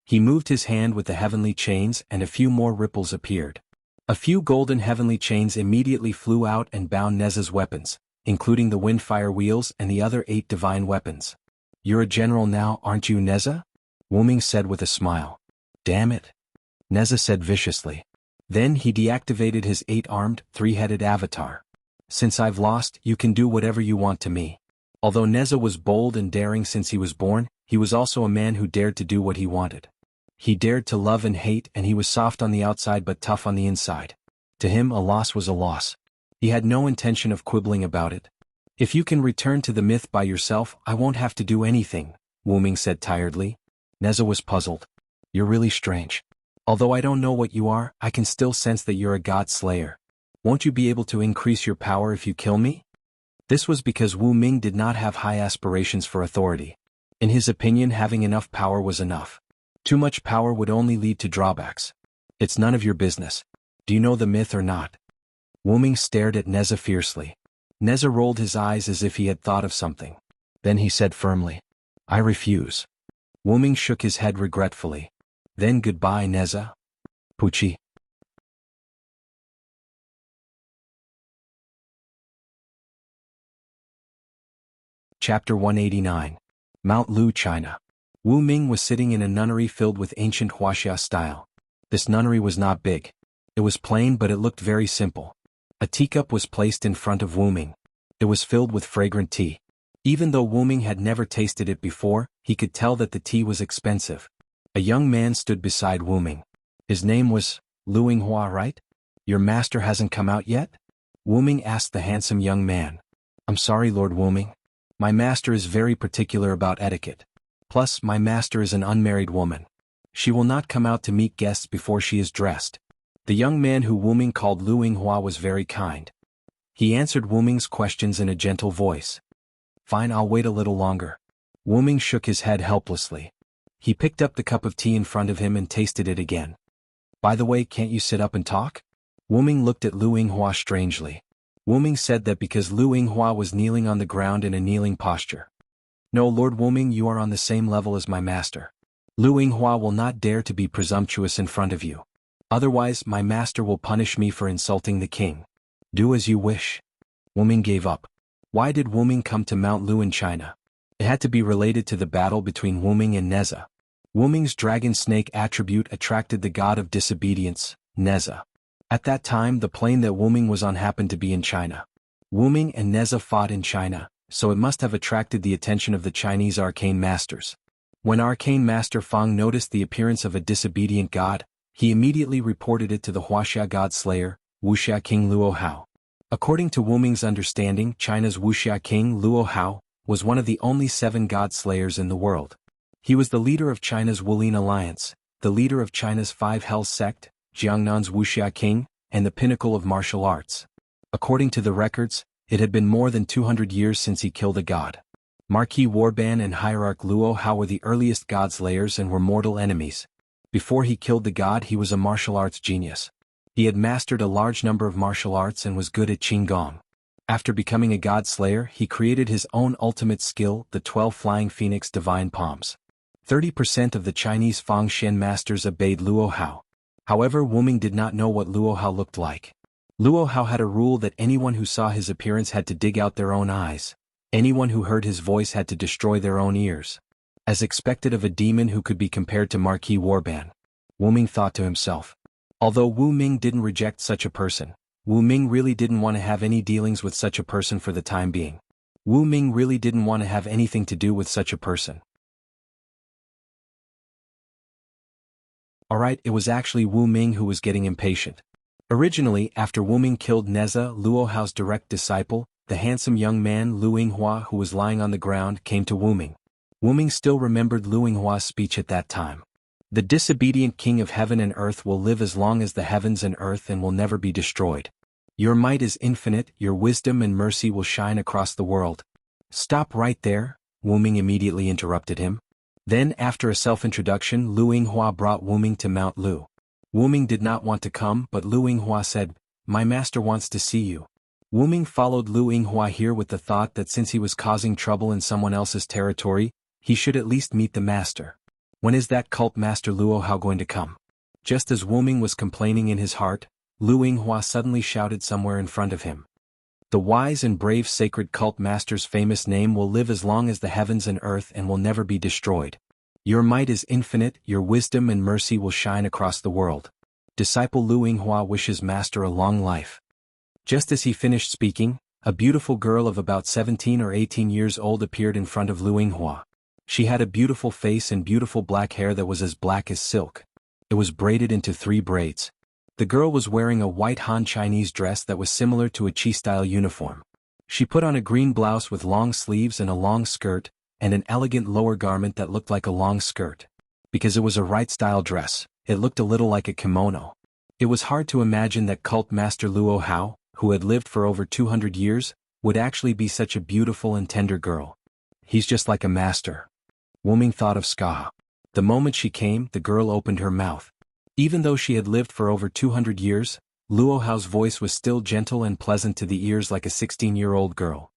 Speaker 1: He moved his hand with the heavenly chains and a few more ripples appeared. A few golden heavenly chains immediately flew out and bound Neza's weapons, including the wind-fire wheels and the other 8 divine weapons. "You're a general now, aren't you, Neza?" Wu Ming said with a smile. "Damn it," Neza said viciously. Then he deactivated his 8-armed, 3-headed avatar. "Since I've lost, you can do whatever you want to me." Although Neza was bold and daring since he was born, he was also a man who dared to do what he wanted. He dared to love and hate, and he was soft on the outside but tough on the inside. To him, a loss was a loss. He had no intention of quibbling about it. "If you can return to the myth by yourself, I won't have to do anything," Wu Ming said tiredly. Neza was puzzled. "You're really strange. Although I don't know what you are, I can still sense that you're a god slayer. Won't you be able to increase your power if you kill me?" This was because Wu Ming did not have high aspirations for authority. In his opinion, having enough power was enough. Too much power would only lead to drawbacks. "It's none of your business. Do you know the myth or not?" Wu Ming stared at Neza fiercely. Neza rolled his eyes as if he had thought of something. Then he said firmly, "I refuse." Wu Ming shook his head regretfully. "Then goodbye, Neza. Pucci." Chapter 189. Mount Lu, China. Wu Ming was sitting in a nunnery filled with ancient Wuxia style. This nunnery was not big. It was plain, but it looked very simple. A teacup was placed in front of Wu Ming. It was filled with fragrant tea. Even though Wu Ming had never tasted it before, he could tell that the tea was expensive. A young man stood beside Wu Ming. His name was Lu Yinghua, right? "Your master hasn't come out yet?" Wu Ming asked the handsome young man. "I'm sorry, Lord Wu Ming. My master is very particular about etiquette. Plus, my master is an unmarried woman. She will not come out to meet guests before she is dressed." The young man who Wu Ming called Lu Yinghua was very kind. He answered Wu Ming's questions in a gentle voice. "Fine, I'll wait a little longer." Wu Ming shook his head helplessly. He picked up the cup of tea in front of him and tasted it again. "By the way, can't you sit up and talk?" Wu Ming looked at Lu Yinghua strangely. Wu Ming said that because Lu Yinghua was kneeling on the ground in a kneeling posture. "No, Lord Wu Ming, you are on the same level as my master. Lu Yinghua will not dare to be presumptuous in front of you. Otherwise, my master will punish me for insulting the king. Do as you wish." Wu Ming gave up. Why did Wu Ming come to Mount Lu in China? It had to be related to the battle between Wu Ming and Neza. Wu Ming's dragon snake attribute attracted the god of disobedience, Neza. At that time, the plane that Wu Ming was on happened to be in China. Wu Ming and Neza fought in China, so it must have attracted the attention of the Chinese arcane masters. When Arcane Master Feng noticed the appearance of a disobedient god, he immediately reported it to the Huaxia god slayer, Wuxia King Luo Hao. According to Wu Ming's understanding, China's Wuxia King Luo Hao was one of the only 7 god slayers in the world. He was the leader of China's Wulin Alliance, the leader of China's 5 Hells sect, Jiangnan's Wuxia King, and the pinnacle of martial arts. According to the records, it had been more than 200 years since he killed a god. Marquis Warban and Hierarch Luo Hao were the earliest god slayers and were mortal enemies. Before he killed the god, he was a martial arts genius. He had mastered a large number of martial arts and was good at Qinggong. After becoming a god slayer, he created his own ultimate skill, the 12 Flying Phoenix Divine Palms. 30% of the Chinese Fang Shen masters obeyed Luo Hao. However, Wu Ming did not know what Luo Hao looked like. Luo Hao had a rule that anyone who saw his appearance had to dig out their own eyes. Anyone who heard his voice had to destroy their own ears. As expected of a demon who could be compared to Marquis Warban. Wu Ming thought to himself. Although Wu Ming didn't reject such a person, Wu Ming really didn't want to have any dealings with such a person for the time being. Wu Ming really didn't want to have anything to do with such a person. Alright, it was actually Wu Ming who was getting impatient. Originally, after Wu Ming killed Neza, Luo Hao's direct disciple, the handsome young man Lu Yinghua who was lying on the ground came to Wu Ming. Wu Ming still remembered Lu Yinghua's speech at that time. The disobedient king of heaven and earth will live as long as the heavens and earth and will never be destroyed. Your might is infinite, your wisdom and mercy will shine across the world. Stop right there, Wu Ming immediately interrupted him. Then after a self-introduction Lu Yinghua brought Wu Ming to Mount Lu. Wu Ming did not want to come but Lu Yinghua said, "My master wants to see you." Wu Ming followed Lu Yinghua here with the thought that since he was causing trouble in someone else's territory, he should at least meet the master. When is that cult master Luo Hao going to come? Just as Wu Ming was complaining in his heart, Lu Yinghua suddenly shouted somewhere in front of him. The wise and brave sacred cult master's famous name will live as long as the heavens and earth and will never be destroyed. Your might is infinite, your wisdom and mercy will shine across the world. Disciple Lu Yinghua wishes master a long life. Just as he finished speaking, a beautiful girl of about 17 or 18 years old appeared in front of Lu Yinghua. She had a beautiful face and beautiful black hair that was as black as silk. It was braided into 3 braids. The girl was wearing a white Han Chinese dress that was similar to a Qi-style uniform. She put on a green blouse with long sleeves and a long skirt, and an elegant lower garment that looked like a long skirt. Because it was a right-style dress, it looked a little like a kimono. It was hard to imagine that cult master Luo Hao, who had lived for over 200 years, would actually be such a beautiful and tender girl. He's just like a master. Wu Ming thought of Ska. The moment she came, the girl opened her mouth. Even though she had lived for over 200 years, Luo Hao's voice was still gentle and pleasant to the ears like a 16-year-old girl.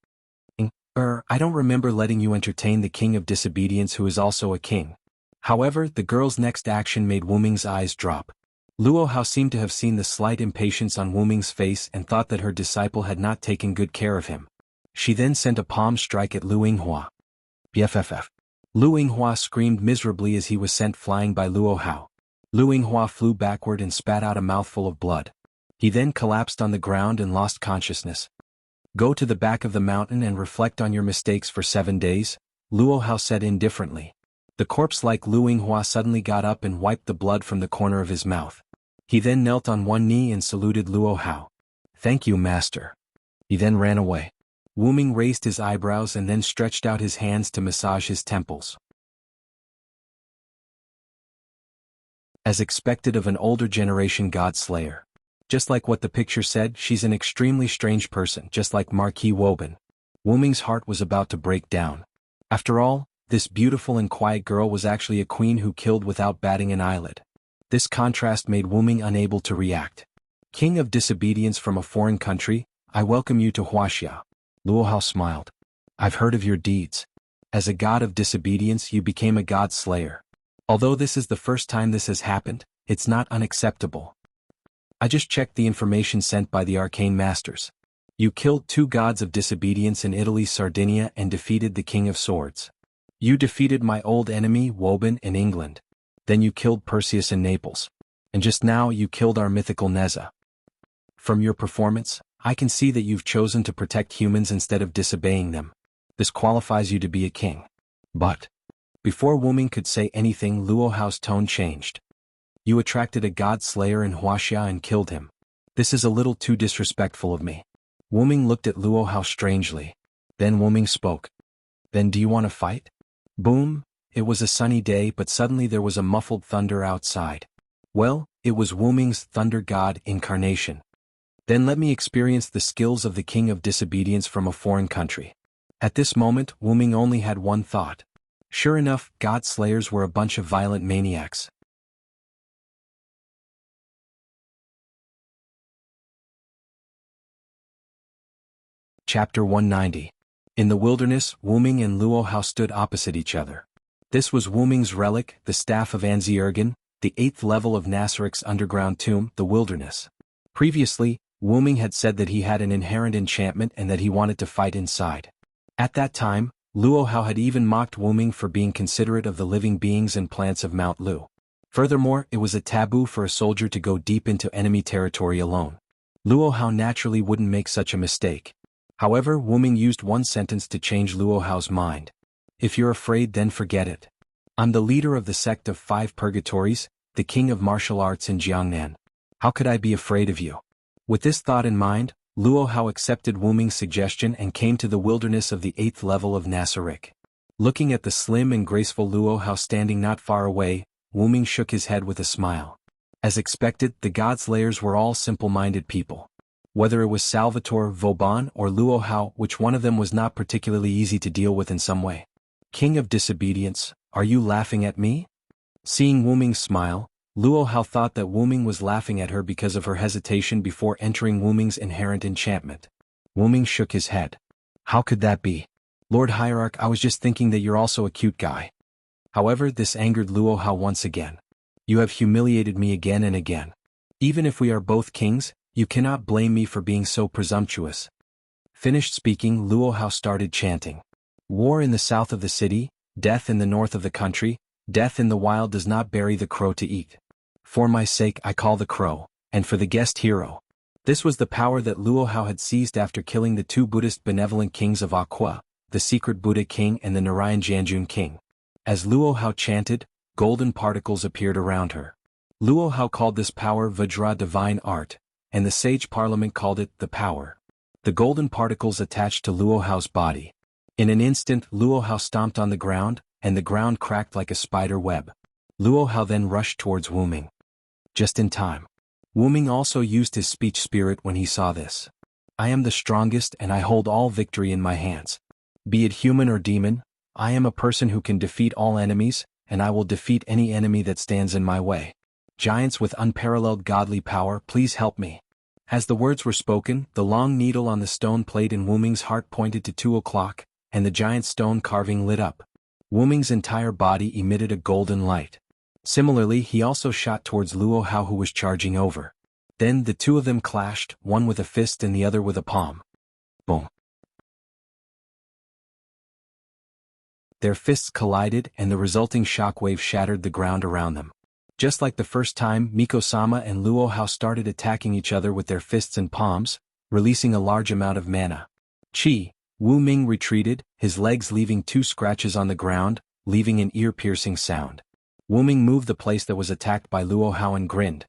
Speaker 1: I don't remember letting you entertain the king of disobedience who is also a king. However, the girl's next action made Wu Ming's eyes drop. Luo Hao seemed to have seen the slight impatience on Wu Ming's face and thought that her disciple had not taken good care of him. She then sent a palm strike at Lu Yinghua. BFFF. Lu Yinghua screamed miserably as he was sent flying by Luo Hao. Lu Yinghua flew backward and spat out a mouthful of blood. He then collapsed on the ground and lost consciousness. Go to the back of the mountain and reflect on your mistakes for 7 days, Luo Hao said indifferently. The corpse-like Lu Yinghua suddenly got up and wiped the blood from the corner of his mouth. He then knelt on one knee and saluted Luo Hao. Thank you, master. He then ran away. Wu Ming raised his eyebrows and then stretched out his hands to massage his temples. As expected of an older generation god slayer. Just like what the picture said, she's an extremely strange person, just like Marquis Woban. Wu Ming's heart was about to break down. After all, this beautiful and quiet girl was actually a queen who killed without batting an eyelid. This contrast made Wu Ming unable to react. King of disobedience from a foreign country, I welcome you to Wuxia. Luo Hao smiled. I've heard of your deeds. As a god of disobedience you became a god slayer. Although this is the first time this has happened, it's not unacceptable. I just checked the information sent by the arcane masters. You killed 2 gods of disobedience in Italy's Sardinia and defeated the King of Swords. You defeated my old enemy Woban in England. Then you killed Perseus in Naples. And just now you killed our mythical Neza. From your performance, I can see that you've chosen to protect humans instead of disobeying them. This qualifies you to be a king. But before Wu Ming could say anything, Luo Hao's tone changed. You attracted a god slayer in Wuxia and killed him. This is a little too disrespectful of me. Wu Ming looked at Luo Hao strangely. Then Wu Ming spoke. Then do you want to fight? Boom! It was a sunny day but suddenly there was a muffled thunder outside. Well, it was Wu Ming's thunder god incarnation. Then let me experience the skills of the king of disobedience from a foreign country. At this moment, Wu Ming only had one thought. Sure enough, god slayers were a bunch of violent maniacs. Chapter 190. In the wilderness, Wu Ming and Luo Hao stood opposite each other. This was Wu Ming's relic, the staff of Anziergen, the 8th level of Nasarik's underground tomb, the wilderness. Previously, Wu Ming had said that he had an inherent enchantment and that he wanted to fight inside. At that time, Luo Hao had even mocked Wu Ming for being considerate of the living beings and plants of Mount Lu. Furthermore, it was a taboo for a soldier to go deep into enemy territory alone. Luo Hao naturally wouldn't make such a mistake. However, Wu Ming used one sentence to change Luo Hao's mind. If you're afraid, then forget it. I'm the leader of the sect of 5 purgatories, the king of martial arts in Jiangnan. How could I be afraid of you? With this thought in mind, Luo Hao accepted Wu Ming's suggestion and came to the wilderness of the 8th level of Nasaric. Looking at the slim and graceful Luo Hao standing not far away, Wu Ming shook his head with a smile. As expected, the god slayers were all simple-minded people. Whether it was Salvatore, Vauban, or Luo Hao, which one of them was not particularly easy to deal with in some way. King of disobedience, are you laughing at me? Seeing Wu Ming smile, Luo Hao thought that Wu Ming was laughing at her because of her hesitation before entering Wu Ming's inherent enchantment. Wu Ming shook his head. How could that be? Lord Hierarch, I was just thinking that you're also a cute guy. However, this angered Luo Hao once again. You have humiliated me again and again. Even if we are both kings, you cannot blame me for being so presumptuous. Finished speaking, Luo Hao started chanting. War in the south of the city, death in the north of the country, death in the wild does not bury the crow to eat. For my sake I call the crow, and for the guest hero. This was the power that Luo Hao had seized after killing the 2 Buddhist benevolent kings of Aqua, the secret Buddha king and the Narayan Janjun king. As Luo Hao chanted, golden particles appeared around her. Luo Hao called this power Vajra divine art, and the sage parliament called it the power. The golden particles attached to Luo Hao's body. In an instant Luo Hao stomped on the ground, and the ground cracked like a spider web. Luo Hao then rushed towards Wu Ming. Just in time. Wu Ming also used his speech spirit when he saw this. I am the strongest and I hold all victory in my hands. Be it human or demon, I am a person who can defeat all enemies, and I will defeat any enemy that stands in my way. Giants with unparalleled godly power, please help me. As the words were spoken, the long needle on the stone plate in Wu Ming's heart pointed to 2 o'clock, and the giant stone carving lit up. Wu Ming's entire body emitted a golden light. Similarly, he also shot towards Luo Hao, who was charging over. Then the 2 of them clashed, one with a fist and the other with a palm. Boom. Their fists collided and the resulting shockwave shattered the ground around them. Just like the first time, Miko-sama and Luo Hao started attacking each other with their fists and palms, releasing a large amount of mana. Chi. Wu Ming retreated, his legs leaving 2 scratches on the ground, leaving an ear-piercing sound. Wu Ming moved the place that was attacked by Luo Hao and grinned.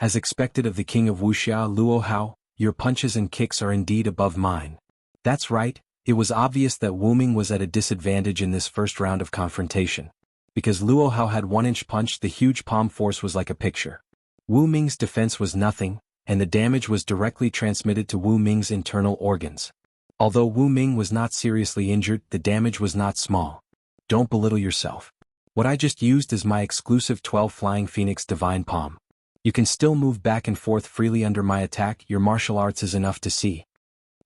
Speaker 1: As expected of the king of Wuxia, Luo Hao, your punches and kicks are indeed above mine. That's right, it was obvious that Wu Ming was at a disadvantage in this first round of confrontation. Because Luo Hao had 1-inch punch, the huge palm force was like a picture. Wu Ming's defense was nothing, and the damage was directly transmitted to Wu Ming's internal organs. Although Wu Ming was not seriously injured, the damage was not small. Don't belittle yourself. What I just used is my exclusive 12 Flying Phoenix Divine Palm. You can still move back and forth freely under my attack, your martial arts is enough to see.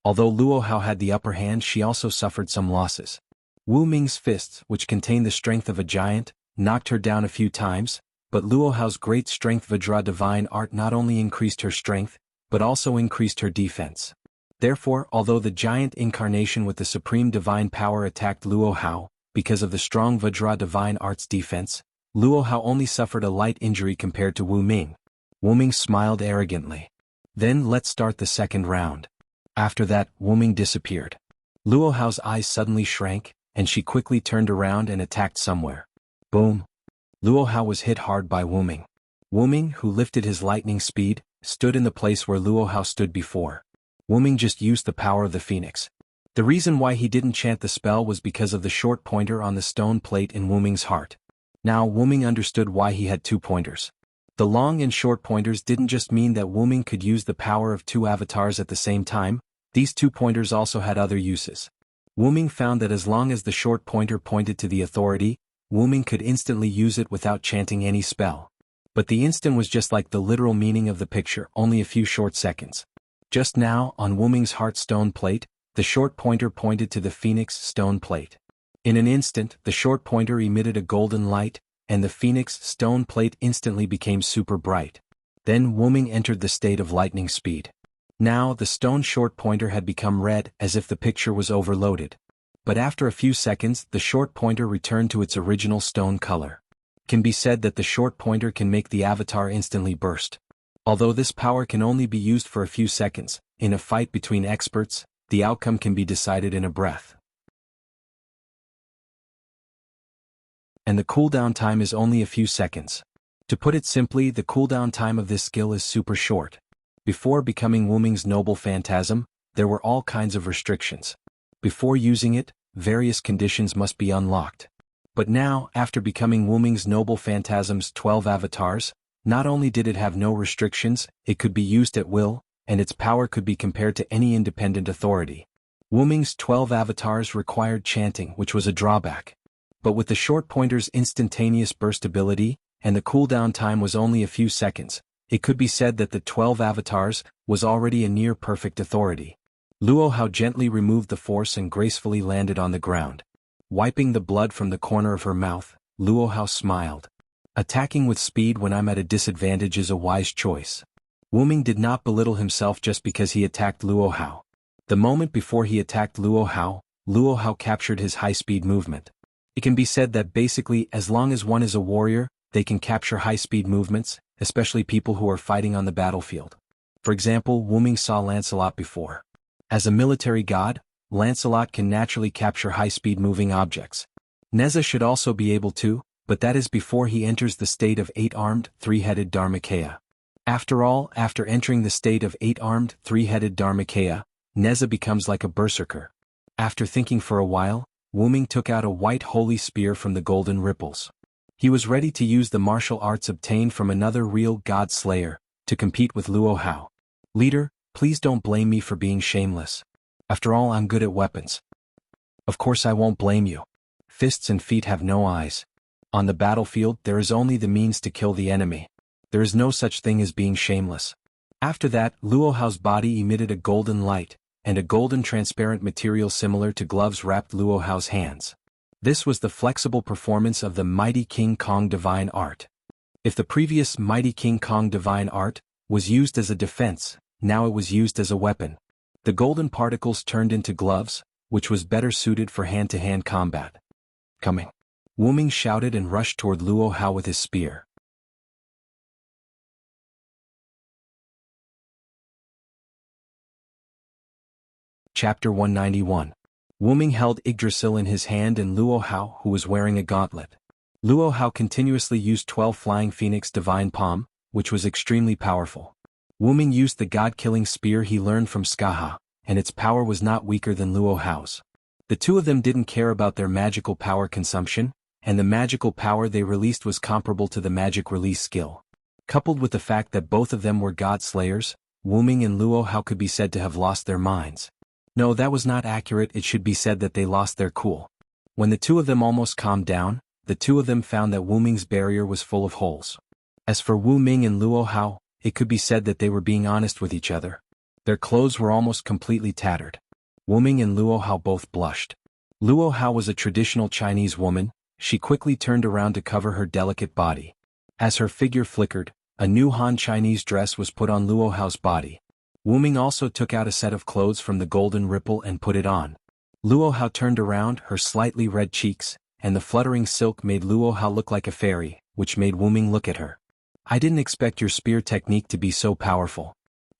Speaker 1: Although Luo Hao had the upper hand, she also suffered some losses. Wu Ming's fists, which contained the strength of a giant, knocked her down a few times, but Luo Hao's great strength Vajra divine art not only increased her strength, but also increased her defense. Therefore, although the giant incarnation with the supreme divine power attacked Luo Hao, because of the strong Vajra divine art's defense, Luo Hao only suffered a light injury compared to Wu Ming. Wu Ming smiled arrogantly. Then let's start the second round. After that, Wu Ming disappeared. Luo Hao's eyes suddenly shrank, and she quickly turned around and attacked somewhere. Boom! Luo Hao was hit hard by Wu Ming. Wu Ming, who lifted his lightning speed, stood in the place where Luo Hao stood before. Wu Ming just used the power of the phoenix. The reason why he didn't chant the spell was because of the short pointer on the stone plate in Wu Ming's heart. Now Wu Ming understood why he had 2 pointers. The long and short pointers didn't just mean that Wu Ming could use the power of 2 avatars at the same time, these 2 pointers also had other uses. Wu Ming found that as long as the short pointer pointed to the authority, Wu Ming could instantly use it without chanting any spell. But the instant was just like the literal meaning of the picture, only a few short seconds. Just now, on Wu Ming's heart stone plate, the short pointer pointed to the phoenix stone plate. In an instant, the short pointer emitted a golden light, and the phoenix stone plate instantly became super bright. Then Wu Ming entered the state of lightning speed. Now the stone short pointer had become red, as if the picture was overloaded. But after a few seconds, the short pointer returned to its original stone color. It can be said that the short pointer can make the avatar instantly burst. Although this power can only be used for a few seconds, in a fight between experts, the outcome can be decided in a breath. And the cooldown time is only a few seconds. To put it simply, the cooldown time of this skill is super short. Before becoming Wuming's noble phantasm, there were all kinds of restrictions. Before using it, various conditions must be unlocked. But now, after becoming Wuming's noble phantasm's 12 avatars, not only did it have no restrictions, it could be used at will, and its power could be compared to any independent authority. Wuming's 12 avatars required chanting, which was a drawback. But with the short pointer's instantaneous burst ability, and the cooldown time was only a few seconds, it could be said that the 12 avatars was already a near-perfect authority. Luo Hao gently removed the force and gracefully landed on the ground. Wiping the blood from the corner of her mouth, Luo Hao smiled. Attacking with speed when I'm at a disadvantage is a wise choice. Wuming did not belittle himself just because he attacked Luo Hao. The moment before he attacked Luo Hao captured his high-speed movement. It can be said that basically as long as one is a warrior, they can capture high-speed movements, especially people who are fighting on the battlefield. For example, Wuming saw Lancelot before. As a military god, Lancelot can naturally capture high-speed moving objects. Neza should also be able to, but that is before he enters the state of 8-armed, 3-headed Dharmakaya. After all, after entering the state of 8-armed, 3-headed Dharmakaya, Neza becomes like a berserker. After thinking for a while, Wuming took out a white holy spear from the golden ripples. He was ready to use the martial arts obtained from another real god slayer, to compete with Luo Hao. Leader, please don't blame me for being shameless. After all, I'm good at weapons. Of course I won't blame you. Fists and feet have no eyes. On the battlefield there is only the means to kill the enemy. There is no such thing as being shameless. After that, Luo Hao's body emitted a golden light, and a golden transparent material similar to gloves wrapped Luo Hao's hands. This was the flexible performance of the Mighty King Kong Divine Art. If the previous Mighty King Kong Divine Art was used as a defense, now it was used as a weapon. The golden particles turned into gloves, which was better suited for hand-to-hand combat. Coming. Wuming shouted and rushed toward Luo Hao with his spear. Chapter 191. Wuming held Yggdrasil in his hand and Luo Hao, who was wearing a gauntlet. Luo Hao continuously used 12 Flying Phoenix Divine Palm, which was extremely powerful. Wuming used the god-killing spear he learned from Skaha, and its power was not weaker than Luo Hao's. The two of them didn't care about their magical power consumption, and the magical power they released was comparable to the magic release skill. Coupled with the fact that both of them were god slayers, Wuming and Luo Hao could be said to have lost their minds. No, that was not accurate. It should be said that they lost their cool. When the two of them almost calmed down, the two of them found that Wuming's barrier was full of holes. As for Wuming and Luo Hao, it could be said that they were being honest with each other. Their clothes were almost completely tattered. Wuming and Luo Hao both blushed. Luo Hao was a traditional Chinese woman. She quickly turned around to cover her delicate body. As her figure flickered, a new Han Chinese dress was put on Luo Hao's body. Wuming also took out a set of clothes from the golden ripple and put it on. Luo Hao turned around, her slightly red cheeks, and the fluttering silk made Luo Hao look like a fairy, which made Wuming look at her. I didn't expect your spear technique to be so powerful.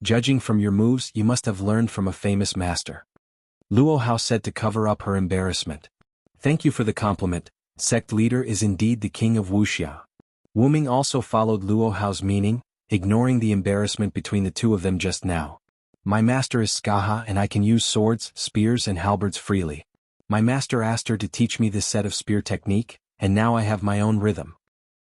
Speaker 1: Judging from your moves, you must have learned from a famous master. Luo Hao said to cover up her embarrassment. Thank you for the compliment. Sect leader is indeed the king of Wuxia. Wuming also followed Luo Hao's meaning, ignoring the embarrassment between the two of them just now. My master is Skaha and I can use swords, spears and halberds freely. My master asked her to teach me this set of spear technique, and now I have my own rhythm.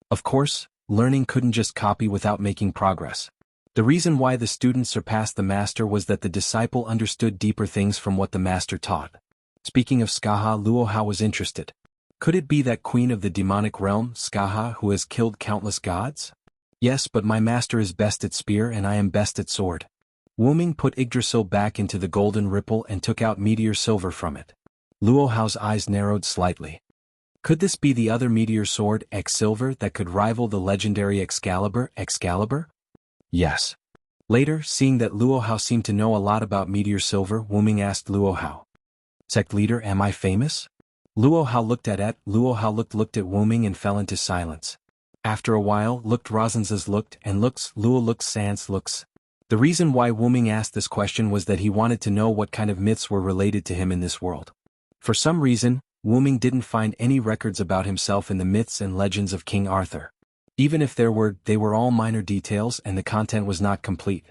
Speaker 1: Of course, learning couldn't just copy without making progress. The reason why the student surpassed the master was that the disciple understood deeper things from what the master taught. Speaking of Skaha, Luo Hao was interested. Could it be that queen of the demonic realm, Skaha, who has killed countless gods? Yes, but my master is best at spear and I am best at sword. Wuming put Yggdrasil back into the golden ripple and took out meteor silver from it. Luo Hao's eyes narrowed slightly. Could this be the other meteor sword, Silver, that could rival the legendary Excalibur? Yes. Later, seeing that Luo Hao seemed to know a lot about meteor silver, Wuming asked Luo Hao. Sect leader, am I famous? Luo Hao looked at Wuming and fell into silence. After a while, Rosenza's looked, Luo looked, Sans looks. The reason why Wuming asked this question was that he wanted to know what kind of myths were related to him in this world. For some reason, Wuming didn't find any records about himself in the myths and legends of King Arthur. Even if there were, they were all minor details and the content was not complete.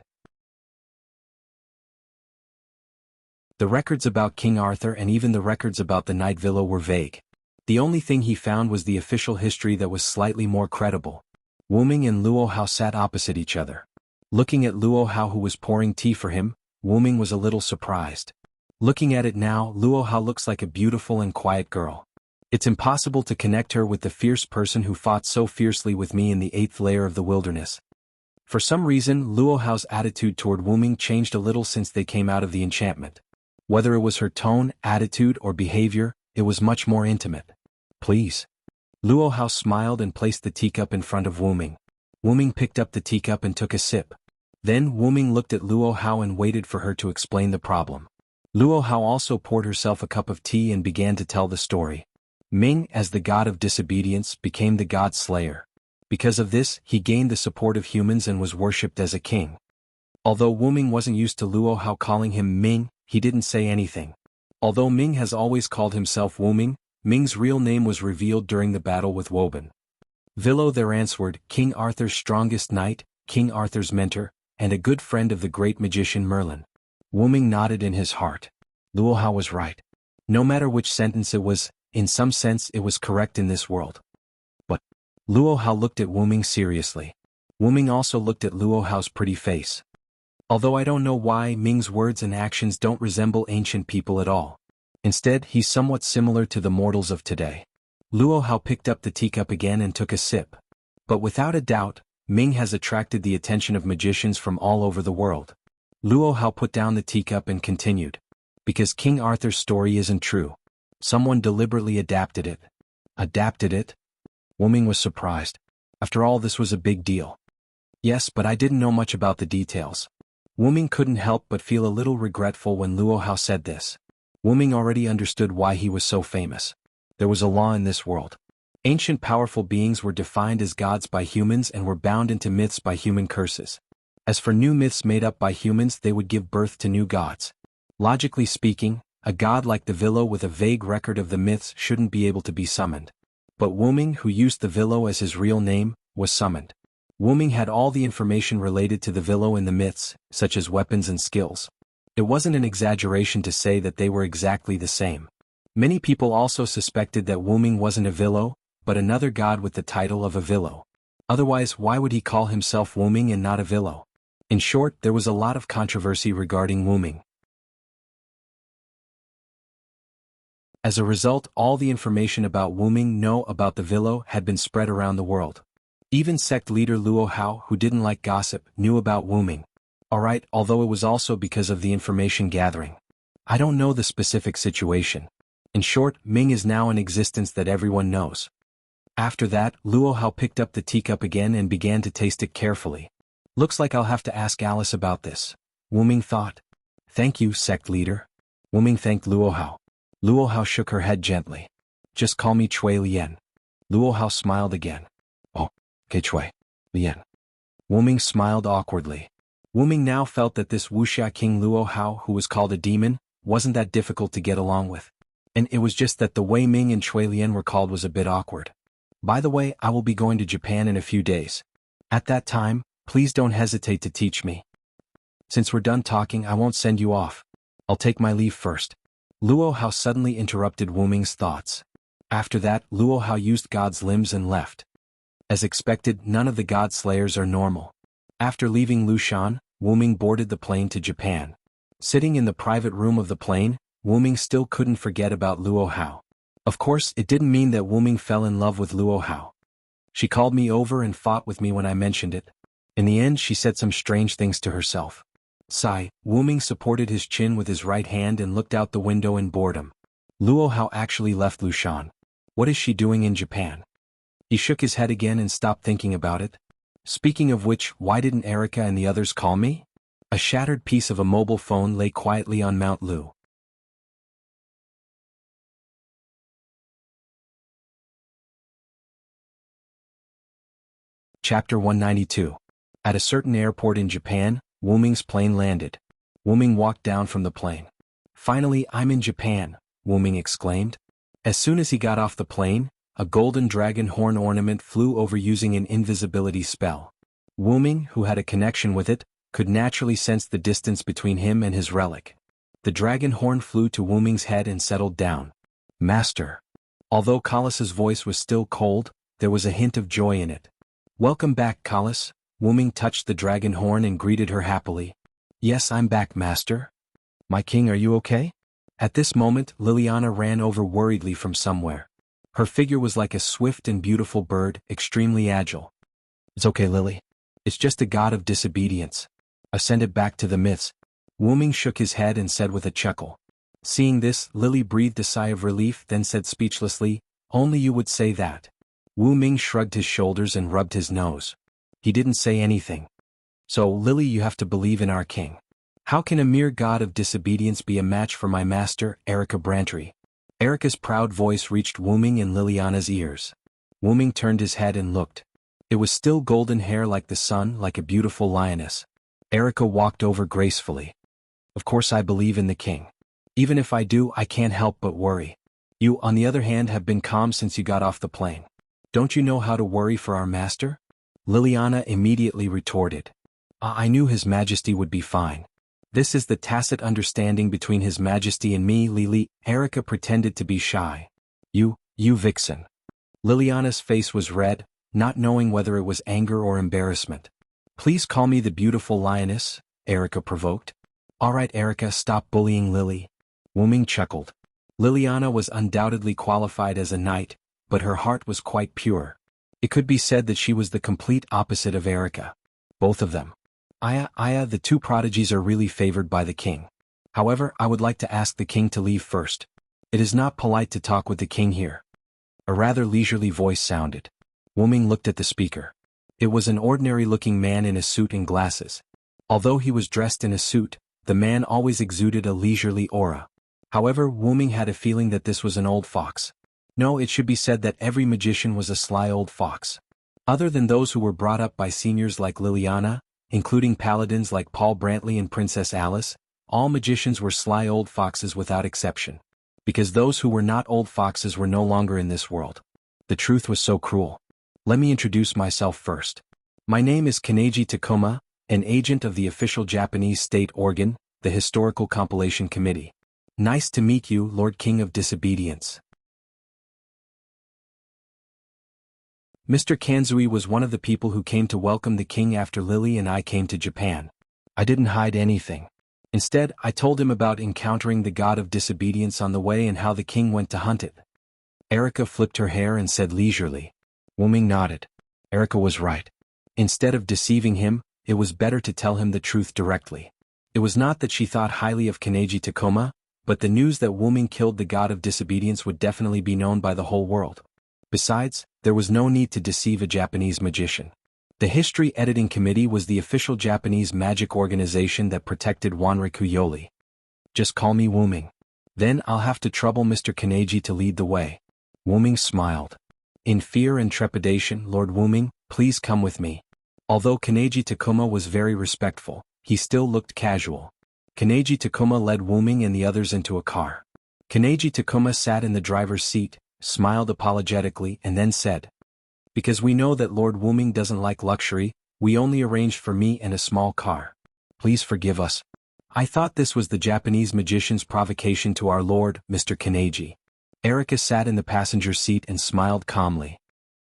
Speaker 1: The records about King Arthur and even the records about the Night Villa were vague. The only thing he found was the official history that was slightly more credible. Wu Ming and Luo Hao sat opposite each other. Looking at Luo Hao, who was pouring tea for him, Wu Ming was a little surprised. Looking at it now, Luo Hao looks like a beautiful and quiet girl. It's impossible to connect her with the fierce person who fought so fiercely with me in the 8th layer of the wilderness. For some reason, Luo Hao's attitude toward Wu Ming changed a little since they came out of the enchantment. Whether it was her tone, attitude, or behavior, it was much more intimate. Please. Luo Hao smiled and placed the teacup in front of Wu Ming. Wu Ming picked up the teacup and took a sip. Then Wu Ming looked at Luo Hao and waited for her to explain the problem. Luo Hao also poured herself a cup of tea and began to tell the story. Ming, as the god of disobedience, became the god slayer. Because of this, he gained the support of humans and was worshipped as a king. Although Wu Ming wasn't used to Luo Hao calling him Ming, he didn't say anything. Although Ming has always called himself Wu Ming, Ming's real name was revealed during the battle with Woban. Villo there answered, King Arthur's strongest knight, King Arthur's mentor, and a good friend of the great magician Merlin. Wu Ming nodded in his heart. Luo Hao was right. No matter which sentence it was, in some sense it was correct in this world. But Luo Hao looked at Wu Ming seriously. Wu Ming also looked at Luo Hao's pretty face. Although I don't know why Ming's words and actions don't resemble ancient people at all. Instead, he's somewhat similar to the mortals of today. Luo Hao picked up the teacup again and took a sip. But without a doubt, Ming has attracted the attention of magicians from all over the world. Luo Hao put down the teacup and continued. Because King Arthur's story isn't true. Someone deliberately adapted it. Adapted it? Wu Ming was surprised. After all, this was a big deal. Yes, but I didn't know much about the details. Wu Ming couldn't help but feel a little regretful when Luo Hao said this. Wu Ming already understood why he was so famous. There was a law in this world. Ancient powerful beings were defined as gods by humans and were bound into myths by human curses. As for new myths made up by humans, they would give birth to new gods. Logically speaking, a god like the Villo with a vague record of the myths shouldn't be able to be summoned. But Wu Ming, who used the Villo as his real name, was summoned. Wu Ming had all the information related to the Villo in the myths, such as weapons and skills. It wasn't an exaggeration to say that they were exactly the same. Many people also suspected that Wu Ming wasn't a Villo, but another god with the title of a Villo. Otherwise, why would he call himself Wu Ming and not a Villo? In short, there was a lot of controversy regarding Wu Ming. As a result, all the information about Wu Ming about the Villo had been spread around the world. Even sect leader Luo Hao, who didn't like gossip, knew about Wu Ming. Alright, although it was also because of the information gathering. I don't know the specific situation. In short, Ming is now in existence that everyone knows. After that, Luo Hao picked up the teacup again and began to taste it carefully. Looks like I'll have to ask Alice about this, Wu Ming thought. Thank you, sect leader. Wu Ming thanked Luo Hao. Luo Hao shook her head gently. Just call me Chui Lian. Luo Hao smiled again. Oh, okay, Chui Lian. Wu Ming smiled awkwardly. Wu Ming now felt that this Wuxia King Luo Hao, who was called a demon, wasn't that difficult to get along with. And it was just that the way Ming and Chui Lian were called was a bit awkward. By the way, I will be going to Japan in a few days. At that time, please don't hesitate to teach me. Since we're done talking, I won't send you off. I'll take my leave first. Luo Hao suddenly interrupted Wu Ming's thoughts. After that, Luo Hao used God's limbs and left. As expected, none of the God Slayers are normal. After leaving Lushan, Wu Ming boarded the plane to Japan. Sitting in the private room of the plane, Wu Ming still couldn't forget about Luo Hao. Of course, it didn't mean that Wu Ming fell in love with Luo Hao. She called me over and fought with me when I mentioned it. In the end, she said some strange things to herself. Sigh, Wu Ming supported his chin with his right hand and looked out the window in boredom. Luo Hao actually left Lushan. What is she doing in Japan? He shook his head again and stopped thinking about it. Speaking of which, why didn't Erica and the others call me? A shattered piece of a mobile phone lay quietly on Mount Lu. Chapter 192. At a certain airport in Japan, Wu Ming's plane landed. Wu Ming walked down from the plane. Finally, I'm in Japan, Wu Ming exclaimed. As soon as he got off the plane, a golden dragon horn ornament flew over using an invisibility spell. Wu Ming, who had a connection with it, could naturally sense the distance between him and his relic. The dragon horn flew to Wu Ming's head and settled down. Master. Although Kalas's voice was still cold, there was a hint of joy in it. Welcome back, Kalas. Wu Ming touched the dragon horn and greeted her happily. Yes, I'm back, Master. My king, are you okay? At this moment, Liliana ran over worriedly from somewhere. Her figure was like a swift and beautiful bird, extremely agile. It's okay, Lily. It's just a god of disobedience. I send it back to the myths. Wu Ming shook his head and said with a chuckle. Seeing this, Lily breathed a sigh of relief, then said speechlessly, Only you would say that. Wu Ming shrugged his shoulders and rubbed his nose. He didn't say anything. So, Lily, you have to believe in our king. How can a mere god of disobedience be a match for my master, Erica Brantry? Erica's proud voice reached Wu Ming in Liliana's ears. Wu Ming turned his head and looked. It was still golden hair like the sun, like a beautiful lioness. Erica walked over gracefully. Of course I believe in the king. Even if I do, I can't help but worry. You, on the other hand, have been calm since you got off the plane. Don't you know how to worry for our master? Liliana immediately retorted. I knew His Majesty would be fine. This is the tacit understanding between His Majesty and me, Lily. Erica pretended to be shy. You vixen. Liliana's face was red, not knowing whether it was anger or embarrassment. Please call me the beautiful lioness, Erica provoked. All right, Erica, stop bullying Lily. Wu Ming chuckled. Liliana was undoubtedly qualified as a knight, but her heart was quite pure. It could be said that she was the complete opposite of Erica. Both of them. Aya, the two prodigies are really favored by the king. However, I would like to ask the king to leave first. It is not polite to talk with the king here. A rather leisurely voice sounded. Wu Ming looked at the speaker. It was an ordinary-looking man in a suit and glasses. Although he was dressed in a suit, the man always exuded a leisurely aura. However, Wu Ming had a feeling that this was an old fox. No, it should be said that every magician was a sly old fox. Other than those who were brought up by seniors like Liliana, including paladins like Paul Brantley and Princess Alice, all magicians were sly old foxes without exception. Because those who were not old foxes were no longer in this world. The truth was so cruel. Let me introduce myself first. My name is Kaneji Takuma, an agent of the official Japanese state organ, the Historical Compilation Committee. Nice to meet you, Lord King of Disobedience. Mr. Kanzui was one of the people who came to welcome the king after Lily and I came to Japan. I didn't hide anything. Instead, I told him about encountering the god of disobedience on the way and how the king went to hunt it. Erica flipped her hair and said leisurely. Wu Ming nodded. Erica was right. Instead of deceiving him, it was better to tell him the truth directly. It was not that she thought highly of Kaneji Takuma, but the news that Wu Ming killed the god of disobedience would definitely be known by the whole world. Besides, there was no need to deceive a Japanese magician. The History Editing Committee was the official Japanese magic organization that protected Wanriku Yoli. Just call me Wu Ming. Then I'll have to trouble Mr. Kaneji to lead the way. Wu Ming smiled. In fear and trepidation, Lord Wu Ming, please come with me. Although Kaneji Takuma was very respectful, he still looked casual. Kaneji Takuma led Wu Ming and the others into a car. Kaneji Takuma sat in the driver's seat, smiled apologetically, and then said, Because we know that Lord Wu Ming doesn't like luxury, we only arranged for me and a small car. Please forgive us. I thought this was the Japanese magician's provocation to our lord, Mr. Kaneji. Erica sat in the passenger seat and smiled calmly.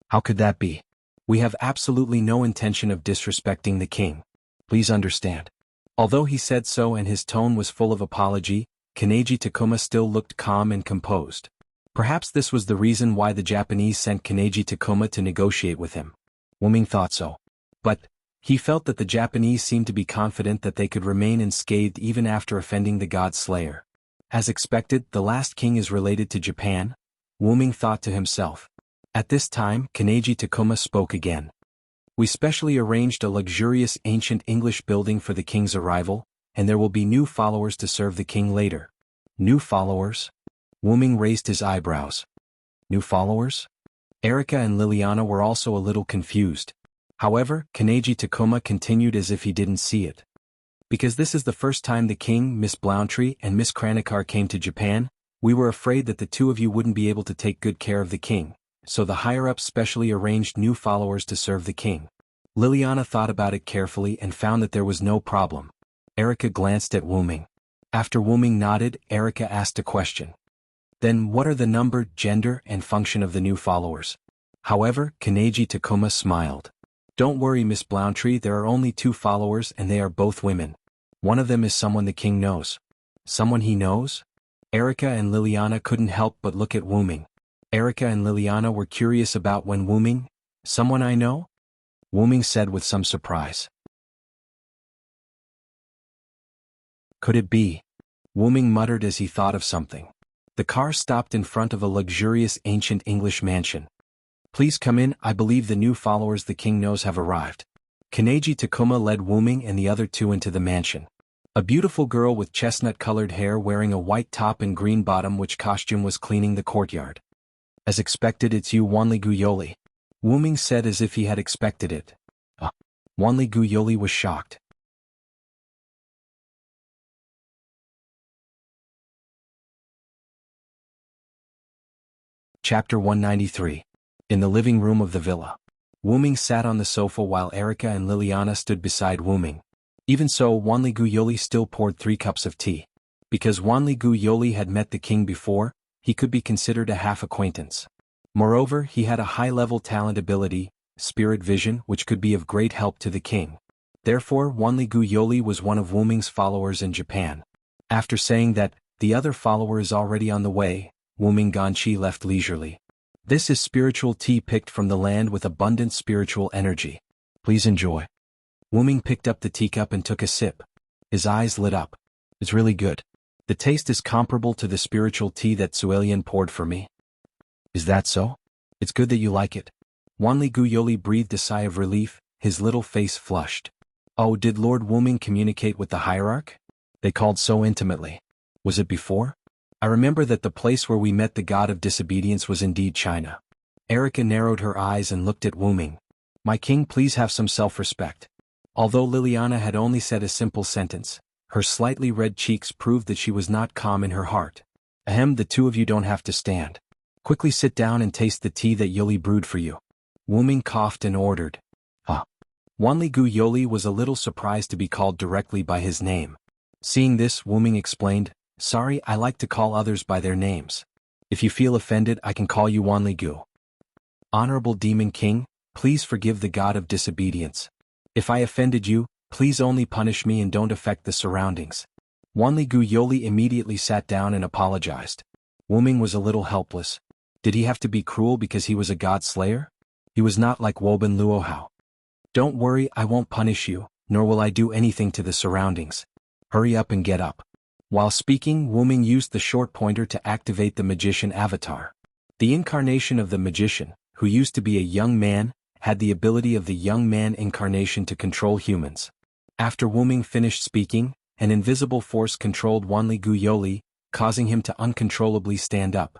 Speaker 1: How could that be? We have absolutely no intention of disrespecting the king. Please understand. Although he said so and his tone was full of apology, Kaneji Takuma still looked calm and composed. Perhaps this was the reason why the Japanese sent Kaneji Takuma to negotiate with him. Wu Ming thought so. But he felt that the Japanese seemed to be confident that they could remain unscathed even after offending the god slayer. As expected, the last king is related to Japan, Wu Ming thought to himself. At this time, Kaneji Takuma spoke again. We specially arranged a luxurious ancient English building for the king's arrival, and there will be new followers to serve the king later. New followers? Wu Ming raised his eyebrows. New followers? Erica and Liliana were also a little confused. However, Kaneji Takuma continued as if he didn't see it. Because this is the first time the king, Miss Blountry, and Miss Kranikar came to Japan, we were afraid that the two of you wouldn't be able to take good care of the king. So the higher-ups specially arranged new followers to serve the king. Liliana thought about it carefully and found that there was no problem. Erica glanced at Wu Ming. After Wu-Ming nodded, Erica asked a question. Then what are the number, gender, and function of the new followers? However, Kaneji Takuma smiled. Don't worry, Miss Blountry, there are only 2 followers and they are both women. One of them is someone the king knows. Someone he knows? Erica and Liliana couldn't help but look at Wu-Ming. Erica and Liliana were curious about when Wu-Ming, someone I know? Wu-Ming said with some surprise. Could it be? Wu-Ming muttered as he thought of something. The car stopped in front of a luxurious ancient English mansion. Please come in, I believe the new followers the king knows have arrived. Kaneji Takuma led Wu-Ming and the other 2 into the mansion. A beautiful girl with chestnut-colored hair wearing a white top and green bottom which costume was cleaning the courtyard. As expected, it's you, Wanli Guyoli. Wu-Ming said as if he had expected it. Wanli Guyoli was shocked. Chapter 193. In the living room of the villa. Wu-Ming sat on the sofa while Erica and Liliana stood beside Wu-Ming. Even so, Wanli Guyoli still poured 3 cups of tea. Because Wanli Guyoli had met the king before, he could be considered a half-acquaintance. Moreover, he had a high-level talent ability, spirit vision, which could be of great help to the king. Therefore, Wanli Guyoli was one of Wu-Ming's followers in Japan. After saying that, the other follower is already on the way, Wu-Ming Ganshi left leisurely. This is spiritual tea picked from the land with abundant spiritual energy. Please enjoy. Wu-Ming picked up the teacup and took a sip. His eyes lit up. It's really good. The taste is comparable to the spiritual tea that Suelian poured for me. Is that so? It's good that you like it. Wanli Guyoli breathed a sigh of relief, his little face flushed. Oh, did Lord Wu-Ming communicate with the hierarch? They called so intimately. Was it before? I remember that the place where we met the god of disobedience was indeed China. Erica narrowed her eyes and looked at Wu-Ming. My king, please have some self-respect. Although Liliana had only said a simple sentence, her slightly red cheeks proved that she was not calm in her heart. Ahem, the 2 of you don't have to stand. Quickly sit down and taste the tea that Yoli brewed for you. Wu-Ming coughed and ordered. Wanli Guyoli was a little surprised to be called directly by his name. Seeing this, Wu-Ming explained, Sorry, I like to call others by their names. If you feel offended, I can call you Wanli Gu. Honorable Demon King, please forgive the god of disobedience. If I offended you, please only punish me and don't affect the surroundings. Wanli Guyoli immediately sat down and apologized. Wu-Ming was a little helpless. Did he have to be cruel because he was a god slayer? He was not like Woban Luohao. Don't worry, I won't punish you, nor will I do anything to the surroundings. Hurry up and get up. While speaking, Wu-Ming used the short pointer to activate the magician avatar. The incarnation of the magician, who used to be a young man, had the ability of the young man incarnation to control humans. After Wu-Ming finished speaking, an invisible force controlled Wanli Guyoli, causing him to uncontrollably stand up.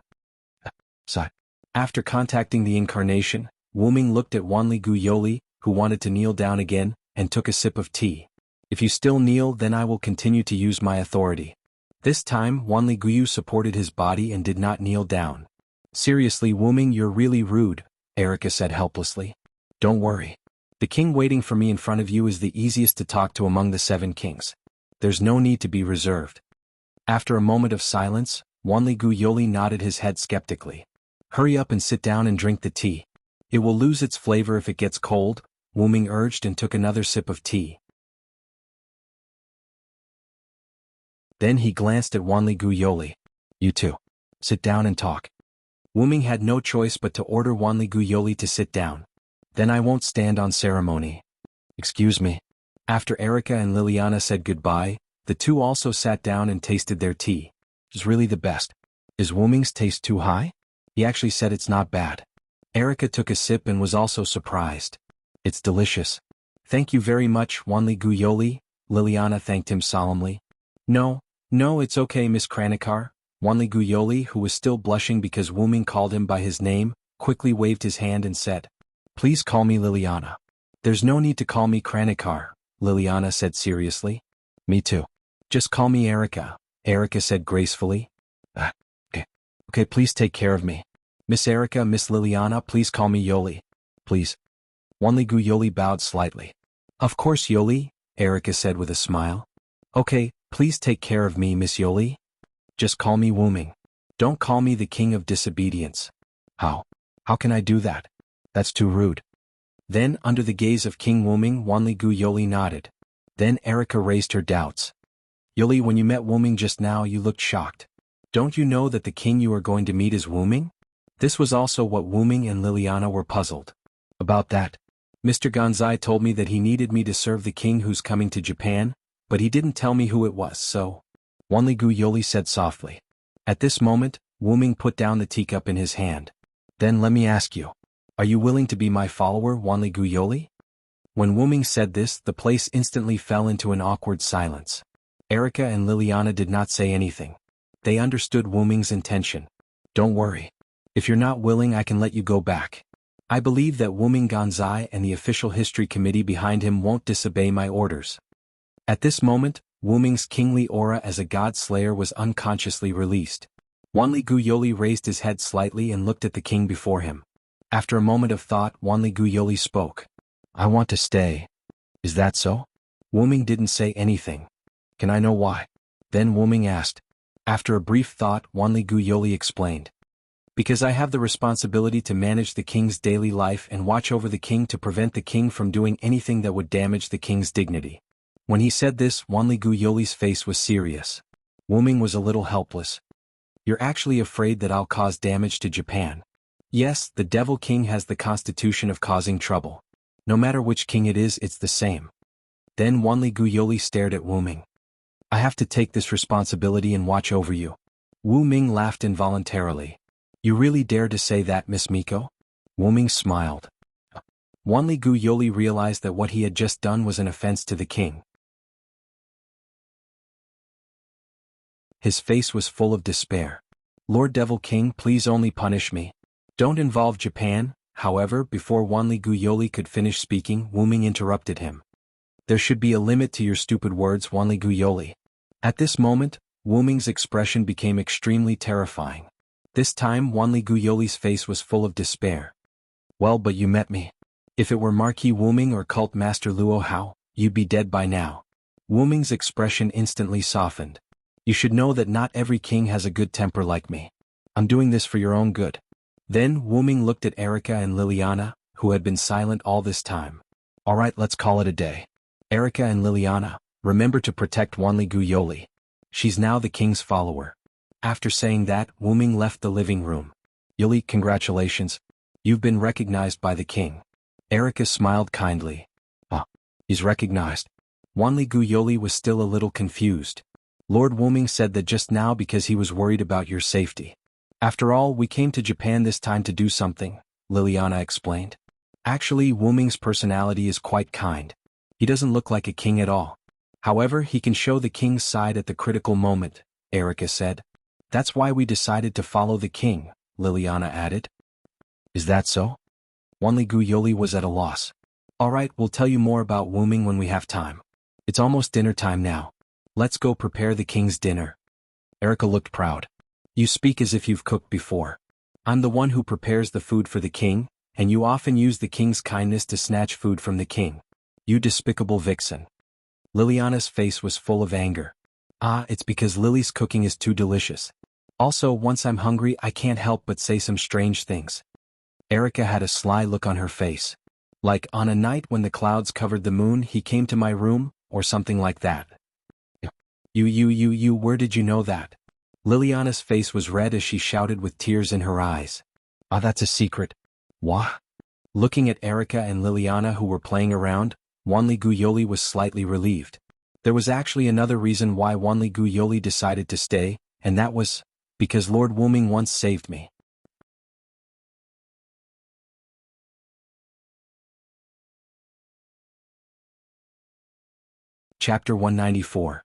Speaker 1: After contacting the incarnation, Wu-Ming looked at Wanli Guyoli, who wanted to kneel down again, and took a sip of tea. If you still kneel, then I will continue to use my authority. This time, Wanli Guyu supported his body and did not kneel down. Seriously, Wu-Ming, you're really rude, Erica said helplessly. Don't worry. The king waiting for me in front of you is the easiest to talk to among the 7 kings. There's no need to be reserved. After a moment of silence, Wanli Guyoli nodded his head skeptically. Hurry up and sit down and drink the tea. It will lose its flavor if it gets cold, Wu-Ming urged and took another sip of tea. Then he glanced at Wanli Guyoli. You 2. Sit down and talk. Wu-Ming had no choice but to order Wanli Guyoli to sit down. Then I won't stand on ceremony. Excuse me. After Erica and Liliana said goodbye, the 2 also sat down and tasted their tea. It's really the best. Is Wu-Ming's taste too high? He actually said it's not bad. Erica took a sip and was also surprised. It's delicious. Thank you very much, Wanli Guyoli, Liliana thanked him solemnly. No, it's okay, Miss Kranikar. Wanli Guyoli, who was still blushing because Wu-Ming called him by his name, quickly waved his hand and said, Please call me Liliana. There's no need to call me Kranikar, Liliana said seriously. Me too. Just call me Erica, Erica said gracefully. Okay, please take care of me. Miss Erica, Miss Liliana, please call me Yoli. Please. Wanli Guyoli bowed slightly. Of course, Yoli, Erica said with a smile. Okay, Please take care of me, Miss Yoli. Just call me Wuming. Don't call me the king of disobedience. How? How can I do that? That's too rude. Then, under the gaze of King Wuming, Wanli-gu Yoli nodded. Then Erica raised her doubts. Yoli, when you met Wuming just now, you looked shocked. Don't you know that the king you are going to meet is Wuming? This was also what Wuming and Liliana were puzzled about. That Mr. Gonzai told me that he needed me to serve the king who's coming to Japan, but he didn't tell me who it was, so Wanli-gu Yoli said softly. At this moment, Wuming put down the teacup in his hand. Then let me ask you, are you willing to be my follower, Wanli-gu Yoli? When Wuming said this, the place instantly fell into an awkward silence. Erica and Liliana did not say anything. They understood Wuming's intention. Don't worry. If you're not willing, I can let you go back. I believe that Wuming Gonzai and the official history committee behind him won't disobey my orders. At this moment, Wuming's kingly aura as a god slayer was unconsciously released. Wanli-gu Yoli raised his head slightly and looked at the king before him. After a moment of thought, Wanli-gu Yoli spoke. I want to stay. Is that so? Wuming didn't say anything. Can I know why? Then Wuming asked. After a brief thought, Wanli-gu Yoli explained. Because I have the responsibility to manage the king's daily life and watch over the king to prevent the king from doing anything that would damage the king's dignity. When he said this, Wanli-gu Yoli's face was serious. Wuming was a little helpless. You're actually afraid that I'll cause damage to Japan? Yes, the Devil King has the constitution of causing trouble. No matter which king it is, it's the same. Then Wanli-gu Yoli stared at Wuming. I have to take this responsibility and watch over you. Wuming laughed involuntarily. You really dare to say that, Miss Miko? Wuming smiled. Wanli-gu Yoli realized that what he had just done was an offense to the king. His face was full of despair. Lord Devil King, please only punish me. Don't involve Japan. However, before Wanli-gu Yoli could finish speaking, Wuming interrupted him. There should be a limit to your stupid words, Wanli-gu Yoli. At this moment, Wuming's expression became extremely terrifying. This time, Wanli-gu Yoli's face was full of despair. Well, but you met me. If it were Marquis Wuming or Cult Master Luo Hao, you'd be dead by now. Wuming's expression instantly softened. You should know that not every king has a good temper like me. I'm doing this for your own good. Then Wuming looked at Erica and Liliana, who had been silent all this time. All right, let's call it a day. Erica and Liliana, remember to protect Wanli-gu Yoli. She's now the king's follower. After saying that, Wuming left the living room. Yoli, congratulations. You've been recognized by the king. Erica smiled kindly. Ah, he's recognized. Wanli-gu Yoli was still a little confused. Lord Wuming said that just now because he was worried about your safety. After all, we came to Japan this time to do something, Liliana explained. Actually, Wuming's personality is quite kind. He doesn't look like a king at all. However, he can show the king's side at the critical moment, Erica said. That's why we decided to follow the king, Liliana added. Is that so? Wanli-gu Yoli was at a loss. All right, we'll tell you more about Wuming when we have time. It's almost dinner time now. Let's go prepare the king's dinner. Erica looked proud. You speak as if you've cooked before. I'm the one who prepares the food for the king, and you often use the king's kindness to snatch food from the king. You despicable vixen. Liliana's face was full of anger. Ah, it's because Lily's cooking is too delicious. Also, once I'm hungry, I can't help but say some strange things. Erica had a sly look on her face. Like, on a night when the clouds covered the moon, he came to my room, or something like that. You, where did you know that? Liliana's face was red as she shouted with tears in her eyes. Ah, that's a secret. What? Looking at Erica and Liliana who were playing around, Wanli-gu Yoli was slightly relieved. There was actually another reason why Wanli-gu Yoli decided to stay, and that was because Lord Wuming once saved me. Chapter 194.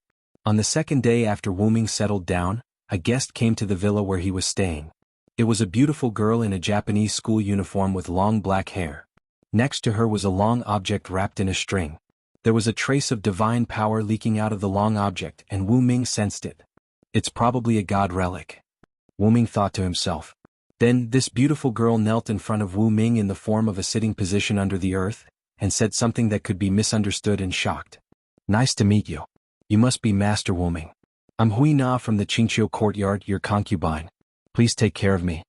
Speaker 1: On the second day after Wuming settled down, a guest came to the villa where he was staying. It was a beautiful girl in a Japanese school uniform with long black hair. Next to her was a long object wrapped in a string. There was a trace of divine power leaking out of the long object, and Wuming sensed it. It's probably a god relic, Wuming thought to himself. Then, this beautiful girl knelt in front of Wuming in the form of a sitting position under the earth, and said something that could be misunderstood and shocked. Nice to meet you. You must be Master Wuming. I'm Hui Na from the Qingqiu courtyard, your concubine. Please take care of me.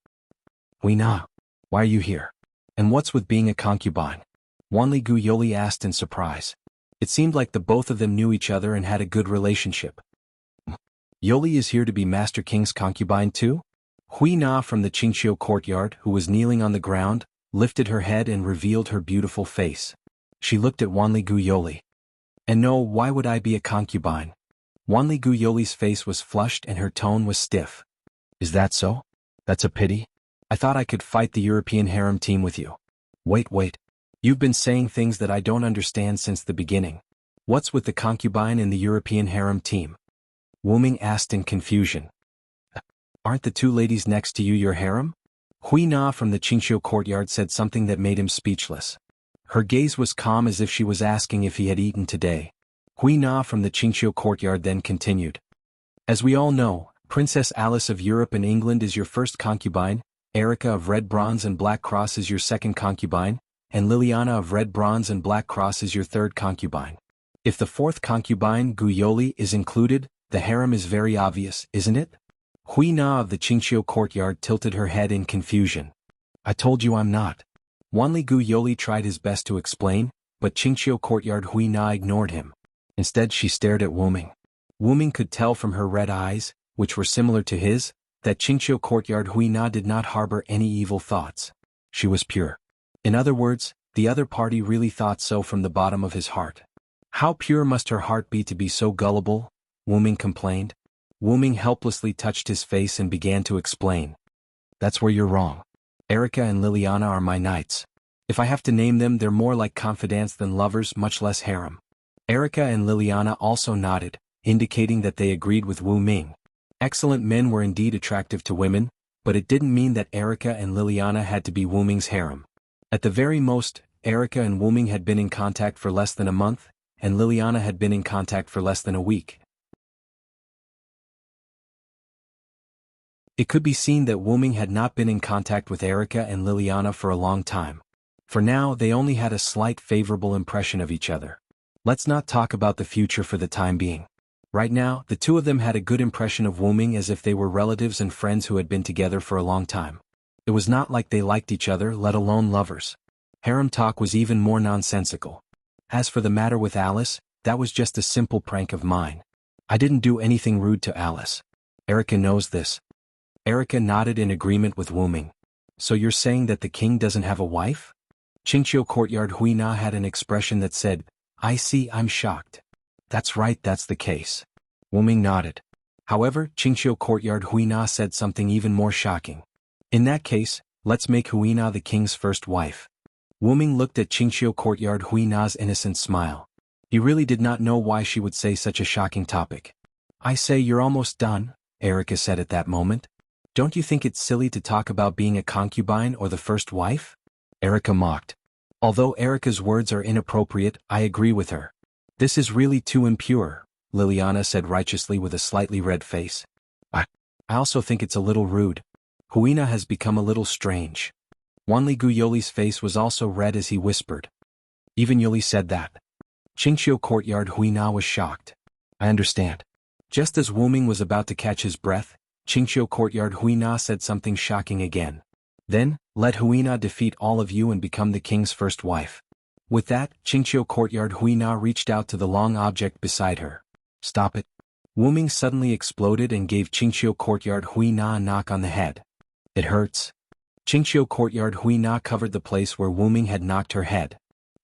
Speaker 1: Hui Na, why are you here? And what's with being a concubine? Wanli Gu Yoli asked in surprise. It seemed like the both of them knew each other and had a good relationship. Yoli is here to be Master King's concubine too? Hui Na from the Qingqiu courtyard, who was kneeling on the ground, lifted her head and revealed her beautiful face. She looked at Wanli Gu Yoli. And no, why would I be a concubine? Wanli Gu Yoli's face was flushed and her tone was stiff. Is that so? That's a pity. I thought I could fight the European harem team with you. Wait. You've been saying things that I don't understand since the beginning. What's with the concubine and the European harem team? Wuming asked in confusion. Aren't the two ladies next to you your harem? Hui Na from the Qingqiu courtyard said something that made him speechless. Her gaze was calm as if she was asking if he had eaten today. Hui Na from the Qingqiu courtyard then continued. As we all know, Princess Alice of Europe and England is your first concubine, Erica of Red Bronze and Black Cross is your second concubine, and Liliana of Red Bronze and Black Cross is your third concubine. If the fourth concubine, Gu Yoli, is included, the harem is very obvious, isn't it? Hui Na of the Qingqiu courtyard tilted her head in confusion. I told you I'm not. Wanli Gu Yoli tried his best to explain, but Qingqiu courtyard Hui Na ignored him. Instead she stared at Wuming. Wuming could tell from her red eyes, which were similar to his, that Qingqiu courtyard Hui Na did not harbor any evil thoughts. She was pure. In other words, the other party really thought so from the bottom of his heart. How pure must her heart be to be so gullible? Wuming complained. Wuming helplessly touched his face and began to explain. That's where you're wrong. Erica and Liliana are my knights. If I have to name them, they're more like confidants than lovers, much less harem. Erica and Liliana also nodded, indicating that they agreed with Wu Ming. Excellent men were indeed attractive to women, but it didn't mean that Erica and Liliana had to be Wu Ming's harem. At the very most, Erica and Wu Ming had been in contact for less than a month, and Liliana had been in contact for less than a week. It could be seen that Wu Ming had not been in contact with Erica and Liliana for a long time. For now, they only had a slight favorable impression of each other. Let's not talk about the future for the time being. Right now, the two of them had a good impression of Wu Ming as if they were relatives and friends who had been together for a long time. It was not like they liked each other, let alone lovers. Harem talk was even more nonsensical. As for the matter with Alice, that was just a simple prank of mine. I didn't do anything rude to Alice. Erica knows this. Erica nodded in agreement with Wu Ming. So you're saying that the king doesn't have a wife? Qingqiu courtyard Hui Na had an expression that said, I see, I'm shocked. That's right, that's the case. Wu Ming nodded. However, Qingqiu courtyard Hui Na said something even more shocking. In that case, let's make Hui Na the king's first wife. Wu Ming looked at Qingqiu courtyard Hui Na's innocent smile. He really did not know why she would say such a shocking topic. I say you're almost done, Erica said at that moment. Don't you think it's silly to talk about being a concubine or the first wife? Erica mocked. Although Erica's words are inappropriate, I agree with her. This is really too impure, Liliana said righteously with a slightly red face. I also think it's a little rude. Hui Na has become a little strange. Wanli Gu Yoli's face was also red as he whispered. Even Yoli said that. Qingqiu courtyard Hui Na was shocked. I understand. Just as Wu Ming was about to catch his breath, Qingqiu courtyard Hui Na said something shocking again. Then, let Hui Na defeat all of you and become the king's first wife. With that, Qingqiu courtyard Hui Na reached out to the long object beside her. Stop it. Wu Ming suddenly exploded and gave Qingqiu courtyard Hui Na a knock on the head. It hurts. Qingqiu courtyard Hui Na covered the place where Wu Ming had knocked her head.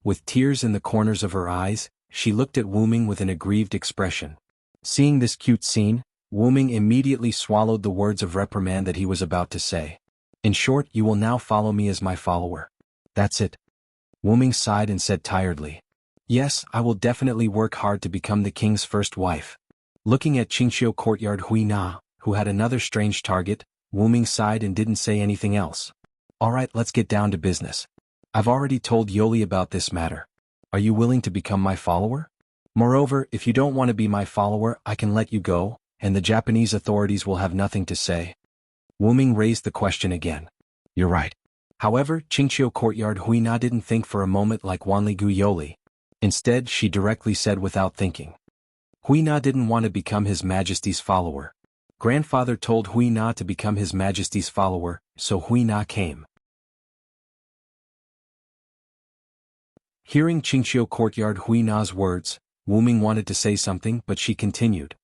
Speaker 1: With tears in the corners of her eyes, she looked at Wu Ming with an aggrieved expression. Seeing this cute scene, Wu Ming immediately swallowed the words of reprimand that he was about to say. In short, you will now follow me as my follower. That's it. Wu Ming sighed and said tiredly. Yes, I will definitely work hard to become the king's first wife. Looking at Qingqiu courtyard Hui Na, who had another strange target, Wu Ming sighed and didn't say anything else. Alright, let's get down to business. I've already told Yoli about this matter. Are you willing to become my follower? Moreover, if you don't want to be my follower, I can let you go, and the Japanese authorities will have nothing to say. Wu Ming raised the question again. You're right. However, Qingqiu courtyard Hui Na didn't think for a moment like Wanli Gu Yoli. Instead, she directly said without thinking. Hui Na didn't want to become His Majesty's follower. Grandfather told Hui Na to become His Majesty's follower, so Hui Na came. Hearing Qingqiu courtyard Hui Na's words, Wu Ming wanted to say something but she continued.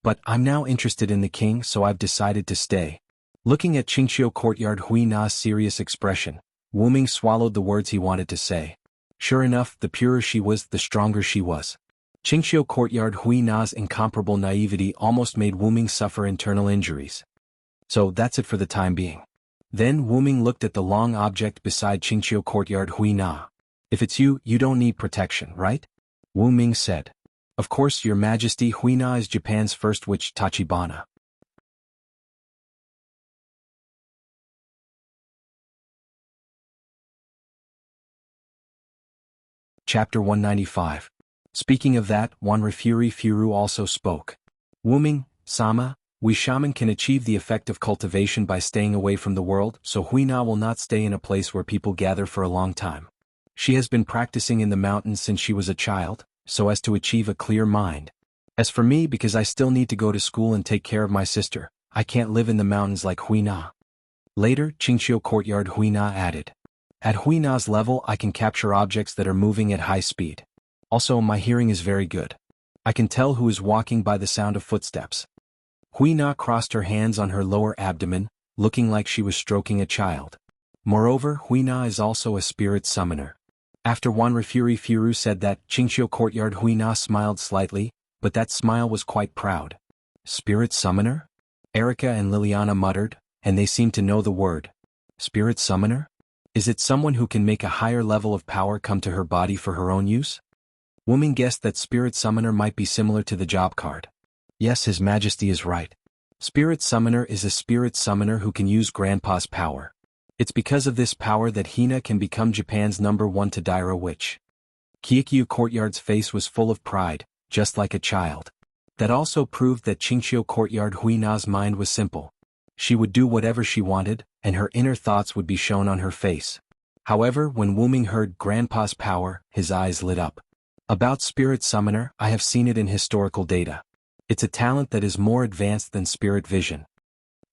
Speaker 1: But I'm now interested in the king, so I've decided to stay. Looking at Qingqiu courtyard Hui Na's serious expression, Wu Ming swallowed the words he wanted to say. Sure enough, the purer she was, the stronger she was. Qingqiu courtyard Hui Na's incomparable naivety almost made Wu Ming suffer internal injuries. So that's it for the time being. Then Wu Ming looked at the long object beside Qingqiu courtyard Hui Na. If it's you, you don't need protection, right? Wu Ming said. Of course, Your Majesty. Hui Na is Japan's first witch Tachibana. Chapter 195. Speaking of that, Wanrifuri Furu also spoke. Wu Ming, Sama, we shaman can achieve the effect of cultivation by staying away from the world, so Hui Na will not stay in a place where people gather for a long time. She has been practicing in the mountains since she was a child, so as to achieve a clear mind. As for me, because I still need to go to school and take care of my sister, I can't live in the mountains like Hui Na. Later, Qingqiu courtyard Hui Na added. At Hui Na's level, I can capture objects that are moving at high speed. Also, my hearing is very good. I can tell who is walking by the sound of footsteps. Hui Na crossed her hands on her lower abdomen, looking like she was stroking a child. Moreover, Hui Na is also a spirit summoner. After Wanrifuri Furu said that, Qingqiu courtyard Hui Na smiled slightly, but that smile was quite proud. Spirit summoner? Erica and Liliana muttered, and they seemed to know the word. Spirit summoner? Is it someone who can make a higher level of power come to her body for her own use? Wu Ming guessed that Spirit Summoner might be similar to the job card. Yes, His Majesty is right. Spirit Summoner is a spirit summoner who can use Grandpa's power. It's because of this power that Hina can become Japan's #1 Tadaira witch. Kyiikyu courtyard's face was full of pride, just like a child. That also proved that Qingqiu courtyard Hui Na's mind was simple. She would do whatever she wanted, and her inner thoughts would be shown on her face. However, when Wu Ming heard Grandpa's power, his eyes lit up. About Spirit Summoner, I have seen it in historical data. It's a talent that is more advanced than spirit vision.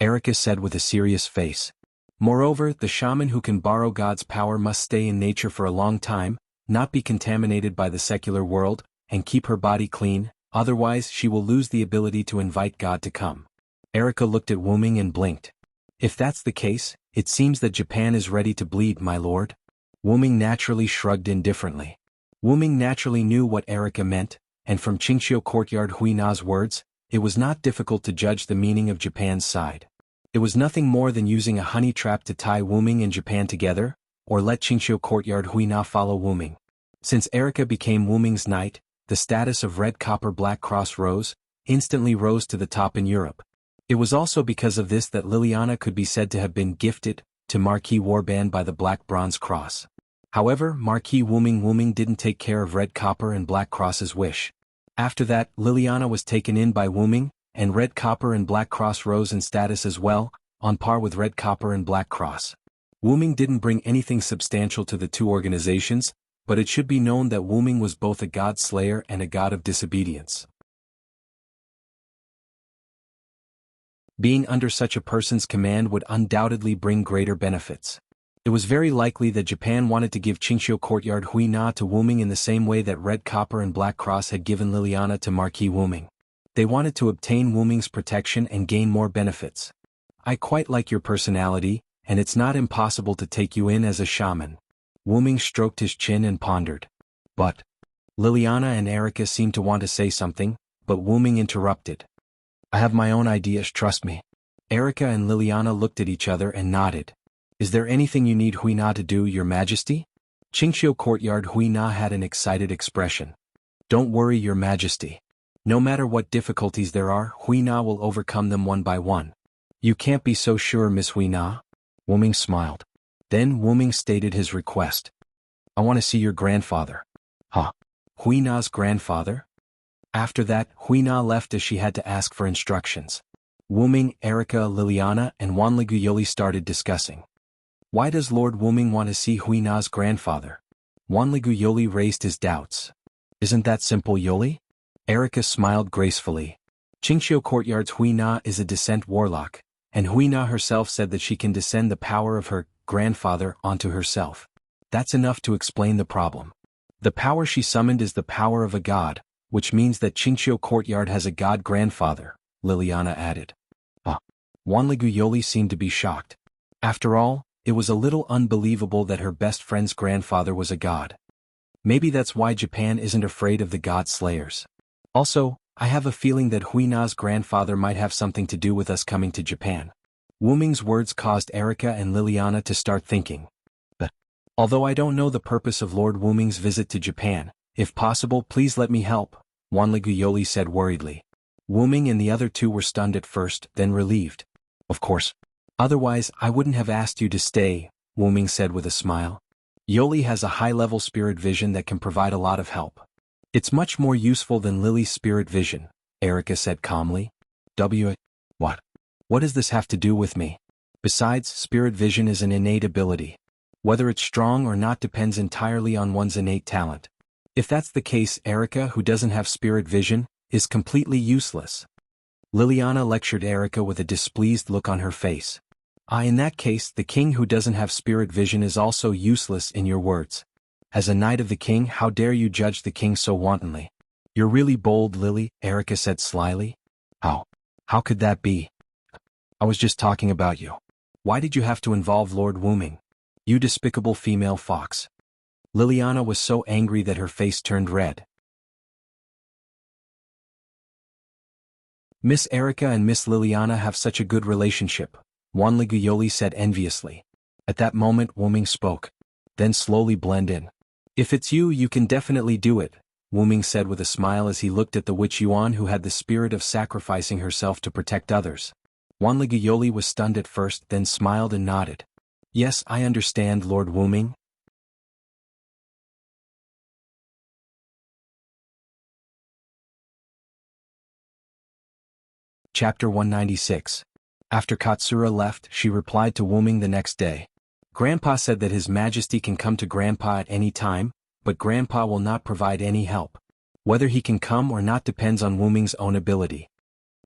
Speaker 1: Erica said with a serious face. Moreover, the shaman who can borrow God's power must stay in nature for a long time, not be contaminated by the secular world, and keep her body clean, otherwise she will lose the ability to invite God to come. Erica looked at Wu Ming and blinked. If that's the case, it seems that Japan is ready to bleed, my lord. Wu Ming naturally shrugged indifferently. Wu Ming naturally knew what Erica meant, and from Qingqiu courtyard Hui Na's words, it was not difficult to judge the meaning of Japan's side. It was nothing more than using a honey trap to tie Wu Ming and Japan together, or let Qingqiu courtyard Hui Na follow Wu Ming. Since Erica became Wu Ming's knight, the status of Red Copper Black Cross instantly rose to the top in Europe. It was also because of this that Liliana could be said to have been gifted to Marquis Warband by the Black Bronze Cross. However, Marquis Wu Ming didn't take care of Red Copper and Black Cross's wish. After that, Liliana was taken in by Wu Ming, and Red Copper and Black Cross rose in status as well, on par with Red Copper and Black Cross. Wu Ming didn't bring anything substantial to the two organizations, but it should be known that Wu Ming was both a god slayer and a god of disobedience. Being under such a person's command would undoubtedly bring greater benefits. It was very likely that Japan wanted to give Qingqiu courtyard Hui Na to Wu Ming in the same way that Red Copper and Black Cross had given Liliana to Marquis Wu Ming. They wanted to obtain Wu Ming's protection and gain more benefits. I quite like your personality, and it's not impossible to take you in as a shaman. Wu Ming stroked his chin and pondered. But Liliana and Erica seemed to want to say something, but Wu Ming interrupted. I have my own ideas, trust me. Erica and Liliana looked at each other and nodded. Is there anything you need Hui Na to do, Your Majesty? Qingqiu courtyard Hui Na had an excited expression. Don't worry, Your Majesty. No matter what difficulties there are, Hui Na will overcome them one by one. You can't be so sure, Miss Hui Na. Wu Ming smiled. Then Wu Ming stated his request. I want to see your grandfather. Huh? Hui Na's grandfather? After that, Hui Na left as she had to ask for instructions. Wu Ming, Erica, Liliana, and Wanligu Yoli started discussing. Why does Lord Wu Ming want to see Hui Na's grandfather? Wanligu Yoli raised his doubts. Isn't that simple, Yoli? Erica smiled gracefully. Qingqiu Courtyard's Hui Na is a descent warlock, and Hui Na herself said that she can descend the power of her grandfather onto herself. That's enough to explain the problem. The power she summoned is the power of a god, which means that Qingqiu Courtyard has a god grandfather, Liliana added. Wanligu Yoli seemed to be shocked. After all, it was a little unbelievable that her best friend's grandfather was a god. Maybe that's why Japan isn't afraid of the god slayers. Also, I have a feeling that Hui Na's grandfather might have something to do with us coming to Japan. Wu Ming's words caused Erica and Liliana to start thinking. But, although I don't know the purpose of Lord Wu Ming's visit to Japan, if possible please let me help, Wanligu Yoli said worriedly. Wu Ming and the other two were stunned at first, then relieved. Of course. Otherwise I wouldn't have asked you to stay, Wu Ming said with a smile. Yoli has a high-level spirit vision that can provide a lot of help. It's much more useful than Lily's spirit vision, Erica said calmly. What? What does this have to do with me? Besides, spirit vision is an innate ability. Whether it's strong or not depends entirely on one's innate talent. If that's the case, Erica, who doesn't have spirit vision, is completely useless. Liliana lectured Erica with a displeased look on her face. In that case, the king who doesn't have spirit vision is also useless in your words. As a knight of the king, how dare you judge the king so wantonly? You're really bold, Lily, Erica said slyly. How could that be? I was just talking about you. Why did you have to involve Lord Wu Ming? You despicable female fox. Liliana was so angry that her face turned red. Miss Erica and Miss Liliana have such a good relationship, Wanligu Yoli said enviously. At that moment Wu Ming spoke. Then slowly blend in. If it's you, you can definitely do it, Wu Ming said with a smile as he looked at the witch Yuan who had the spirit of sacrificing herself to protect others. Wanligu Yoli was stunned at first, then smiled and nodded. Yes, I understand, Lord Wu Ming. Chapter 196. After Katsura left, she replied to Wu Ming the next day. Grandpa said that His Majesty can come to Grandpa at any time, but Grandpa will not provide any help. Whether he can come or not depends on Wu Ming's own ability.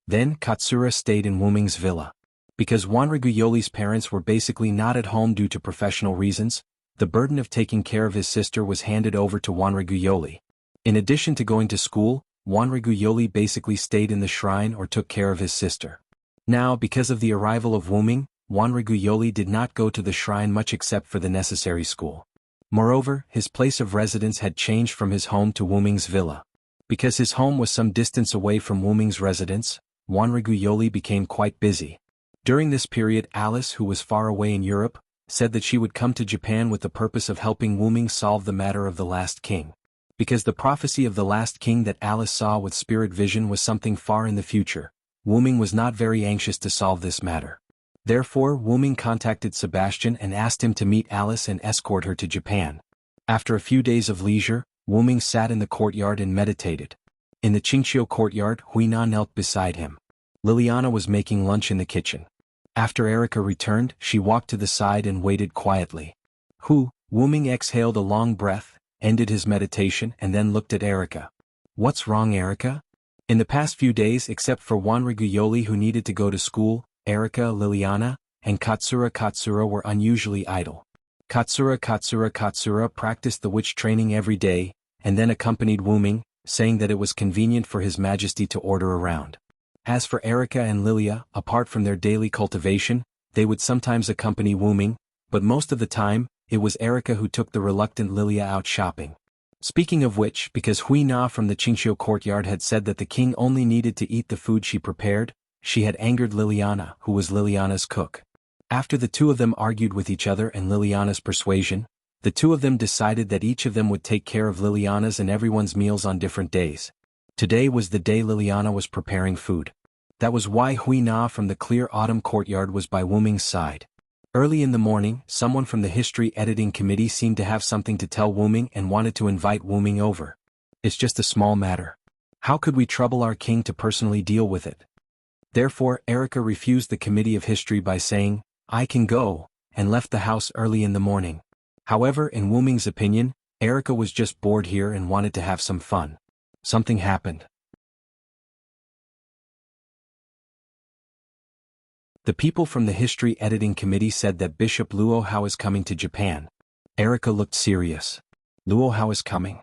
Speaker 1: Then Katsura stayed in Wu Ming's villa. Because Wanrigu Yoli's parents were basically not at home due to professional reasons, the burden of taking care of his sister was handed over to Wanrigu Yoli. In addition to going to school, Wanrigu Yoli basically stayed in the shrine or took care of his sister. Now, because of the arrival of Wu Ming, Wanrigu Yoli did not go to the shrine much except for the necessary school. Moreover, his place of residence had changed from his home to Wu Ming's villa. Because his home was some distance away from Wu Ming's residence, Wanrigu Yoli became quite busy. During this period, Alice, who was far away in Europe, said that she would come to Japan with the purpose of helping Wu Ming solve the matter of the last king. Because the prophecy of the last king that Alice saw with spirit vision was something far in the future, Wu Ming was not very anxious to solve this matter. Therefore, Wu Ming contacted Sebastian and asked him to meet Alice and escort her to Japan. After a few days of leisure, Wu Ming sat in the courtyard and meditated. In the Qingqiu courtyard, Hui Na knelt beside him. Liliana was making lunch in the kitchen. After Erica returned, she walked to the side and waited quietly. Wu Ming exhaled a long breath, ended his meditation and then looked at Erica. What's wrong, Erica? In the past few days, except for Wanrigu Yoli who needed to go to school, Erica, Liliana, and Katsura were unusually idle. Katsura practiced the witch training every day, and then accompanied Wu Ming, saying that it was convenient for His Majesty to order around. As for Erica and Lilia, apart from their daily cultivation, they would sometimes accompany Wu Ming, but most of the time, it was Erica who took the reluctant Lilia out shopping. Speaking of which, because Hui Na from the Qingqiu courtyard had said that the king only needed to eat the food she prepared, she had angered Liliana, who was Liliana's cook. After the two of them argued with each other and Liliana's persuasion, the two of them decided that each of them would take care of Liliana's and everyone's meals on different days. Today was the day Liliana was preparing food. That was why Hui Na from the clear autumn courtyard was by Wu Ming's side. Early in the morning, someone from the history editing committee seemed to have something to tell Wu Ming and wanted to invite Wu Ming over. It's just a small matter. How could we trouble our king to personally deal with it? Therefore, Erica refused the committee of history by saying, I can go, and left the house early in the morning. However, in Wu Ming's opinion, Erica was just bored here and wanted to have some fun. Something happened. The people from the history editing committee said that Bishop Luo Hao is coming to Japan. Erica looked serious. Luo Hao is coming?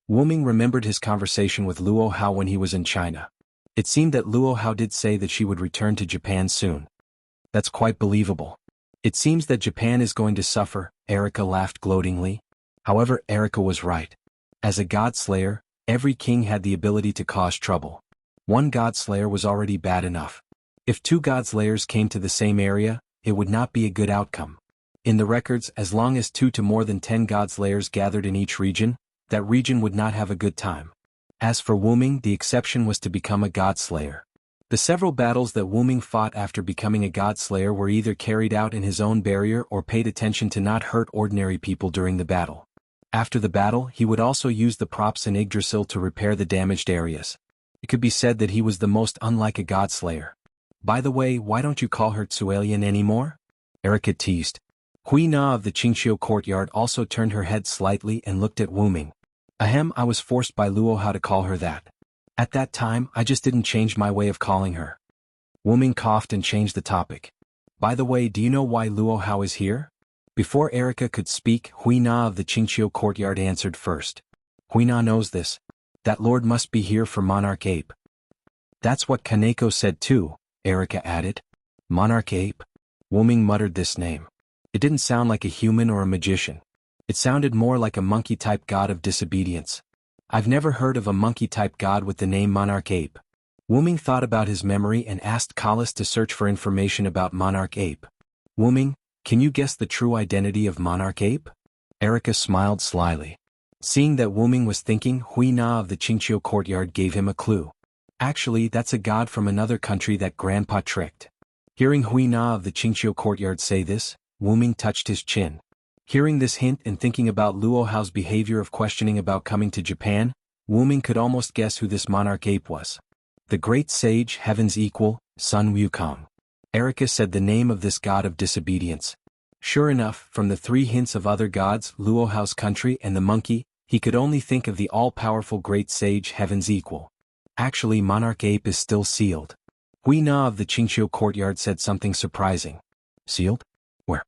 Speaker 1: Wu-ming remembered his conversation with Luo Hao when he was in China. It seemed that Luo Hao did say that she would return to Japan soon. That's quite believable. It seems that Japan is going to suffer, Erica laughed gloatingly. However, Erica was right. As a god-slayer, every king had the ability to cause trouble. One god-slayer was already bad enough. If two god-slayers came to the same area, it would not be a good outcome. In the records, as long as 2 to more than 10 god-slayers gathered in each region, that region would not have a good time. As for Wu-ming, the exception was to become a god-slayer. The several battles that Wu-ming fought after becoming a god-slayer were either carried out in his own barrier or paid attention to not hurt ordinary people during the battle. After the battle, he would also use the props in Yggdrasil to repair the damaged areas. It could be said that he was the most unlike a god-slayer. By the way, why don't you call her Tsuelian anymore? Erica teased. Hui Na of the Qingqiu courtyard also turned her head slightly and looked at Wu-ming. Ahem, I was forced by Luo Hao to call her that. At that time, I just didn't change my way of calling her. Wu-ming coughed and changed the topic. By the way, do you know why Luo Hao is here? Before Erica could speak, Hui Na of the Qingqiu courtyard answered first. Hui Na knows this. That lord must be here for Monarch Ape. That's what Kaneko said too, Erica added. Monarch Ape? Wu-ming muttered this name. It didn't sound like a human or a magician. It sounded more like a monkey-type god of disobedience. I've never heard of a monkey-type god with the name Monarch Ape. Wu-ming thought about his memory and asked Kalis to search for information about Monarch Ape. Wu-ming, can you guess the true identity of Monarch Ape? Erica smiled slyly. Seeing that Wu-ming was thinking, Hui Na of the Qingqiu courtyard gave him a clue. Actually, that's a god from another country that Grandpa tricked. Hearing Hui Na of the Qingqiu courtyard say this, Wu-ming touched his chin. Hearing this hint and thinking about Luo Hao's behavior of questioning about coming to Japan, Wu-ming could almost guess who this Monarch Ape was. The great sage, heaven's equal, Sun Wukong. Erica said the name of this god of disobedience. Sure enough, from the 3 hints of other gods, Luo Hao's country and the monkey, he could only think of the all-powerful great sage, heaven's equal. Actually, Monarch Ape is still sealed. Hui Na of the Qingqiu courtyard said something surprising. Sealed? Where?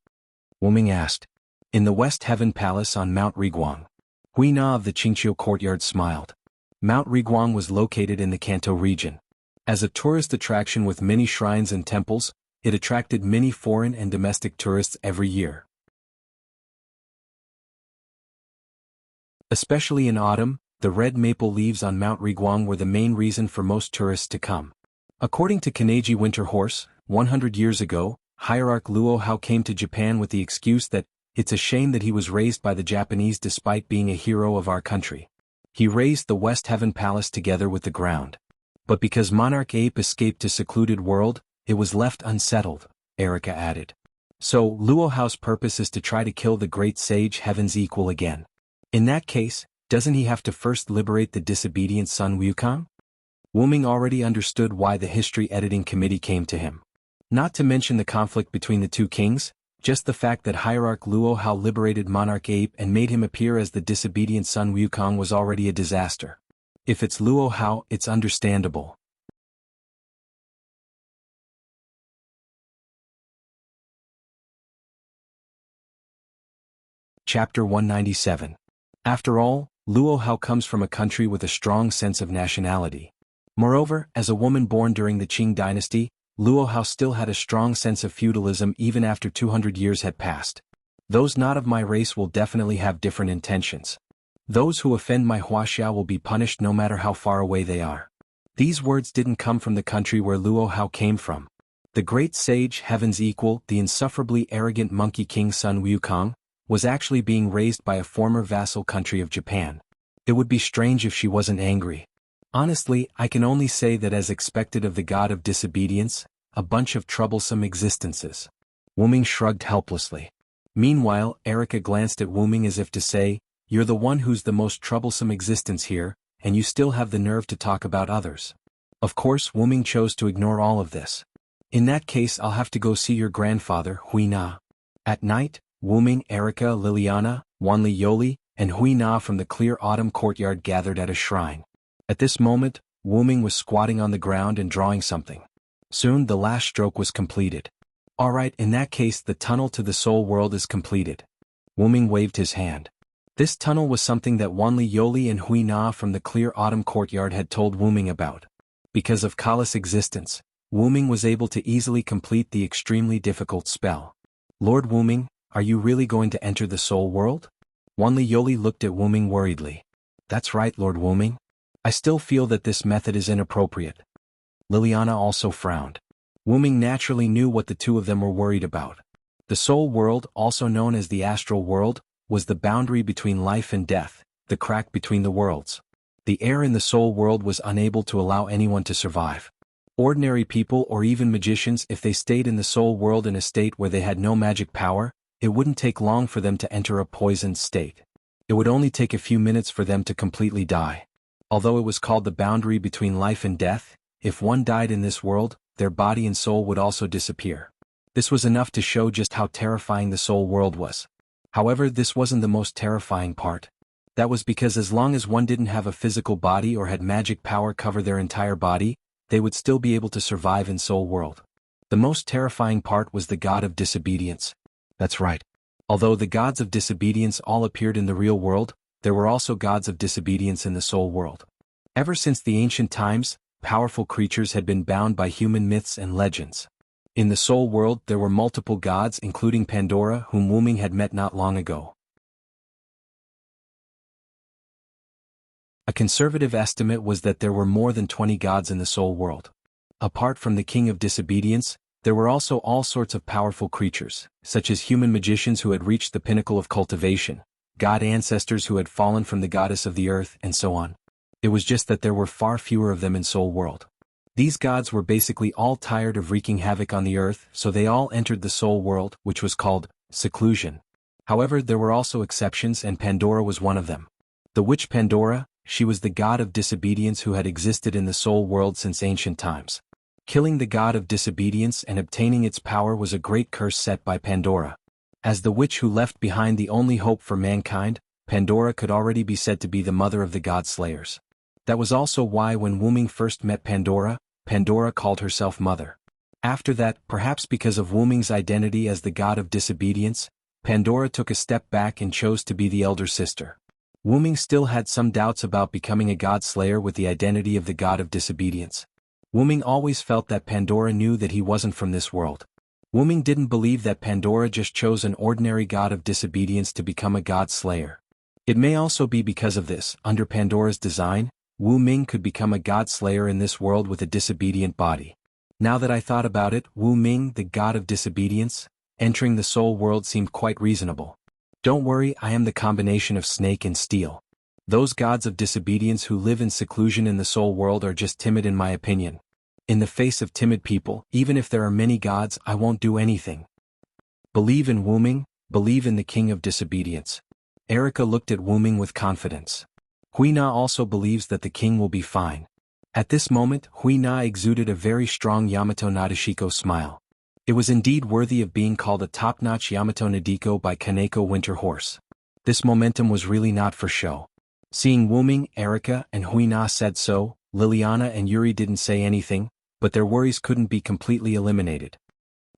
Speaker 1: Wu-ming asked. In the West Heaven Palace on Mount Riguang. Hui Na of the Qingqiu courtyard smiled. Mount Riguang was located in the Kanto region. As a tourist attraction with many shrines and temples, it attracted many foreign and domestic tourists every year. Especially in autumn, the red maple leaves on Mount Riguang were the main reason for most tourists to come. According to Kaneji Winter Horse, 100 years ago, Hierarch Luo Hao came to Japan with the excuse that it's a shame that he was raised by the Japanese despite being a hero of our country. He raised the West Heaven Palace together with the ground. But because Monarch Ape escaped to secluded world, it was left unsettled, Erica added. So, Luo Hao's purpose is to try to kill the great sage heaven's equal again. In that case, doesn't he have to first liberate the disobedient Sun Wukong? Wu-ming already understood why the history editing committee came to him. Not to mention the conflict between the 2 kings, just the fact that Hierarch Luo Hao liberated Monarch Ape and made him appear as the disobedient Sun Wukong was already a disaster. If it's Luo Hao, it's understandable. Chapter 197. After all, Luo Hao comes from a country with a strong sense of nationality. Moreover, as a woman born during the Qing dynasty, Luo Hao still had a strong sense of feudalism even after 200 years had passed. Those not of my race will definitely have different intentions. Those who offend my Huaxia will be punished no matter how far away they are. These words didn't come from the country where Luo Hao came from. The great sage heaven's equal, the insufferably arrogant monkey king Sun Wukong, was actually being raised by a former vassal country of Japan. It would be strange if she wasn't angry. Honestly, I can only say that as expected of the god of disobedience, a bunch of troublesome existences. Wu-ming shrugged helplessly. Meanwhile, Erica glanced at Wu-ming as if to say, you're the one who's the most troublesome existence here, and you still have the nerve to talk about others. Of course, Wu-ming chose to ignore all of this. In that case, I'll have to go see your grandfather, Hui Na. At night, Wu-ming, Erica, Liliana, Wanli Yoli, and Hui Na from the clear autumn courtyard gathered at a shrine. At this moment, Wu-ming was squatting on the ground and drawing something. Soon the last stroke was completed. Alright, in that case the tunnel to the soul world is completed. Wu-Ming waved his hand. This tunnel was something that Wanli Yoli and Hui Na from the clear autumn courtyard had told Wu-Ming about. Because of Kala's existence, Wu-Ming was able to easily complete the extremely difficult spell. Lord Wu-Ming, are you really going to enter the soul world? Wanli Yoli looked at Wu-Ming worriedly. That's right, Lord Wu-Ming. I still feel that this method is inappropriate. Liliana also frowned. Wu-Ming naturally knew what the two of them were worried about. The soul world, also known as the astral world, was the boundary between life and death, the crack between the worlds. The air in the soul world was unable to allow anyone to survive. Ordinary people or even magicians, if they stayed in the soul world in a state where they had no magic power, it wouldn't take long for them to enter a poisoned state. It would only take a few minutes for them to completely die. Although it was called the boundary between life and death, if one died in this world, their body and soul would also disappear. This was enough to show just how terrifying the soul world was. However, this wasn't the most terrifying part. That was because as long as one didn't have a physical body or had magic power cover their entire body, they would still be able to survive in soul world. The most terrifying part was the god of disobedience. That's right. Although the gods of disobedience all appeared in the real world, there were also gods of disobedience in the soul world. Ever since the ancient times, powerful creatures had been bound by human myths and legends. In the soul world there were multiple gods including Pandora, whom Wu-Ming had met not long ago. A conservative estimate was that there were more than 20 gods in the soul world. Apart from the king of disobedience, there were also all sorts of powerful creatures, such as human magicians who had reached the pinnacle of cultivation, god ancestors who had fallen from the goddess of the earth, and so on. It was just that there were far fewer of them in soul world. These gods were basically all tired of wreaking havoc on the earth, so they all entered the soul world, which was called seclusion. However, there were also exceptions, and Pandora was one of them. The witch Pandora, she was the god of disobedience who had existed in the soul world since ancient times. Killing the god of disobedience and obtaining its power was a great curse set by Pandora. As the witch who left behind the only hope for mankind, Pandora could already be said to be the mother of the god slayers. That was also why when Wu-Ming first met Pandora, Pandora called herself Mother. After that, perhaps because of Wu-Ming's identity as the god of disobedience, Pandora took a step back and chose to be the elder sister. Wu-Ming still had some doubts about becoming a god slayer with the identity of the god of disobedience. Wu-Ming always felt that Pandora knew that he wasn't from this world. Wu-Ming didn't believe that Pandora just chose an ordinary god of disobedience to become a god slayer. It may also be because of this, under Pandora's design, Wu-Ming could become a god slayer in this world with a disobedient body. Now that I thought about it, Wu-Ming, the god of disobedience, entering the soul world seemed quite reasonable. Don't worry, I am the combination of snake and steel. Those gods of disobedience who live in seclusion in the soul world are just timid in my opinion. In the face of timid people, even if there are many gods, I won't do anything. Believe in Wu-Ming, believe in the king of disobedience. Erica looked at Wu-Ming with confidence. Hui Na also believes that the king will be fine. At this moment, Hui Na exuded a very strong Yamato Nadeshiko smile. It was indeed worthy of being called a top-notch Yamato Nadeko by Kaneko Winter Horse. This momentum was really not for show. Seeing Wu-Ming, Erica, and Hui Na said so, Liliana and Yuri didn't say anything, but their worries couldn't be completely eliminated.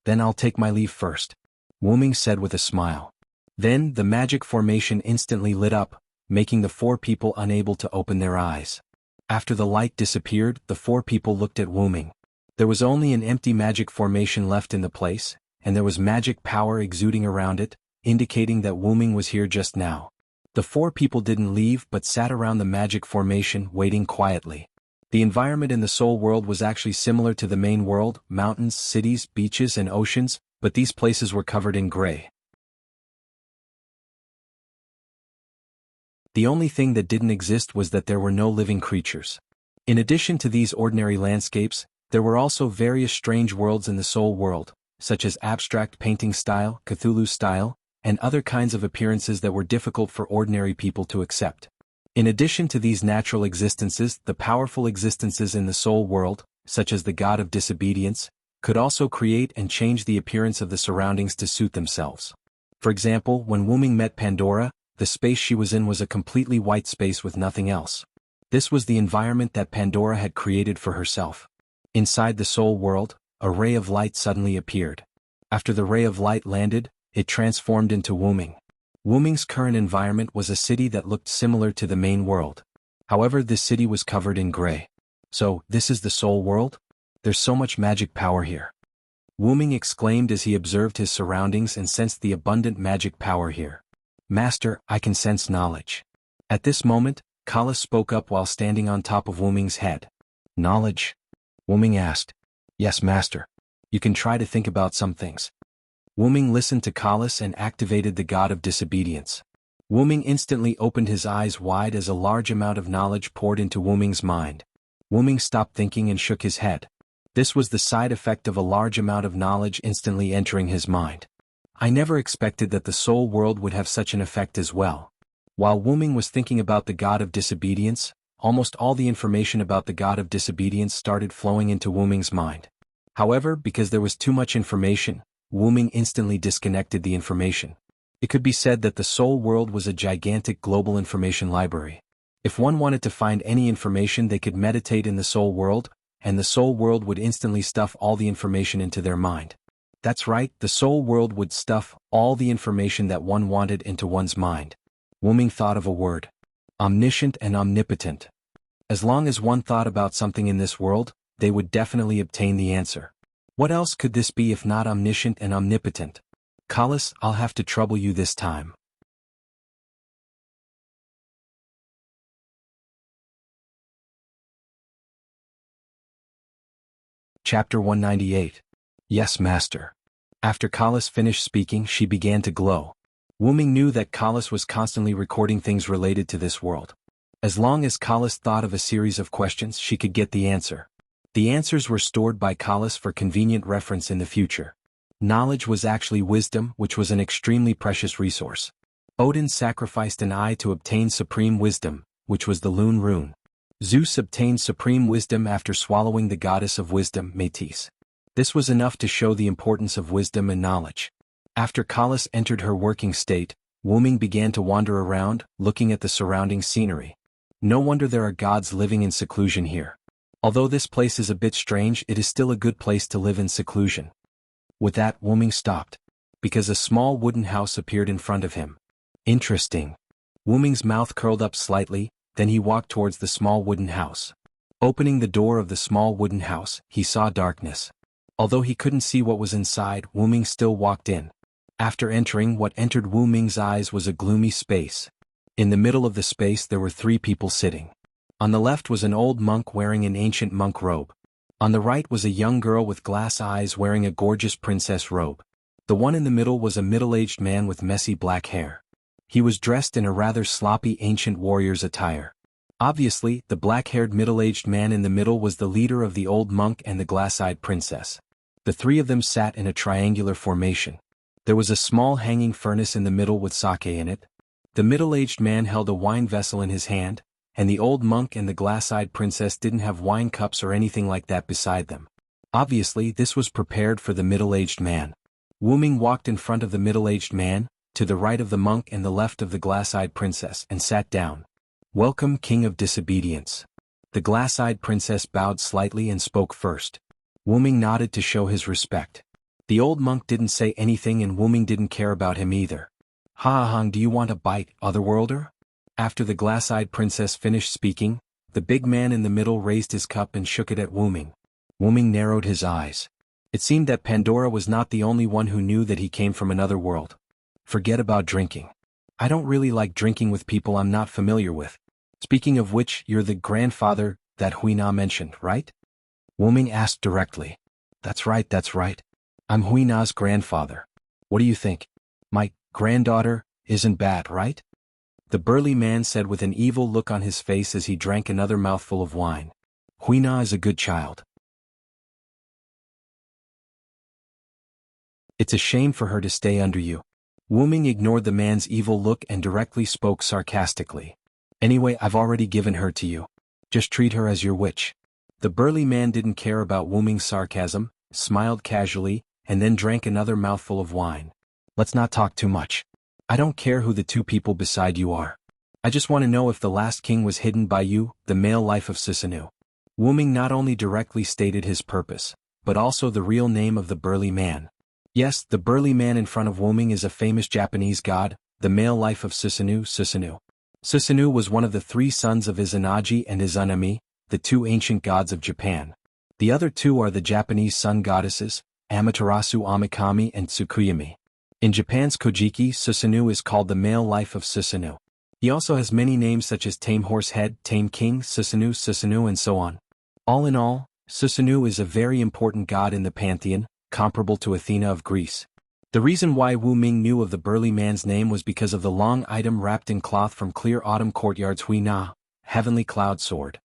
Speaker 1: Then I'll take my leave first, Wu-Ming said with a smile. Then, the magic formation instantly lit up, making the four people unable to open their eyes. After the light disappeared, the four people looked at Wu-Ming. There was only an empty magic formation left in the place, and there was magic power exuding around it, indicating that Wu-Ming was here just now. The four people didn't leave but sat around the magic formation waiting quietly. The environment in the soul world was actually similar to the main world, mountains, cities, beaches and oceans, but these places were covered in gray. The only thing that didn't exist was that there were no living creatures. In addition to these ordinary landscapes, there were also various strange worlds in the soul world, such as abstract painting style, Cthulhu style, and other kinds of appearances that were difficult for ordinary people to accept. In addition to these natural existences, the powerful existences in the soul world, such as the god of disobedience, could also create and change the appearance of the surroundings to suit themselves. For example, when Wu-Ming met Pandora, the space she was in was a completely white space with nothing else. This was the environment that Pandora had created for herself. Inside the soul world, a ray of light suddenly appeared. After the ray of light landed, it transformed into Wuming. Wuming's current environment was a city that looked similar to the main world. However, this city was covered in gray. So, this is the soul world? There's so much magic power here. Wuming exclaimed as he observed his surroundings and sensed the abundant magic power here. Master, I can sense knowledge. At this moment, Kala spoke up while standing on top of Wuming's head. Knowledge? Wuming asked. Yes, Master. You can try to think about some things. Wuming listened to Kalas and activated the god of disobedience. Wuming instantly opened his eyes wide as a large amount of knowledge poured into Wuming's mind. Wuming stopped thinking and shook his head. This was the side effect of a large amount of knowledge instantly entering his mind. I never expected that the soul world would have such an effect as well. While Wuming was thinking about the god of disobedience, almost all the information about the god of disobedience started flowing into Wuming's mind. However, because there was too much information, Wuming instantly disconnected the information. It could be said that the soul world was a gigantic global information library. If one wanted to find any information, they could meditate in the soul world, and the soul world would instantly stuff all the information into their mind. That's right, the soul world would stuff all the information that one wanted into one's mind. Wuming thought of a word. Omniscient and omnipotent. As long as one thought about something in this world, they would definitely obtain the answer. What else could this be if not omniscient and omnipotent? Kalas, I'll have to trouble you this time. Chapter 198. Yes, Master. After Kalas finished speaking, she began to glow. Wuming knew that Kalas was constantly recording things related to this world. As long as Kalas thought of a series of questions, she could get the answer. The answers were stored by Kalas for convenient reference in the future. Knowledge was actually wisdom, which was an extremely precious resource. Odin sacrificed an eye to obtain supreme wisdom, which was the Lune rune. Zeus obtained supreme wisdom after swallowing the goddess of wisdom, Métis. This was enough to show the importance of wisdom and knowledge. After Kalas entered her working state, Wuming began to wander around, looking at the surrounding scenery. No wonder there are gods living in seclusion here. Although this place is a bit strange, it is still a good place to live in seclusion. With that, Wuming stopped, because a small wooden house appeared in front of him. Interesting. Wuming's mouth curled up slightly, then he walked towards the small wooden house. Opening the door of the small wooden house, he saw darkness. Although he couldn't see what was inside, Wuming still walked in. After entering, what entered Wuming's eyes was a gloomy space. In the middle of the space there were 3 people sitting. On the left was an old monk wearing an ancient monk robe. On the right was a young girl with glass eyes wearing a gorgeous princess robe. The one in the middle was a middle-aged man with messy black hair. He was dressed in a rather sloppy ancient warrior's attire. Obviously, the black-haired middle-aged man in the middle was the leader of the old monk and the glass-eyed princess. The 3 of them sat in a triangular formation. There was a small hanging furnace in the middle with sake in it. The middle-aged man held a wine vessel in his hand, and the old monk and the glass-eyed princess didn't have wine cups or anything like that beside them. Obviously, this was prepared for the middle-aged man. Wuming walked in front of the middle-aged man, to the right of the monk and the left of the glass-eyed princess, and sat down. Welcome, King of Disobedience. The glass-eyed princess bowed slightly and spoke first. Wuming nodded to show his respect. The old monk didn't say anything and Wuming didn't care about him either. Ha-hung, do you want a bite, otherworlder? After the glass-eyed princess finished speaking, the big man in the middle raised his cup and shook it at Wuming. Wuming narrowed his eyes. It seemed that Pandora was not the only one who knew that he came from another world. Forget about drinking. I don't really like drinking with people I'm not familiar with. Speaking of which, you're the grandfather that Huina mentioned, right? Wuming asked directly. That's right. I'm Huina's grandfather. What do you think? My granddaughter isn't bad, right? The burly man said with an evil look on his face as he drank another mouthful of wine. Huina is a good child. It's a shame for her to stay under you. Wuming ignored the man's evil look and directly spoke sarcastically. Anyway, I've already given her to you. Just treat her as your witch. The burly man didn't care about Wuming's sarcasm, smiled casually, and then drank another mouthful of wine. Let's not talk too much. I don't care who the 2 people beside you are. I just want to know if the last king was hidden by you, the male life of Sisanu. Wuming not only directly stated his purpose, but also the real name of the burly man. Yes, the burly man in front of Wuming is a famous Japanese god, the male life of Susanoo. Susanoo was one of the 3 sons of Izanagi and Izanami, the 2 ancient gods of Japan. The other 2 are the Japanese sun goddesses, Amaterasu Amikami and Tsukuyami. In Japan's Kojiki, Susanoo is called the male life of Susanoo. He also has many names such as Tame Horse Head, Tame King, Susanoo, and so on. All in all, Susanoo is a very important god in the pantheon, comparable to Athena of Greece. The reason why Wu Ming knew of the burly man's name was because of the long item wrapped in cloth from Clear Autumn Courtyard's Hui Na, Heavenly Cloud Sword.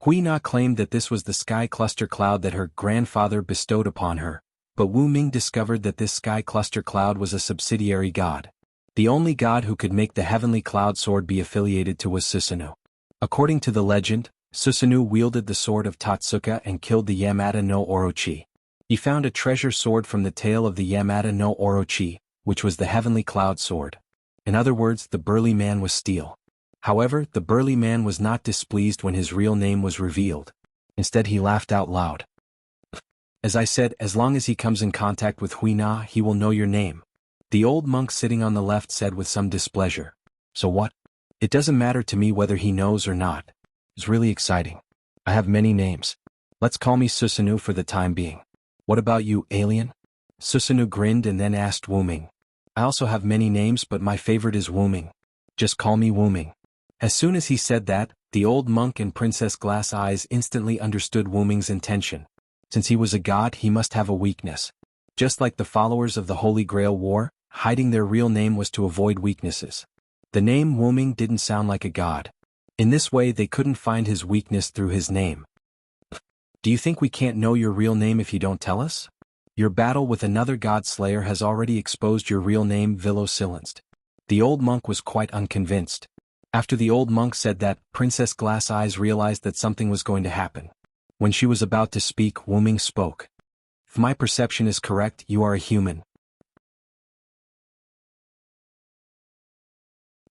Speaker 1: Hui Na claimed that this was the sky cluster cloud that her grandfather bestowed upon her, but Wu Ming discovered that this sky cluster cloud was a subsidiary god. The only god who could make the Heavenly Cloud Sword be affiliated to was Susanoo. According to the legend, Susanoo wielded the sword of Tatsuka and killed the Yamata no Orochi. He found a treasure sword from the tail of the Yamata no Orochi, which was the Heavenly Cloud Sword. In other words, the burly man was steel. However, the burly man was not displeased when his real name was revealed. Instead, he laughed out loud. As I said, as long as he comes in contact with Hui Na, he will know your name. The old monk sitting on the left said with some displeasure. So what? It doesn't matter to me whether he knows or not. It's really exciting. I have many names. Let's call me Susanoo for the time being. What about you, alien? Susanoo grinned and then asked Wu Ming. I also have many names, but my favorite is Wu Ming. Just call me Wu Ming. As soon as he said that, the old monk and Princess Glass Eyes instantly understood Wu Ming's intention. Since he was a god, he must have a weakness. Just like the followers of the Holy Grail wore, hiding their real name was to avoid weaknesses. The name Wu Ming didn't sound like a god. In this way, they couldn't find his weakness through his name. Do you think we can't know your real name if you don't tell us? Your battle with another god slayer has already exposed your real name, Vilo silenced. The old monk was quite unconvinced. After the old monk said that, Princess Glass Eyes realized that something was going to happen. When she was about to speak, Wu Ming spoke. If my perception is correct, you are a human.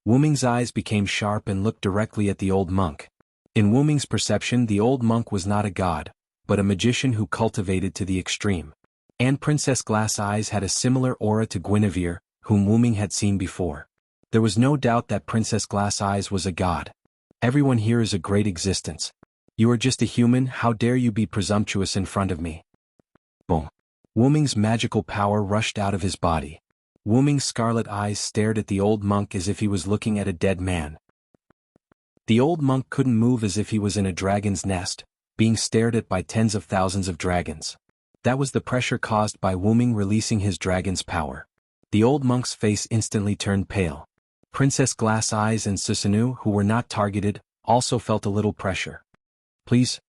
Speaker 1: Wu Ming's eyes became sharp and looked directly at the old monk. In Wu Ming's perception, the old monk was not a god, but a magician who cultivated to the extreme. And Princess Glass Eyes had a similar aura to Guinevere, whom Wu Ming had seen before. There was no doubt that Princess Glass Eyes was a god. Everyone here is a great existence. You are just a human, how dare you be presumptuous in front of me? Boom. Wu Ming's magical power rushed out of his body. Wu Ming's scarlet eyes stared at the old monk as if he was looking at a dead man. The old monk couldn't move as if he was in a dragon's nest, being stared at by tens of thousands of dragons. That was the pressure caused by Wu Ming releasing his dragon's power. The old monk's face instantly turned pale. Princess Glass Eyes and Susanoo, who were not targeted, also felt a little pressure. Please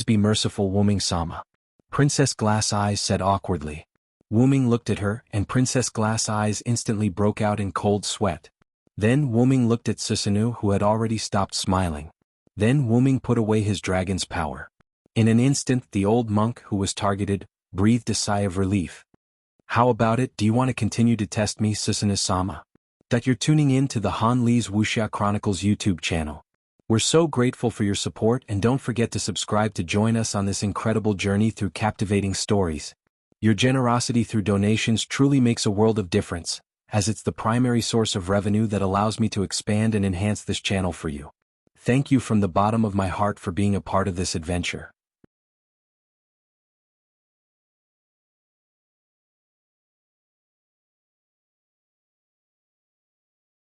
Speaker 1: be merciful, Wu Ming-sama. Princess Glass Eyes said awkwardly. Wu Ming looked at her, and Princess Glass Eyes instantly broke out in cold sweat. Then Wu Ming looked at Susanoo, who had already stopped smiling. Then Wu Ming put away his dragon's power. In an instant, the old monk, who was targeted, breathed a sigh of relief. How about it? Do you want to continue to test me, Susanoo-sama? That you're tuning in to the Han Lee's Wuxia Chronicles YouTube channel. We're so grateful for your support, and don't forget to subscribe to join us on this incredible journey through captivating stories. Your generosity through donations truly makes a world of difference, as it's the primary source of revenue that allows me to expand and enhance this channel for you. Thank you from the bottom of my heart for being a part of this adventure.